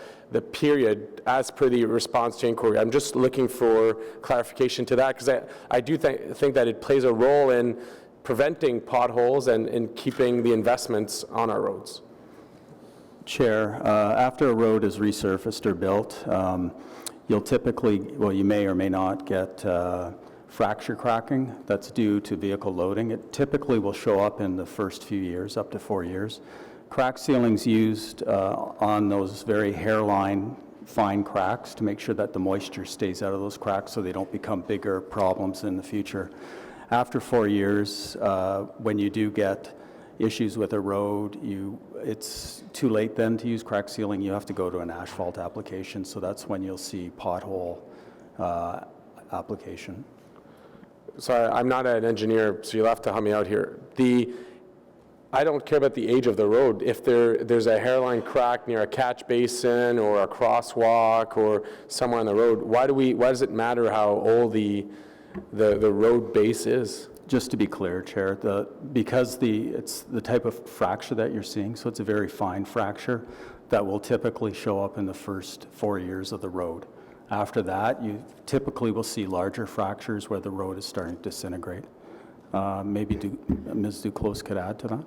period as per the response to inquiry. I'm just looking for clarification to that, because I do think that it plays a role in preventing potholes and in keeping the investments on our roads. Chair, after a road is resurfaced or built, you'll typically, well, you may or may not get fracture cracking that's due to vehicle loading. It typically will show up in the first few years, up to 4 years. Crack sealing's used on those very hairline fine cracks to make sure that the moisture stays out of those cracks so they don't become bigger problems in the future. After 4 years, when you do get issues with a road, it's too late then to use crack sealing. You have to go to an asphalt application, so that's when you'll see pothole application. Sorry, I'm not an engineer, so you'll have to help me out here. I don't care about the age of the road. If there's a hairline crack near a catch basin or a crosswalk or somewhere on the road, why does it matter how old the road base is? Just to be clear, Chair, because it's the type of fracture that you're seeing, so it's a very fine fracture that will typically show up in the first 4 years of the road. After that, you typically will see larger fractures where the road is starting to disintegrate. Maybe Ms. Duclos could add to that.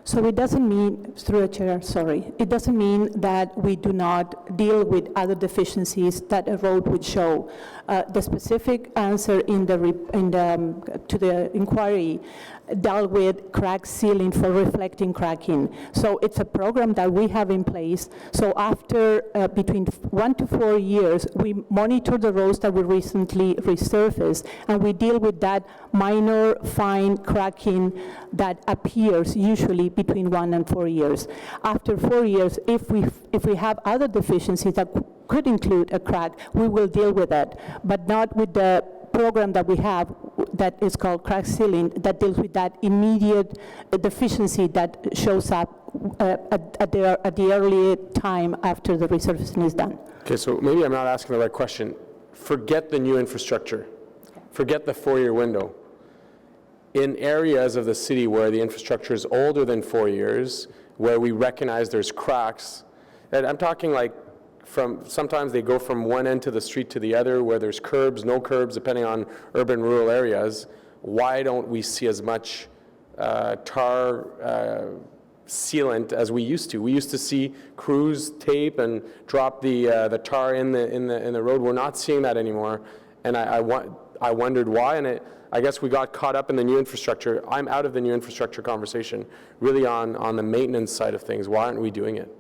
So it doesn't mean, through the chair, sorry, it doesn't mean that we do not deal with other deficiencies that a road would show. The specific answer to the inquiry dealt with crack sealing for reflecting cracking. So it's a program that we have in place. So after between 1 to 4 years, we monitor the roads that were recently resurfaced, and we deal with that minor fine cracking that appears usually between 1 and 4 years. After 4 years, if we have other deficiencies that could include a crack, we will deal with that, but not with the program that we have that is called crack sealing that deals with that immediate deficiency that shows up at the early time after the resurfacing is done. Okay, so maybe I'm not asking the right question. Forget the new infrastructure. Forget the 4-year window. In areas of the city where the infrastructure is older than 4 years, where we recognize there's cracks, and I'm talking like sometimes they go from one end of the street to the other where there's curbs, no curbs, depending on urban, rural areas. Why don't we see as much tar sealant as we used to? We used to see crews tape and drop the tar in the road. We're not seeing that anymore, and I wondered why, and I guess we got caught up in the new infrastructure. I'm out of the new infrastructure conversation, really on the maintenance side of things. Why aren't we doing it?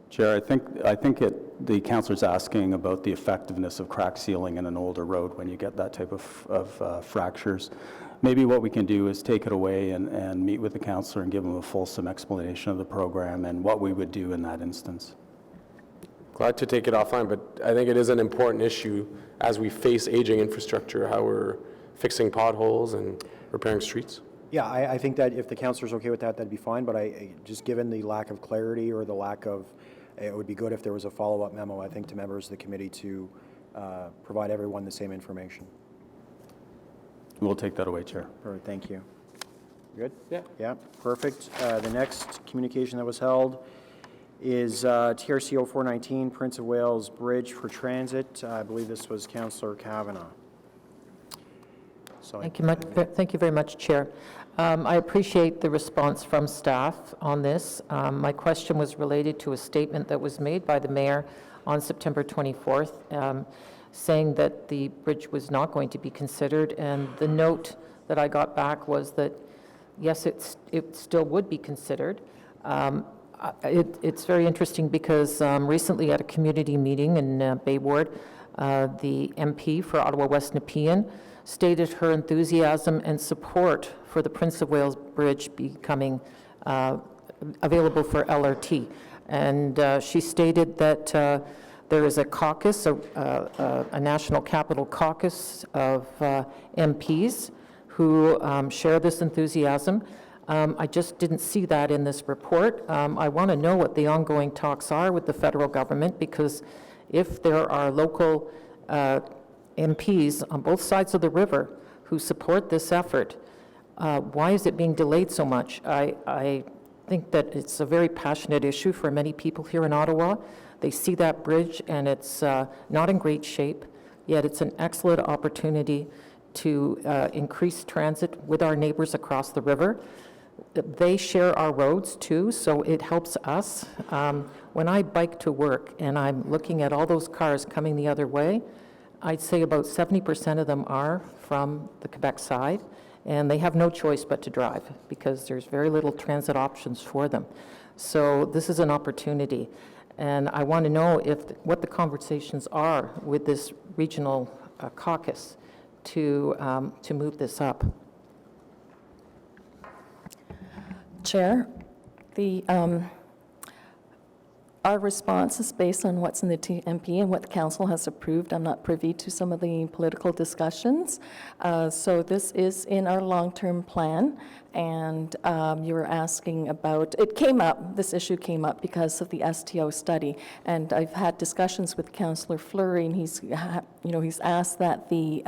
Chair, I think the councillor's asking about the effectiveness of crack sealing in an older road when you get that type of fractures. Maybe what we can do is take it away and meet with the councillor and give him a fulsome explanation of the program and what we would do in that instance. Glad to take it offline, but I think it is an important issue as we face aging infrastructure, how we're fixing potholes and repairing streets. Yeah, I think that if the councillor's okay with that, that'd be fine, but just given the lack of clarity or the lack of, it would be good if there was a follow-up memo, I think, to members of the committee to provide everyone the same information. We'll take that away, Chair. All right, thank you. Good? Yeah. Yeah, perfect. The next communication that was held is TRC 0419, Prince of Wales Bridge for Transit. I believe this was Councillor Kavanagh. So Thank you very much, Chair. I appreciate the response from staff on this. My question was related to a statement that was made by the mayor on September 24th, saying that the bridge was not going to be considered, and the note that I got back was that, yes, it still would be considered. It's very interesting because recently at a community meeting in Bay Ward, the MP for Ottawa West Nepean stated her enthusiasm and support for the Prince of Wales Bridge becoming available for LRT. And she stated that there is a caucus, a national capital caucus of MPs who share this enthusiasm. I just didn't see that in this report. I want to know what the ongoing talks are with the federal government, because if there are local MPs on both sides of the river who support this effort, why is it being delayed so much? I think that it's a very passionate issue for many people here in Ottawa. They see that bridge and it's not in great shape, yet it's an excellent opportunity to increase transit with our neighbors across the river. They share our roads too, so it helps us. When I bike to work and I'm looking at all those cars coming the other way, I'd say about 70% of them are from the Quebec side, and they have no choice but to drive because there's very little transit options for them. So this is an opportunity, and I want to know what the conversations are with this regional caucus to move this up. Chair, our response is based on what's in the TMP and what the council has approved. I'm not privy to some of the political discussions. So this is in our long-term plan, and you were asking about, it came up, this issue came up because of the STO study, and I've had discussions with Councillor Fleury, and he's asked that the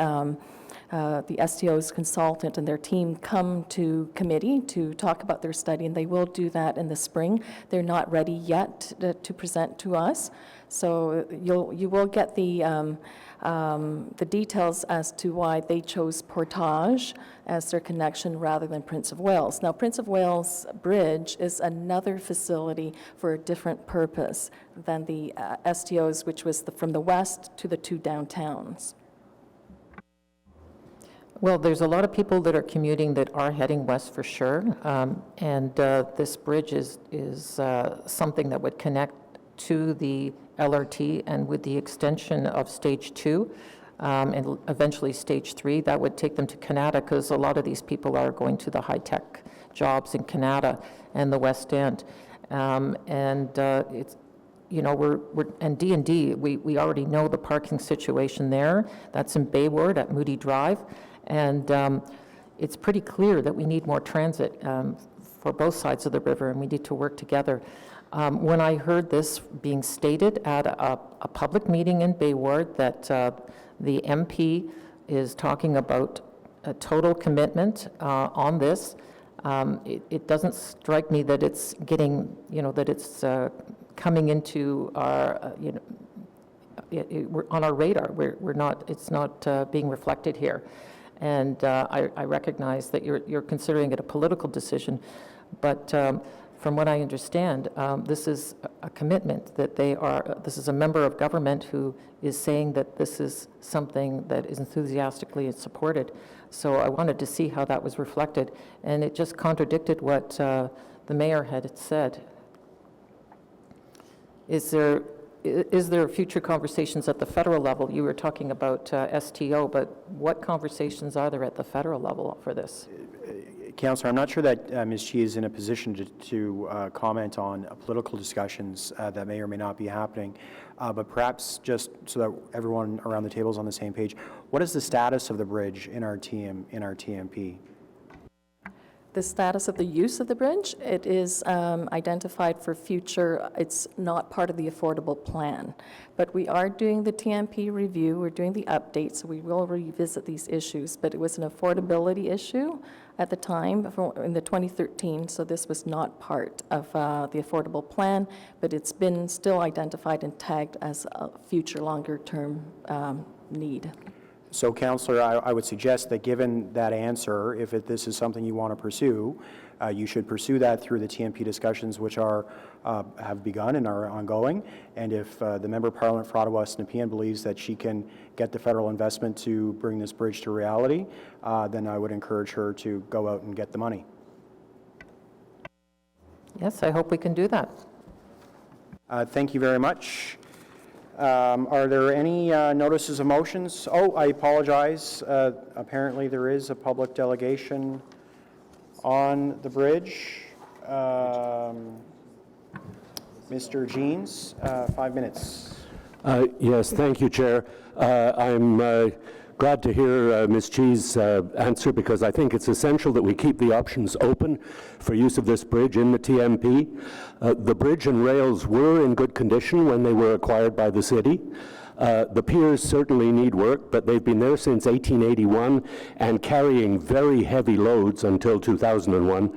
STO's consultant and their team come to committee to talk about their study, and they will do that in the spring. They're not ready yet to present to us, so you will get the details as to why they chose Portage as their connection rather than Prince of Wales. Now, Prince of Wales Bridge is another facility for a different purpose than the STO's, which was from the west to the two downtowns. Well, there's a lot of people that are commuting that are heading west for sure, and this bridge is something that would connect to the LRT, and with the extension of Stage 2 and eventually Stage 3, that would take them to Canada, because a lot of these people are going to the high-tech jobs in Canada and the West End. It's, you know, we're and D&D, we already know the parking situation there. That's in Bayward at Moody Drive. And it's pretty clear that we need more transit for both sides of the river, and we need to work together. When I heard this being stated at a public meeting in Bayward, that the MP is talking about a total commitment on this, it doesn't strike me that it's getting, you know, that it's coming into our, you know, we're on our radar. We're not, it's not being reflected here. And I recognize that you're considering it a political decision, but from what I understand, this is a commitment that this is a member of government who is saying that this is something that is enthusiastically supported. So I wanted to see how that was reflected, and it just contradicted what the mayor had said. Is there future conversations at the federal level? You were talking about STO, but what conversations are there at the federal level for this? Councillor, I'm not sure that Ms. Chi is in a position to comment on political discussions that may or may not be happening, but perhaps just so that everyone around the table is on the same page, what is the status of the bridge in our TMP? The status of the use of the bridge, it is identified for future, it's not part of the affordable plan. But we are doing the TMP review, we're doing the updates, so we will revisit these issues. But it was an affordability issue at the time, in the 2013, so this was not part of the affordable plan, but it's been still identified and tagged as a future longer-term need. So, Councillor, I would suggest that given that answer, if this is something you want to pursue, you should pursue that through the TMP discussions, which have begun and are ongoing. And if the Member of Parliament for Ottawa-West Nepean believes that she can get the federal investment to bring this bridge to reality, then I would encourage her to go out and get the money. Yes, I hope we can do that. Thank you very much. Are there any notices of motions? Oh, I apologize. Apparently there is a public delegation on the bridge. Mr. Jeans, 5 minutes. Yes, thank you, Chair. I'm glad to hear Ms. Chi's answer, because I think it's essential that we keep the options open for use of this bridge in the TMP. The bridge and rails were in good condition when they were acquired by the city. The piers certainly need work, but they've been there since 1881 and carrying very heavy loads until 2001.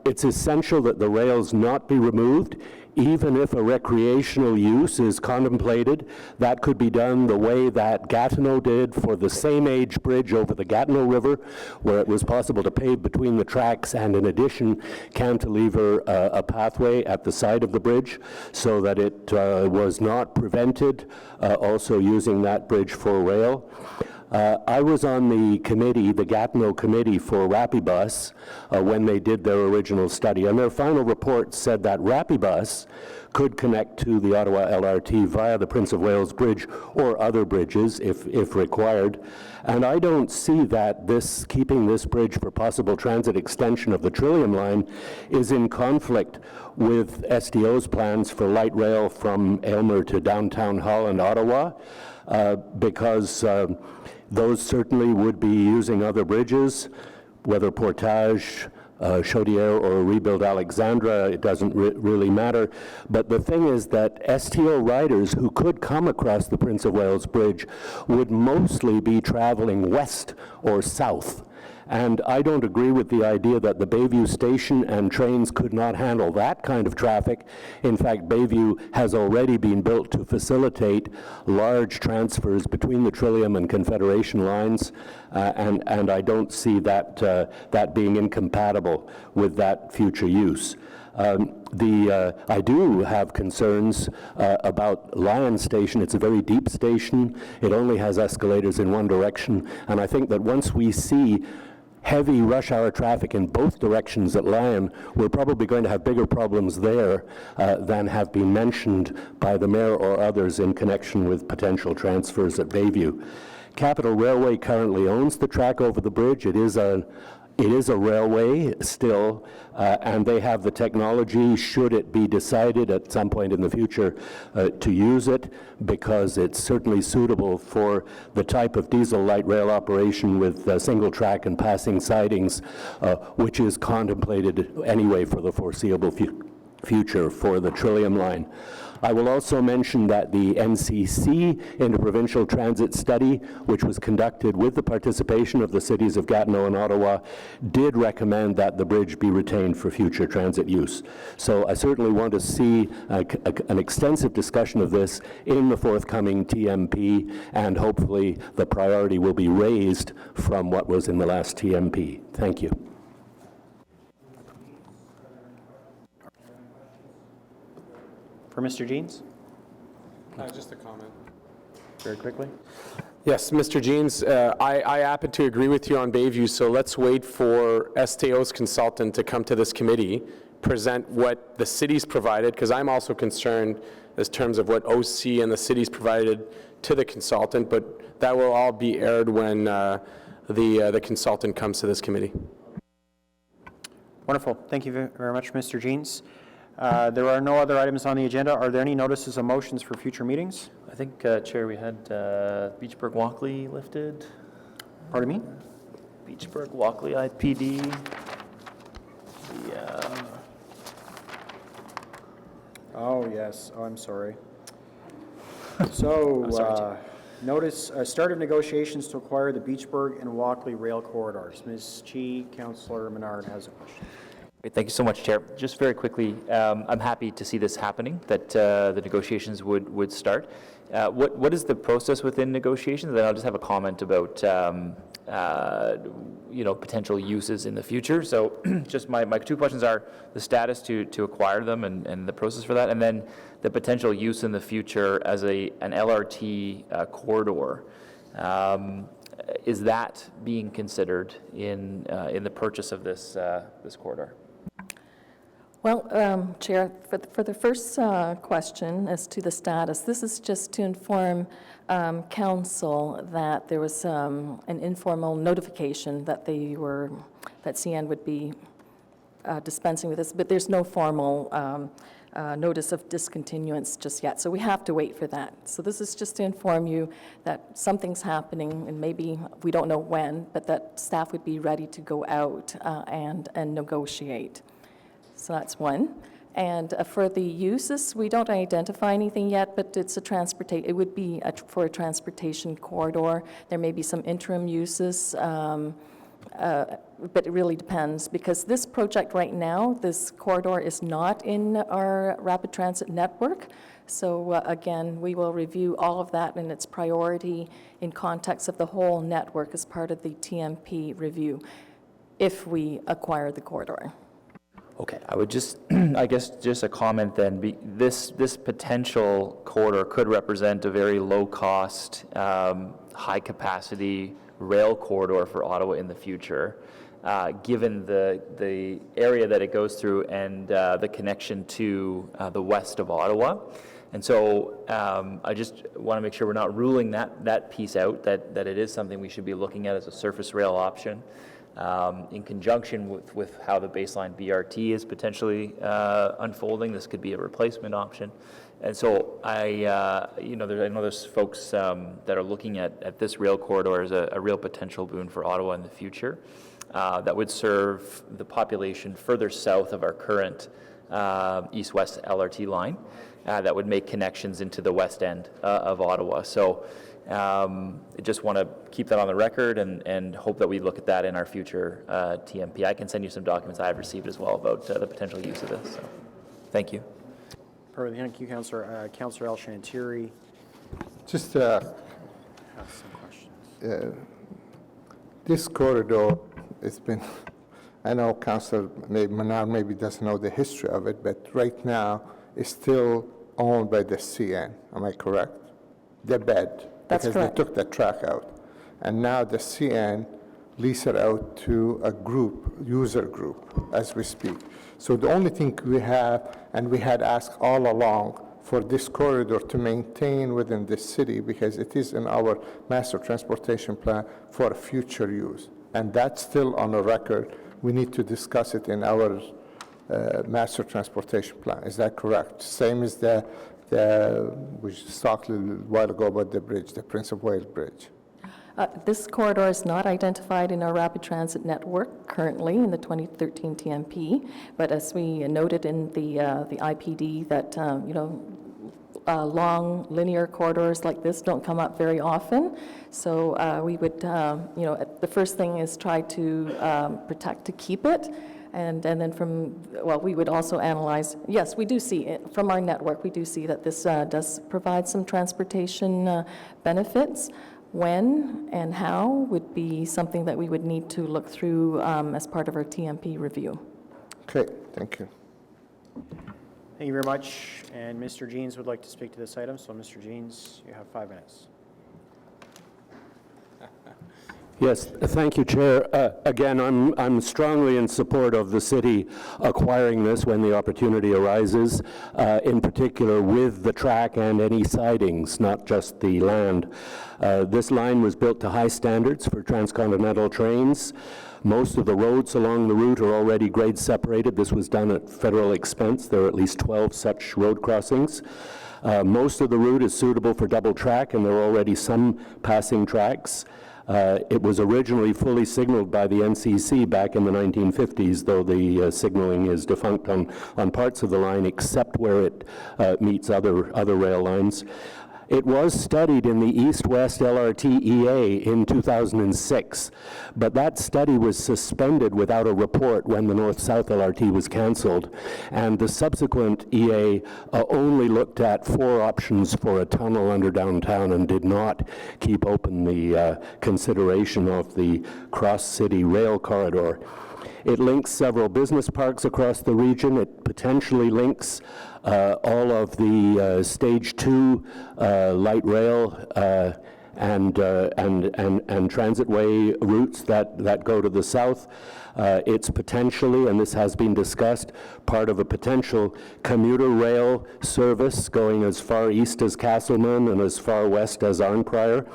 It's essential that the rails not be removed. Even if a recreational use is contemplated, that could be done the way that Gatineau did for the same age bridge over the Gatineau River, where it was possible to pave between the tracks and in addition cantilever a pathway at the side of the bridge so that it was not prevented also using that bridge for rail. I was on the committee, the Gatineau committee for Rapibus when they did their original study, and their final report said that Rapibus could connect to the Ottawa LRT via the Prince of Wales Bridge or other bridges if required. And I don't see that keeping this bridge for possible transit extension of the Trillium Line is in conflict with SDO's plans for light rail from Aylmer to downtown Hull and Ottawa, because those certainly would be using other bridges, whether Portage, Chaudière, or rebuild Alexandra, it doesn't really matter. But the thing is that STO riders who could come across the Prince of Wales Bridge would mostly be traveling west or south. And I don't agree with the idea that the Bayview station and trains could not handle that kind of traffic. In fact, Bayview has already been built to facilitate large transfers between the Trillium and Confederation lines, and I don't see that being incompatible with that future use. I do have concerns about Lyon Station. It's a very deep station. It only has escalators in one direction, and I think that once we see heavy rush hour traffic in both directions at Lyon, we're probably going to have bigger problems there than have been mentioned by the mayor or others in connection with potential transfers at Bayview. Capital Railway currently owns the track over the bridge. It is a railway still, and they have the technology, should it be decided at some point in the future to use it, because it's certainly suitable for the type of diesel light rail operation with single track and passing sidings, which is contemplated anyway for the foreseeable future for the Trillium Line. I will also mention that the NCC Interprovincial Transit Study, which was conducted with the participation of the cities of Gatineau and Ottawa, did recommend that the bridge be retained for future transit use. So I certainly want to see an extensive discussion of this in the forthcoming TMP, and hopefully the priority will be raised from what was in the last TMP. Thank you. For Mr. Jeans? Just a comment. Very quickly. Yes, Mr. Jeans, I happen to agree with you on Bayview, so let's wait for STO's consultant to come to this committee, present what the city's provided, because I'm also concerned in terms of what OC and the city's provided to the consultant, but that will all be aired when the consultant comes to this committee. Wonderful. Thank you very much, Mr. Jeans. There are no other items on the agenda. Are there any notices of motions for future meetings? I think, Chair, we had Beachburg-Walkley lifted. Pardon me? Beachburg-Walkley IPD. Oh, yes. Oh, I'm sorry. So, notice start of negotiations to acquire the Beachburg and Walkley rail corridors. Ms. Chi, Councillor Menard has a question. Thank you so much, Chair. Just very quickly, I'm happy to see this happening, that the negotiations would start. What is the process within negotiations? Then I'll just have a comment about potential uses in the future. So just my two questions are the status to acquire them and the process for that, and then the potential use in the future as an LRT corridor. Is that being considered in the purchase of this corridor? Well, Chair, for the first question as to the status, this is just to inform Council that there was an informal notification that that CN would be dispensing with this, but there's no formal notice of discontinuance just yet, so we have to wait for that. So this is just to inform you that something's happening, and maybe we don't know when, but that staff would be ready to go out and negotiate. So that's one. And for the uses, we don't identify anything yet, but it's it would be for a transportation corridor. There may be some interim uses, but it really depends, because this project right now, this corridor is not in our rapid transit network. So again, we will review all of that and its priority in context of the whole network as part of the TMP review, if we acquire the corridor. Okay, I would just, I guess, just a comment then. This potential corridor could represent a very low-cost, high-capacity rail corridor for Ottawa in the future, given the area that it goes through and the connection to the west of Ottawa. And so I just want to make sure we're not ruling that piece out, that it is something we should be looking at as a surface rail option in conjunction with how the baseline BRT is potentially unfolding. This could be a replacement option. And so I know there's folks that are looking at this rail corridor as a real potential boon for Ottawa in the future that would serve the population further south of our current east-west LRT line that would make connections into the west end of Ottawa. So I just want to keep that on the record and hope that we look at that in our future TMP. I can send you some documents I've received as well about the potential use of this. So, thank you. Perfect. Thank you, Councillor. Councillor El Shantiri Just has some questions. this corridor, it's been, I know Councillor Menard maybe doesn't know the history of it, but right now it's still owned by the CN. Am I correct? The bed. That's because correct. they took the track out. And now the CN lease it out to a group, user group, as we speak. So the only thing we have, and we had asked all along for this corridor to maintain within the city because it is in our master transportation plan for future use. And that's still on the record. We need to discuss it in our master transportation plan. Is that correct? Same as we just talked a little while ago about the bridge, the Prince of Wales Bridge. This corridor is not identified in our rapid transit network currently in the 2013 TMP, but as we noted in the IPD that, long linear corridors like this don't come up very often. So we would, the first thing is try to protect to keep it. And then we would also analyze, yes, we do see it from our network, we do see that this does provide some transportation benefits. When and how would be something that we would need to look through as part of our TMP review. Okay, thank you. Thank you very much. And Mr. Jeans would like to speak to this item. So, Mr. Jeans, you have 5 minutes. Yes, thank you, Chair. Again, I'm strongly in support of the city acquiring this when the opportunity arises, in particular with the track and any sidings, not just the land. This line was built to high standards for transcontinental trains. Most of the roads along the route are already grade separated. This was done at federal expense. There are at least 12 such road crossings. Most of the route is suitable for double track, and there are already some passing tracks. It was originally fully signaled by the NCC back in the 1950s, though the signaling is defunct on parts of the line except where it meets other rail lines. It was studied in the East-West LRT EA in 2006, but that study was suspended without a report when the North-South LRT was canceled, and the subsequent EA only looked at 4 options for a tunnel under downtown and did not keep open the consideration of the cross-city rail corridor. It links several business parks across the region. It potentially links all of the Stage 2 light rail and transitway routes that go to the south. It's potentially, and this has been discussed, part of a potential commuter rail service going as far east as Castleman and as far west as Arnprior.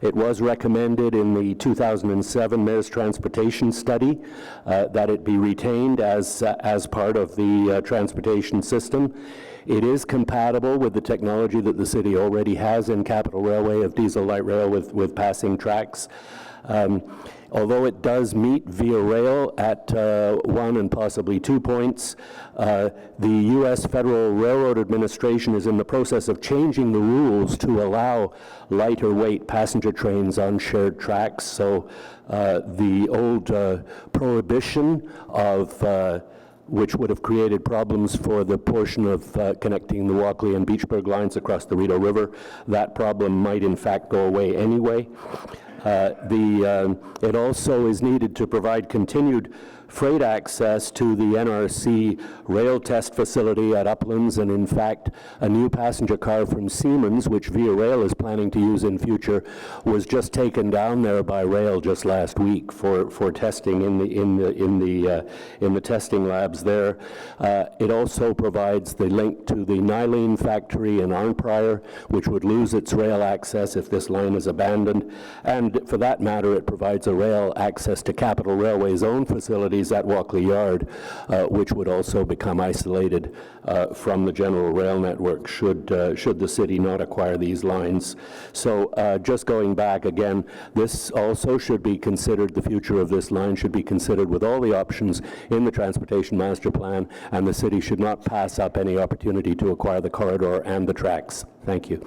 It was recommended in the 2007 Mayor's Transportation Study that it be retained as part of the transportation system. It is compatible with the technology that the city already has in Capital Railway of diesel light rail with passing tracks. Although it does meet via rail at 1 and possibly 2 points, the U.S. Federal Railroad Administration is in the process of changing the rules to allow lighter weight passenger trains on shared tracks. So the old prohibition of which would have created problems for the portion of connecting the Walkley and Beachburg lines across the Rideau River, that problem might in fact go away anyway. It also is needed to provide continued freight access to the NRC rail test facility at Uplands, and in fact, a new passenger car from Siemens, which Via Rail is planning to use in future, was just taken down there by rail just last week for testing in the testing labs there. It also provides the link to the Nylene factory in Arnprior, which would lose its rail access if this line is abandoned. And for that matter, it provides a rail access to Capital Railway's own facilities at Walkley Yard, which would also become isolated from the general rail network should the city not acquire these lines. So just going back again, this also should be considered, the future of this line should be considered with all the options in the Transportation Master Plan, and the city should not pass up any opportunity to acquire the corridor and the tracks. Thank you.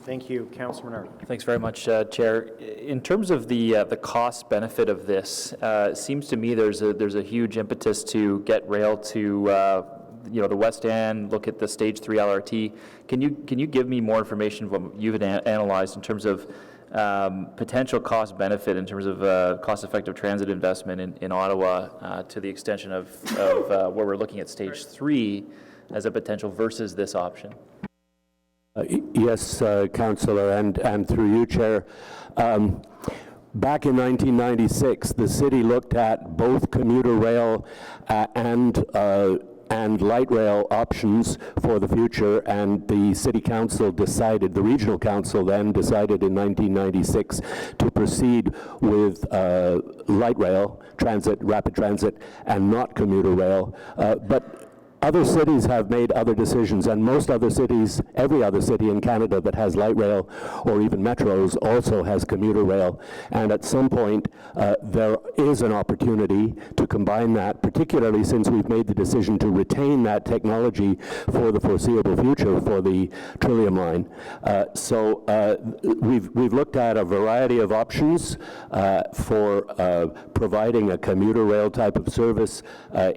Thank you. Councilor Menard. Thanks very much, Chair. In terms of the cost benefit of this, it seems to me there's a huge impetus to get rail to the West End, look at the Stage 3 LRT. Can you give me more information of what you've analyzed in terms of potential cost benefit in terms of cost-effective transit investment in Ottawa to the extension of where we're looking at Stage 3 as a potential versus this option? Yes, Councillor, and through you, Chair. Back in 1996, the city looked at both commuter rail and light rail options for the future, and the city council decided, the regional council then decided in 1996 to proceed with light rail transit, rapid transit, and not commuter rail. But other cities have made other decisions, and most other cities, every other city in Canada that has light rail or even metros also has commuter rail. And at some point, there is an opportunity to combine that, particularly since we've made the decision to retain that technology for the foreseeable future for the Trillium line. So we've looked at a variety of options for providing a commuter rail type of service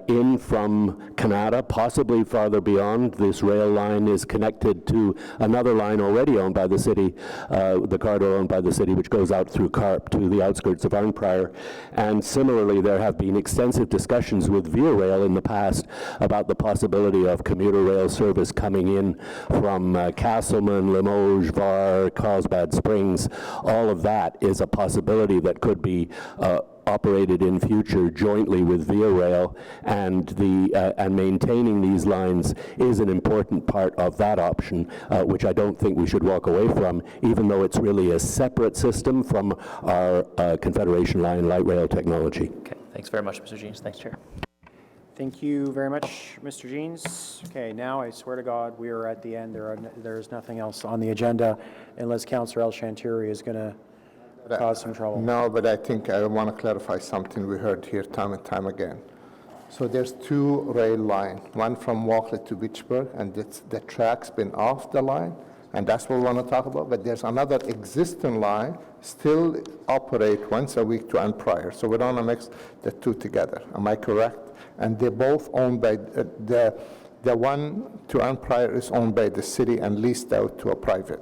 in from Canada, possibly farther beyond. This rail line is connected to another line already owned by the city, the corridor owned by the city, which goes out through Carp to the outskirts of Arnprior. And similarly, there have been extensive discussions with Via Rail in the past about the possibility of commuter rail service coming in from Castleman, Limoges, Var, Carlsbad Springs. All of that is a possibility that could be operated in future jointly with Via Rail, and maintaining these lines is an important part of that option, which I don't think we should walk away from, even though it's really a separate system from our Confederation Line light rail technology. Okay, thanks very much, Mr. Jeans. Thanks, Chair. Thank you very much, Mr. Jeans. Okay, now I swear to God, we are at the end. There is nothing else on the agenda unless Councillor El Shantiri is going to cause some trouble. No, but I think I want to clarify something we heard here time and time again. So there's two rail lines, one from Walkley to Vicksburg, and the track's been off the line, and that's what we want to talk about. But there's another existing line still operate once a week to Arnprior. So we don't want to mix the two together. Am I correct? And they're both owned by the one to Arnprior is owned by the city and leased out to a private.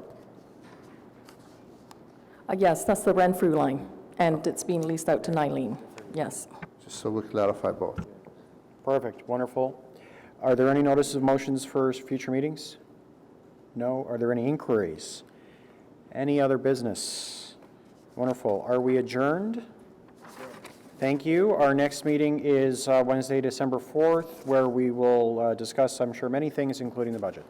Yes, that's the Renfrew line, and it's being leased out to Nylene. Yes. Just so we clarify both. Perfect, wonderful. Are there any notices of motions for future meetings? No. Are there any inquiries? Any other business? Wonderful. Are we adjourned? Thank you. Our next meeting is Wednesday, December 4th, where we will discuss, I'm sure, many things, including the budget.